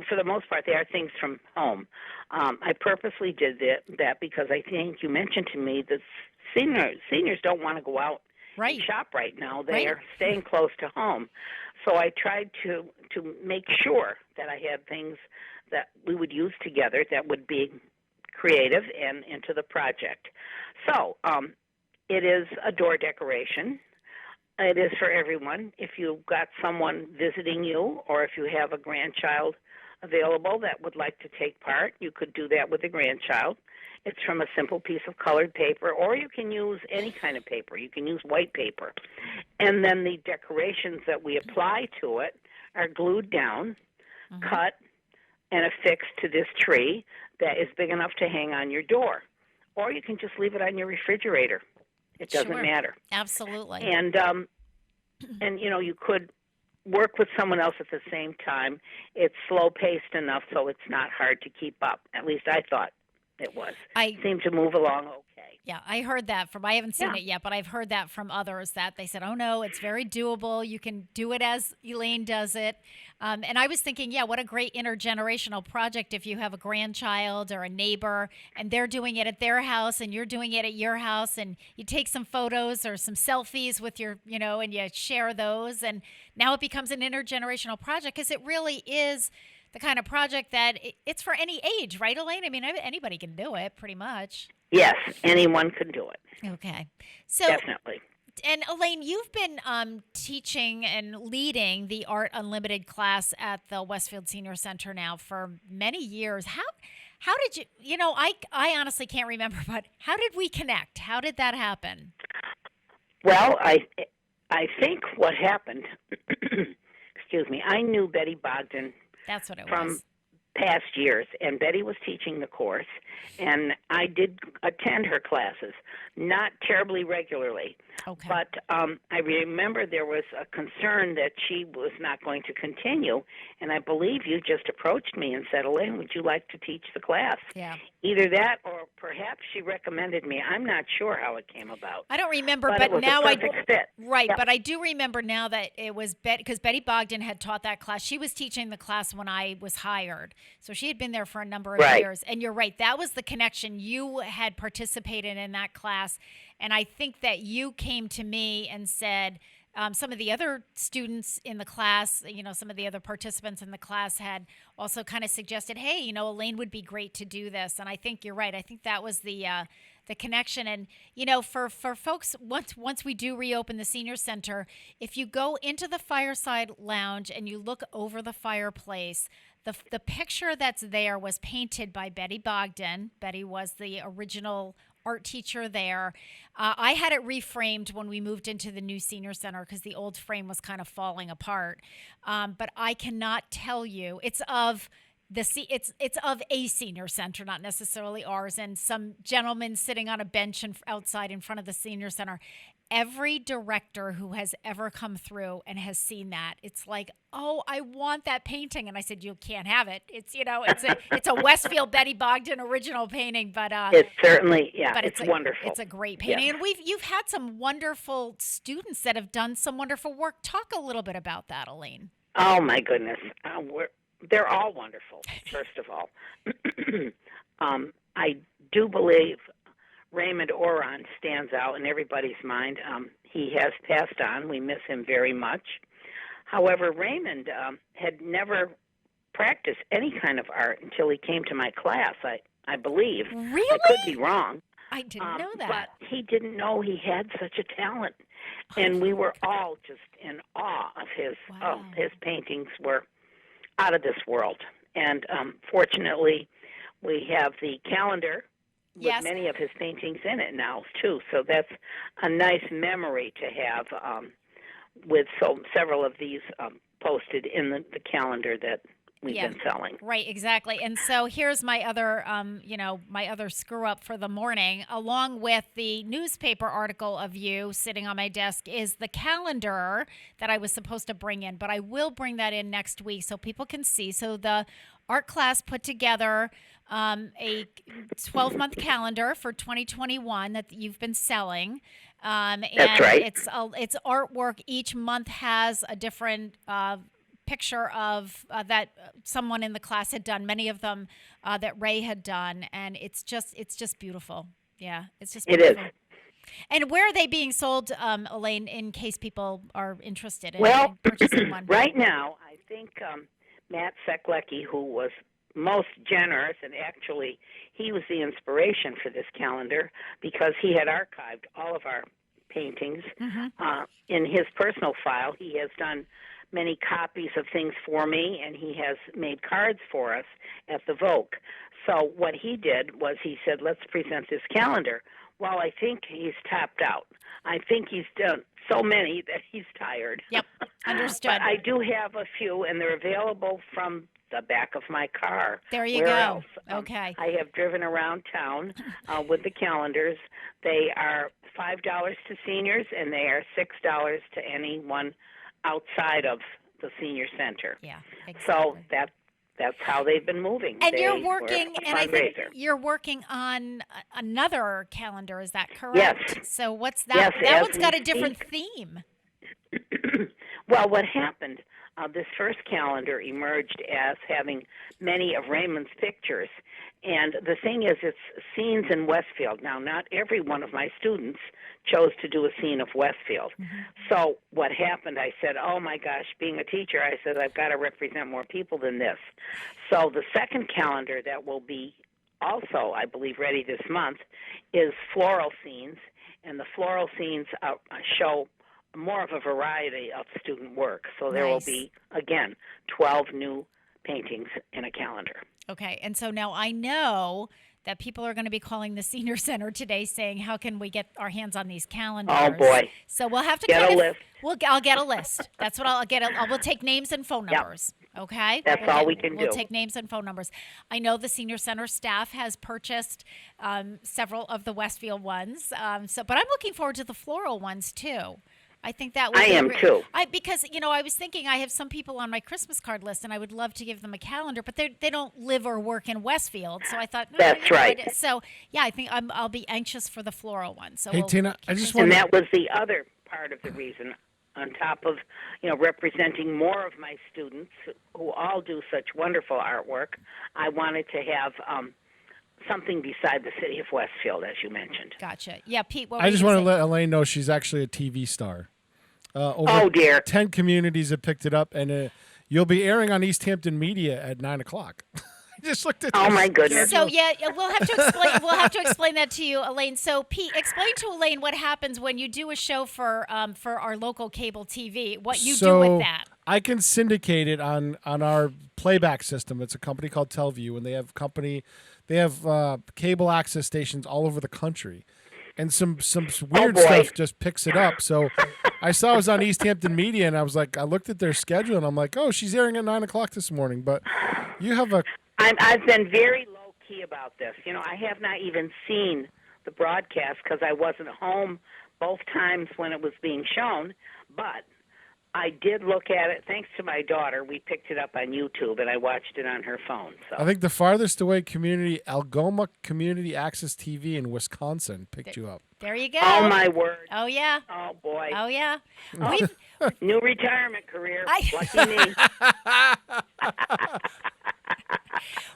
Speaker 14: for the most part, they are things from home. I purposely did that because I think you mentioned to me that seniors don't want to go out and shop right now. They are staying close to home. So I tried to make sure that I had things that we would use together that would be creative and into the project. So it is a door decoration. It is for everyone. If you've got someone visiting you, or if you have a grandchild available that would like to take part, you could do that with a grandchild. It's from a simple piece of colored paper, or you can use any kind of paper. You can use white paper. And then the decorations that we apply to it are glued down, cut, and affixed to this tree that is big enough to hang on your door. Or you can just leave it on your refrigerator. It doesn't
Speaker 4: Sure.
Speaker 14: matter.
Speaker 4: Absolutely.
Speaker 14: And you know, you could work with someone else at the same time. It's slow-paced enough so it's not hard to keep up. At least I thought it was.
Speaker 4: I
Speaker 14: seemed to move along okay.
Speaker 4: Yeah, I heard that from, I haven't seen
Speaker 14: Yeah.
Speaker 4: it yet, but I've heard that from others that they said, oh no, it's very doable. You can do it as Elaine does it. And I was thinking, yeah, what a great intergenerational project if you have a grandchild or a neighbor and they're doing it at their house and you're doing it at your house, and you take some photos or some selfies with your, you know, and you share those. And now it becomes an intergenerational project because it really is the kind of project that it's for any age, right, Elaine? I mean, anybody can do it pretty much.
Speaker 14: Yes, anyone can do it.
Speaker 4: Okay. So
Speaker 14: Definitely.
Speaker 4: And Elaine, you've been teaching and leading the Art Unlimited class at the Westfield Senior Center now for many years. How did you, you know, I honestly can't remember, but how did we connect? How did that happen?
Speaker 14: Well, I think what happened, excuse me, I knew Betty Bogdan
Speaker 4: That's what it
Speaker 14: from
Speaker 4: was.
Speaker 14: past years, and Betty was teaching the course, and I did attend her classes, not terribly regularly.
Speaker 4: Okay.
Speaker 14: But I remember there was a concern that she was not going to continue, and I believe you just approached me and said, Elaine, would you like to teach the class?
Speaker 4: Yeah.
Speaker 14: Either that or perhaps she recommended me. I'm not sure how it came about.
Speaker 4: I don't remember,
Speaker 14: But
Speaker 4: but
Speaker 14: it was
Speaker 4: now
Speaker 14: a perfect fit.
Speaker 4: Right,
Speaker 14: Yeah.
Speaker 4: but I do remember now that it was because Betty Bogdan had taught that class. She was teaching the class when I was hired, so she had been there for a number of
Speaker 14: Right.
Speaker 4: years. And you're right, that was the connection. You had participated in that class, and I think that you came to me and said, some of the other students in the class, you know, some of the other participants in the class had also kind of suggested, hey, you know, Elaine would be great to do this. And I think you're right. I think that was the connection. And, you know, for folks, once we do reopen the senior center, if you go into the fireside lounge and you look over the fireplace, the picture that's there was painted by Betty Bogdan. Betty was the original art teacher there. I had it reframed when we moved into the new senior center because the old frame was kind of falling apart. But I cannot tell you, it's of a senior center, not necessarily ours, and some gentleman sitting on a bench outside in front of the senior center. Every director who has ever come through and has seen that, it's like, oh, I want that painting. And I said, you can't have it. It's, you know, it's a Westfield Betty Bogdan original painting, but
Speaker 14: It's certainly, yeah,
Speaker 4: but
Speaker 14: it's wonderful.
Speaker 4: It's a great painting.
Speaker 14: Yes.
Speaker 4: And you've had some wonderful students that have done some wonderful work. Talk a little bit about that, Elaine.
Speaker 14: Oh, my goodness. They're all wonderful, first of all. I do believe Raymond Oron stands out in everybody's mind. He has passed on. We miss him very much. However, Raymond had never practiced any kind of art until he came to my class, I believe.
Speaker 4: Really?
Speaker 14: I could be wrong.
Speaker 4: I didn't know that.
Speaker 14: But he didn't know he had such a talent. And we were all just in awe of his.
Speaker 4: Wow.
Speaker 14: His paintings were out of this world. And fortunately, we have the calendar with
Speaker 4: Yes.
Speaker 14: many of his paintings in it now, too. So that's a nice memory to have with several of these posted in the calendar that we've been selling.
Speaker 4: Right, exactly. And so here's my other, my other screw up for the morning. Along with the newspaper article of you sitting on my desk is the calendar that I was supposed to bring in, but I will bring that in next week so people can see. So the art class put together a 12-month calendar for 2021 that you've been selling. And
Speaker 14: That's right.
Speaker 4: It's artwork. Each month has a different picture of that someone in the class had done, many of them that Ray had done, and it's just beautiful. Yeah, it's just beautiful.
Speaker 14: It is.
Speaker 4: And where are they being sold, Elaine, in case people are interested in purchasing one?
Speaker 14: Right now, I think Matt Seklecki, who was most generous, and actually he was the inspiration for this calendar because he had archived all of our paintings in his personal file. He has done many copies of things for me, and he has made cards for us at the Vogue. So what he did was he said, let's present this calendar. Well, I think he's tapped out. I think he's done so many that he's tired.
Speaker 4: Yep, understood.
Speaker 14: But I do have a few, and they're available from the back of my car.
Speaker 4: There you
Speaker 14: Where
Speaker 4: go.
Speaker 14: else?
Speaker 4: Okay.
Speaker 14: I have driven around town with the calendars. They are $5 to seniors, and they are $6 to anyone outside of the senior center.
Speaker 4: Yeah,
Speaker 14: So that's how they've been moving.
Speaker 4: And
Speaker 14: They
Speaker 4: you're
Speaker 14: were
Speaker 4: working,
Speaker 14: a
Speaker 4: and I think
Speaker 14: fundraiser.
Speaker 4: you're working on another calendar. Is that correct?
Speaker 14: Yes.
Speaker 4: So what's that?
Speaker 14: Yes,
Speaker 4: that
Speaker 14: as
Speaker 4: one's got
Speaker 14: we
Speaker 4: a different
Speaker 14: speak.
Speaker 4: theme.
Speaker 14: Well, what happened, this first calendar emerged as having many of Raymond's pictures. And the thing is, it's scenes in Westfield. Now, not every one of my students chose to do a scene of Westfield. So what happened, I said, oh, my gosh, being a teacher, I said, I've got to represent more people than this. So the second calendar that will be also, I believe, ready this month is floral scenes. And the floral scenes show more of a variety of student work. So there will
Speaker 4: Nice.
Speaker 14: be, again, 12 new paintings in a calendar.
Speaker 4: Okay, and so now I know that people are going to be calling the senior center today saying, how can we get our hands on these calendars?
Speaker 14: Oh, boy.
Speaker 4: So we'll have to
Speaker 14: Get
Speaker 4: kind
Speaker 14: a
Speaker 4: of,
Speaker 14: list.
Speaker 4: I'll get a list. That's what I'll get. We'll take names and phone
Speaker 14: Yep.
Speaker 4: numbers. Okay?
Speaker 14: That's all we can
Speaker 4: We'll
Speaker 14: do.
Speaker 4: take names and phone numbers. I know the senior center staff has purchased several of the Westfield ones. But I'm looking forward to the floral ones too. I think that would
Speaker 14: I
Speaker 4: be
Speaker 14: am, too.
Speaker 4: because I was thinking I have some people on my Christmas card list, and I would love to give them a calendar, but they don't live or work in Westfield, so I thought
Speaker 14: That's right.
Speaker 4: So yeah, I think I'll be anxious for the floral one. So
Speaker 5: Hey,
Speaker 4: we'll
Speaker 5: Tina, I
Speaker 4: keep
Speaker 5: just
Speaker 4: this-
Speaker 14: And that was the other part of the reason, on top of, representing more of my students who all do such wonderful artwork. I wanted to have something beside the city of Westfield, as you mentioned.
Speaker 4: Gotcha. Yeah, Pete. What
Speaker 5: I
Speaker 4: were
Speaker 5: just
Speaker 4: you
Speaker 5: want
Speaker 4: gonna
Speaker 5: to
Speaker 4: say?
Speaker 5: let Elaine know she's actually a TV star. Over
Speaker 14: Oh, dear.
Speaker 5: 10 communities have picked it up, and you'll be airing on East Hampton Media at 9 o'clock. I just looked at
Speaker 14: Oh,
Speaker 5: this
Speaker 14: my goodness.
Speaker 4: So yeah, we'll have to explain. We'll have to explain that to you, Elaine. So Pete, explain to Elaine what happens when you do a show for our local cable TV. What you do with that?
Speaker 5: I can syndicate it on our playback system. It's a company called Telview, and they have cable access stations all over the country. And some weird
Speaker 14: boy.
Speaker 5: stuff just picks it up. So I saw it was on East Hampton Media, and I was like, I looked at their schedule, and I'm like, oh, she's airing at 9 o'clock this morning. But you have a
Speaker 14: I've been very low-key about this. I have not even seen the broadcast because I wasn't home both times when it was being shown, but I did look at it. Thanks to my daughter, we picked it up on YouTube, and I watched it on her phone. So
Speaker 5: I think the farthest away community, Algoma Community Access TV in Wisconsin, picked you up.
Speaker 4: There you go.
Speaker 14: Oh, my word.
Speaker 4: Oh yeah.
Speaker 14: Oh, boy.
Speaker 4: Oh yeah.
Speaker 14: New retirement career. Lucky me.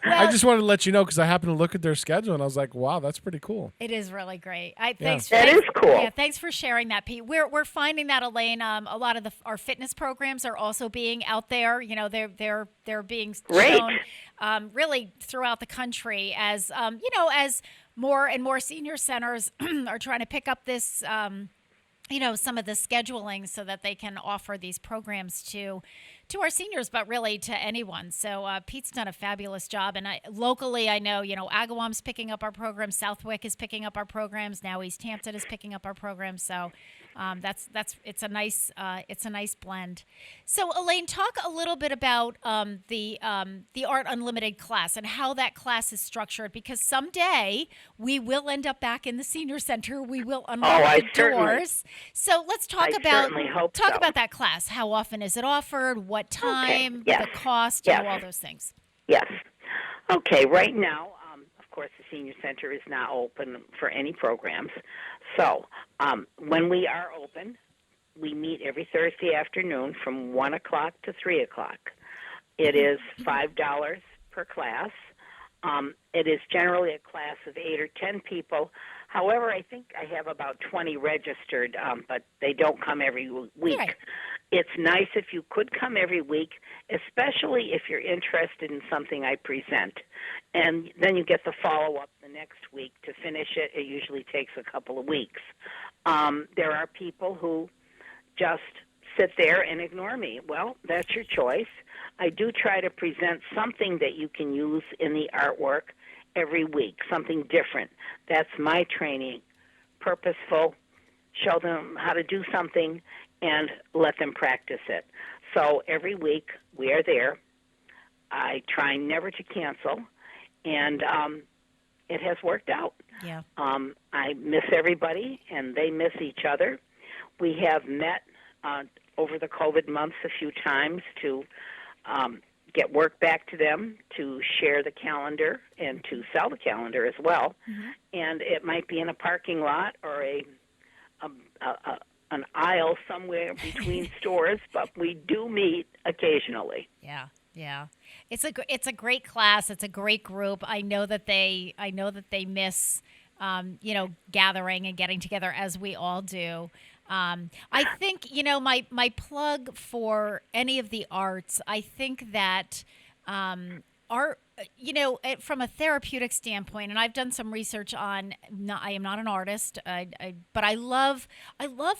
Speaker 5: I just wanted to let you know because I happened to look at their schedule, and I was like, wow, that's pretty cool.
Speaker 4: It is really great.
Speaker 14: That is cool.
Speaker 4: Yeah, thanks for sharing that, Pete. We're finding that, Elaine. A lot of our fitness programs are also being out there. They're being
Speaker 14: Great.
Speaker 4: shown really throughout the country as as more and more senior centers are trying to pick up this. Some of the scheduling so that they can offer these programs to our seniors, but really to anyone. So Pete's done a fabulous job. And locally, I know, Agawam's picking up our programs. Southwick is picking up our programs. Now East Hampton is picking up our programs. So it's a nice blend. So Elaine, talk a little bit about the Art Unlimited class and how that class is structured, because someday we will end up back in the senior center. We will unlock the doors. So let's talk about that class. How often is it offered? What time?
Speaker 14: Yes.
Speaker 4: The cost?
Speaker 14: Yes.
Speaker 4: All those things.
Speaker 14: Yes. Okay, right now, of course, the senior center is not open for any programs. So when we are open, we meet every Thursday afternoon from 1 o'clock to 3 o'clock. It is $5 per class. It is generally a class of 8 or 10 people. However, I think I have about 20 registered, but they don't come every week.
Speaker 4: Right.
Speaker 14: It's nice if you could come every week, especially if you're interested in something I present. And then you get the follow-up the next week to finish it. It usually takes a couple of weeks. There are people who just sit there and ignore me. Well, that's your choice. I do try to present something that you can use in the artwork, every week, something different. That's my training, purposeful, show them how to do something and let them practice it. So every week we are there. I try never to cancel, and it has worked out.
Speaker 4: Yeah.
Speaker 14: I miss everybody, and they miss each other. We have met over the COVID months a few times to get work back to them, to share the calendar, and to sell the calendar as well.
Speaker 4: Mm-hmm.
Speaker 14: And it might be in a parking lot or an aisle somewhere between stores, but we do meet occasionally.
Speaker 4: Yeah. Yeah, it's a great class. It's a great group. I know that they miss, gathering and getting together as we all do. I think my plug for any of the arts. I think that art, from a therapeutic standpoint, and I've done some research on. I am not an artist, but I love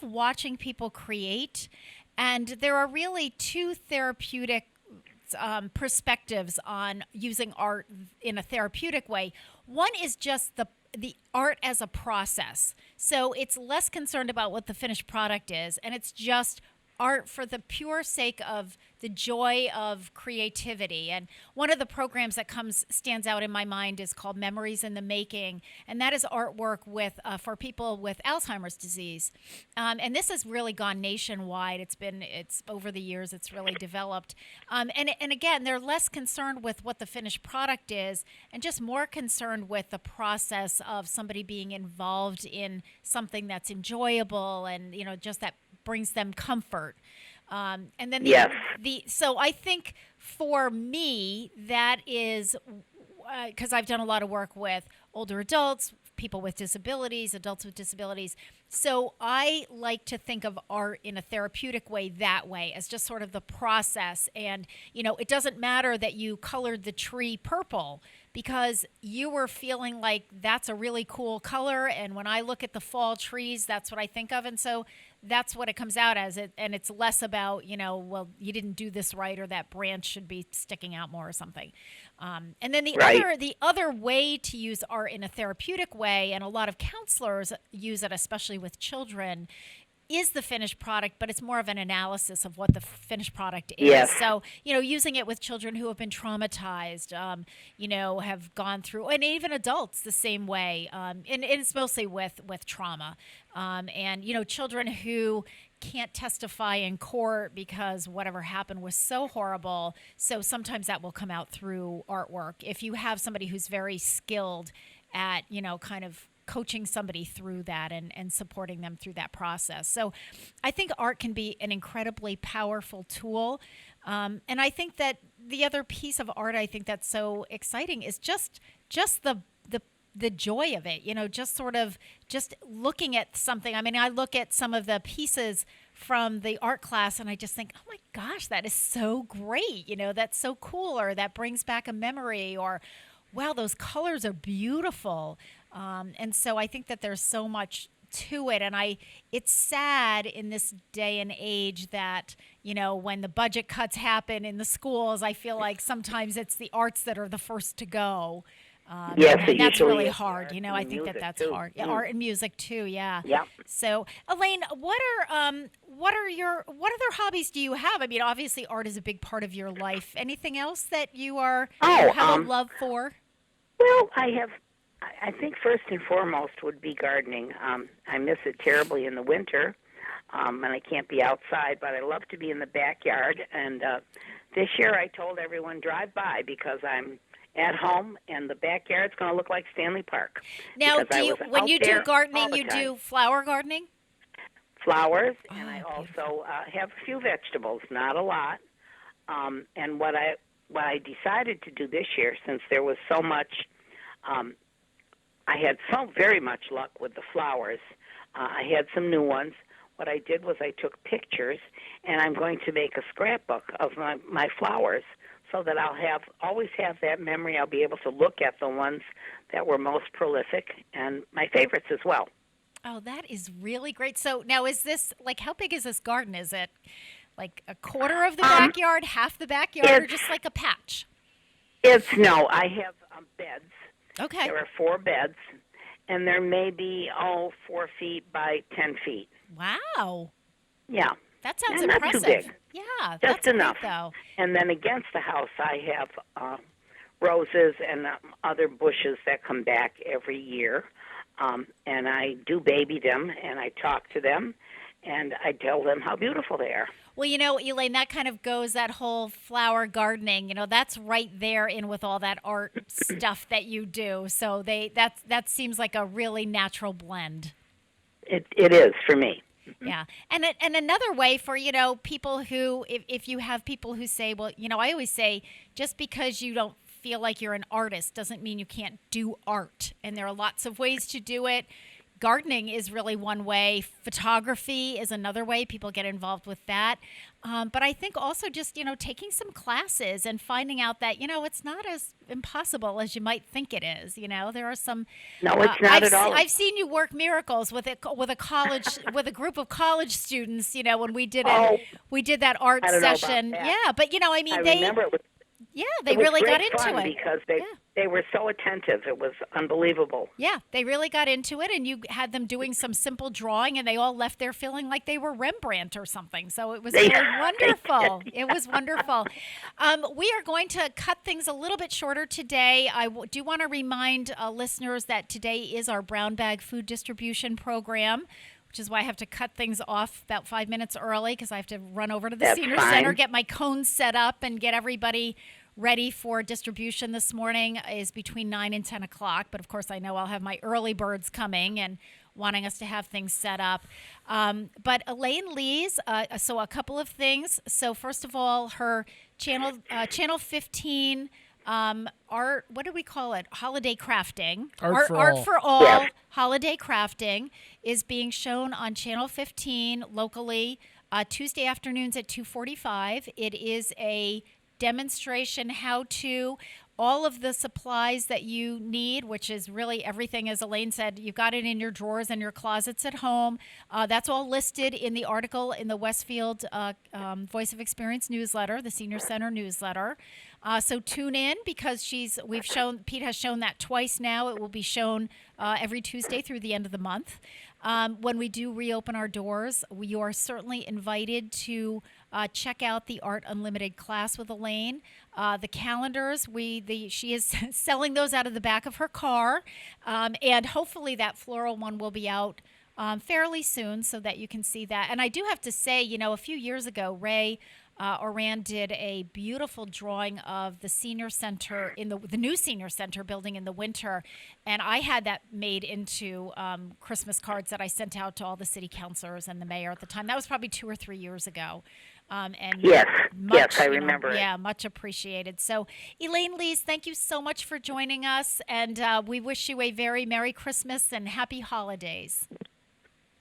Speaker 4: watching people create, and there are really two therapeutic perspectives on using art in a therapeutic way. One is just the art as a process. So it's less concerned about what the finished product is, and it's just art for the pure sake of the joy of creativity. And one of the programs that stands out in my mind is called Memories in the Making, and that is artwork for people with Alzheimer's disease. And this has really gone nationwide. It's over the years it's really developed. And again, they're less concerned with what the finished product is, and just more concerned with the process of somebody being involved in something that's enjoyable and just that brings them comfort. And then so I think for me, that is because I've done a lot of work with older adults, people with disabilities, adults with disabilities. So I like to think of art in a therapeutic way that way, as just sort of the process. And, it doesn't matter that you colored the tree purple because you were feeling like that's a really cool color. And when I look at the fall trees, that's what I think of. And so that's what it comes out as. And it's less about, well, you didn't do this right, or that branch should be sticking out more or something. And then the other way to use art in a therapeutic way, and a lot of counselors use it, especially with children, is the finished product, but it's more of an analysis of what the finished product is.
Speaker 14: Yes.
Speaker 4: So, using it with children who have been traumatized, have gone through, and even adults the same way. And it's mostly with trauma. And, children who can't testify in court because whatever happened was so horrible. So sometimes that will come out through artwork. If you have somebody who's very skilled at, kind of coaching somebody through that and supporting them through that process. So I think art can be an incredibly powerful tool. And I think that the other piece of art I think that's so exciting is just the joy of it, just sort of just looking at something. I mean, I look at some of the pieces from the art class and I just think, oh my gosh, that is so great. That's so cool, or that brings back a memory, or wow, those colors are beautiful. And so I think that there's so much to it. And it's sad in this day and age that, when the budget cuts happen in the schools, I feel like sometimes it's the arts that are the first to go.
Speaker 14: Yes,
Speaker 4: and that's
Speaker 14: usually
Speaker 4: really
Speaker 14: is
Speaker 4: hard. I think that's
Speaker 14: too.
Speaker 4: hard. Yeah, art and music too. Yeah.
Speaker 14: Yeah.
Speaker 4: So, Elaine, what other hobbies do you have? I mean, obviously, art is a big part of your life. Anything else that you have a love for?
Speaker 14: Well, I think first and foremost would be gardening. I miss it terribly in the winter, and I can't be outside, but I love to be in the backyard. And this year I told everyone, drive by, because I'm at home, and the backyard's going to look like Stanley Park.
Speaker 4: Now, when you do gardening, you do flower gardening?
Speaker 14: Flowers, and I also have a few vegetables, not a lot. And what I decided to do this year, since there was so much, I had so very much luck with the flowers. I had some new ones. What I did was I took pictures, and I'm going to make a scrapbook of my flowers, so that I'll always have that memory. I'll be able to look at the ones that were most prolific and my favorites as well.
Speaker 4: Oh, that is really great. So now, is this, how big is this garden? Is it like a quarter of the backyard, half the backyard, or just like a patch?
Speaker 14: I have beds.
Speaker 4: Okay.
Speaker 14: There are 4 beds, and there may be 4 feet by 10 feet.
Speaker 4: Wow.
Speaker 14: Yeah.
Speaker 4: That sounds
Speaker 14: And
Speaker 4: impressive.
Speaker 14: Not too big.
Speaker 4: Yeah,
Speaker 14: Just
Speaker 4: that's
Speaker 14: enough.
Speaker 4: great, though.
Speaker 14: And then against the house, I have roses and other bushes that come back every year. And I do baby them, and I talk to them, and I tell them how beautiful they are.
Speaker 4: Well, you know, Elaine, that kind of goes, that whole flower gardening, you know, that's right there in with all that art stuff that you do. So that seems like a really natural blend.
Speaker 14: It is for me.
Speaker 4: Yeah. And another way for, you know, people who, if you have people who say, well, you know, I always say, just because you don't feel like you're an artist doesn't mean you can't do art. And there are lots of ways to do it. Gardening is really one way. Photography is another way. People get involved with that. But I think also just, you know, taking some classes and finding out that, you know, it's not as impossible as you might think it is. You know, there are some.
Speaker 14: No, it's not at all.
Speaker 4: I've seen you work miracles with a college with a group of college students. You know, when we did that art
Speaker 14: I don't know about
Speaker 4: session.
Speaker 14: that.
Speaker 4: Yeah, but you know, I mean,
Speaker 14: I remember it was.
Speaker 4: Yeah, they
Speaker 14: It was
Speaker 4: really got
Speaker 14: great
Speaker 4: into
Speaker 14: fun
Speaker 4: it.
Speaker 14: because they were so attentive. It was unbelievable.
Speaker 4: Yeah, they really got into it, and you had them doing some simple drawing, and they all left there feeling like they were Rembrandt or something. So it was really wonderful. It was wonderful. We are going to cut things a little bit shorter today. I do want to remind listeners that today is our brown bag food distribution program, which is why I have to cut things off about 5 minutes early because I have to run over to the
Speaker 14: That's
Speaker 4: senior
Speaker 14: fine.
Speaker 4: center, get my cones set up, and get everybody ready for distribution this morning is between 9 and 10 o'clock. But, of course, I know I'll have my early birds coming and wanting us to have things set up. But Elaine Lee's, so a couple of things. So, first of all, her channel 15 art, what do we call it? Holiday crafting.
Speaker 5: Art
Speaker 4: for all.
Speaker 14: Yes.
Speaker 4: Holiday crafting is being shown on Channel 15 locally Tuesday afternoons at 2:45. It is a demonstration how to all of the supplies that you need, which is really everything, as Elaine said, you've got it in your drawers and your closets at home. That's all listed in the article in the Westfield Voice of Experience newsletter, the Senior Center newsletter. So tune in because Pete has shown that twice now. It will be shown every Tuesday through the end of the month. When we do reopen our doors, you are certainly invited to check out the Art Unlimited class with Elaine. The calendars, she is selling those out of the back of her car, and hopefully that floral one will be out fairly soon so that you can see that. And I do have to say, you know, a few years ago, Ray Oran did a beautiful drawing of the senior center in the new senior center building in the winter, and I had that made into Christmas cards that I sent out to all the city councilors and the mayor at the time. That was probably 2 or 3 years ago. And
Speaker 14: Yes,
Speaker 4: much,
Speaker 14: I
Speaker 4: you know,
Speaker 14: remember it.
Speaker 4: Yeah, much appreciated. So, Elaine Lees, thank you so much for joining us, and we wish you a very Merry Christmas and Happy Holidays.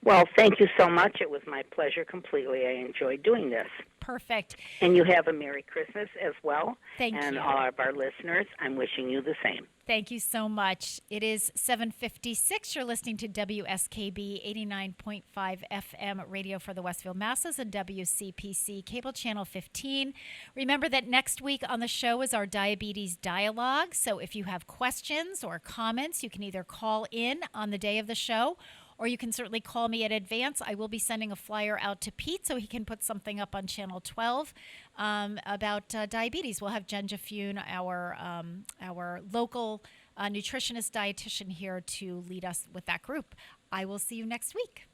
Speaker 14: Well, thank you so much. It was my pleasure completely. I enjoyed doing this.
Speaker 4: Perfect.
Speaker 14: And you have a Merry Christmas as well.
Speaker 4: Thank
Speaker 14: and
Speaker 4: you.
Speaker 14: all of our listeners, I'm wishing you the same.
Speaker 4: Thank you so much. It is 7:56. You're listening to WSKB 89.5 FM radio for the Westfield Masses and WCPC cable channel 15. Remember that next week on the show is our Diabetes Dialogue. So if you have questions or comments, you can either call in on the day of the show, or you can certainly call me in advance. I will be sending a flyer out to Pete so he can put something up on Channel 12 about diabetes. We'll have Jen Jafune, our local nutritionist dietitian here to lead us with that group. I will see you next week.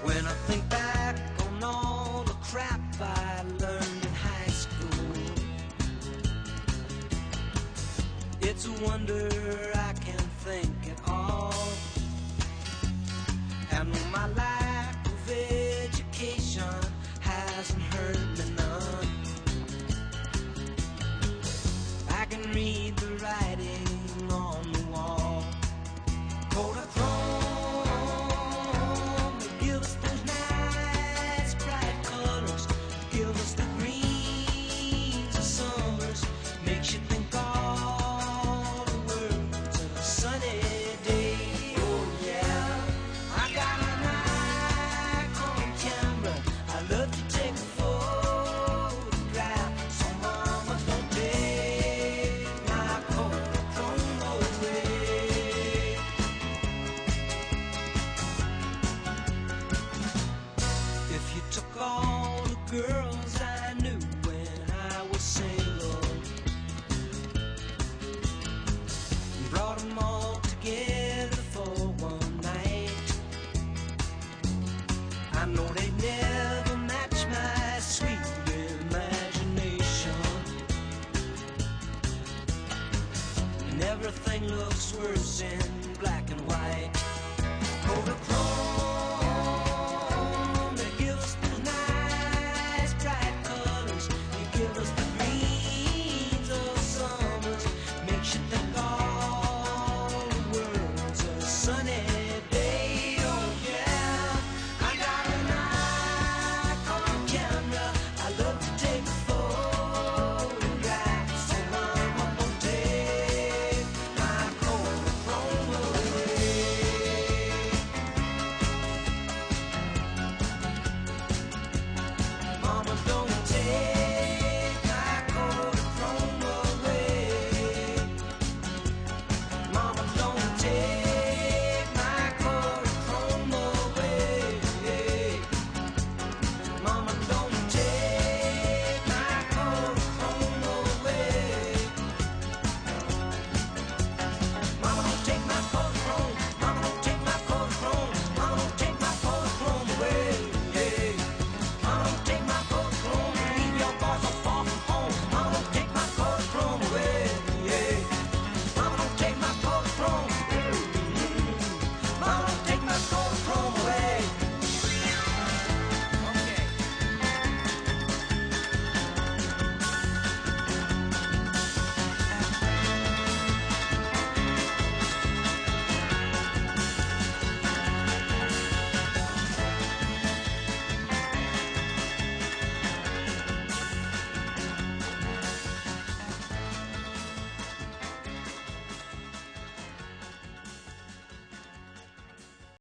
Speaker 8: When I think back on all the crap I learned in high school, it's a wonder I can think at all. And my lack of education hasn't hurt me none. I can read the writing on the wall. Kodachrome, give us those nice bright colors. Give us the greens of summers. Makes you think all the world's a sunny day. Oh girls I knew when I was single. Brought them all together for one night. I know they'd never match my sweet imagination. And everything looks worse in black and white.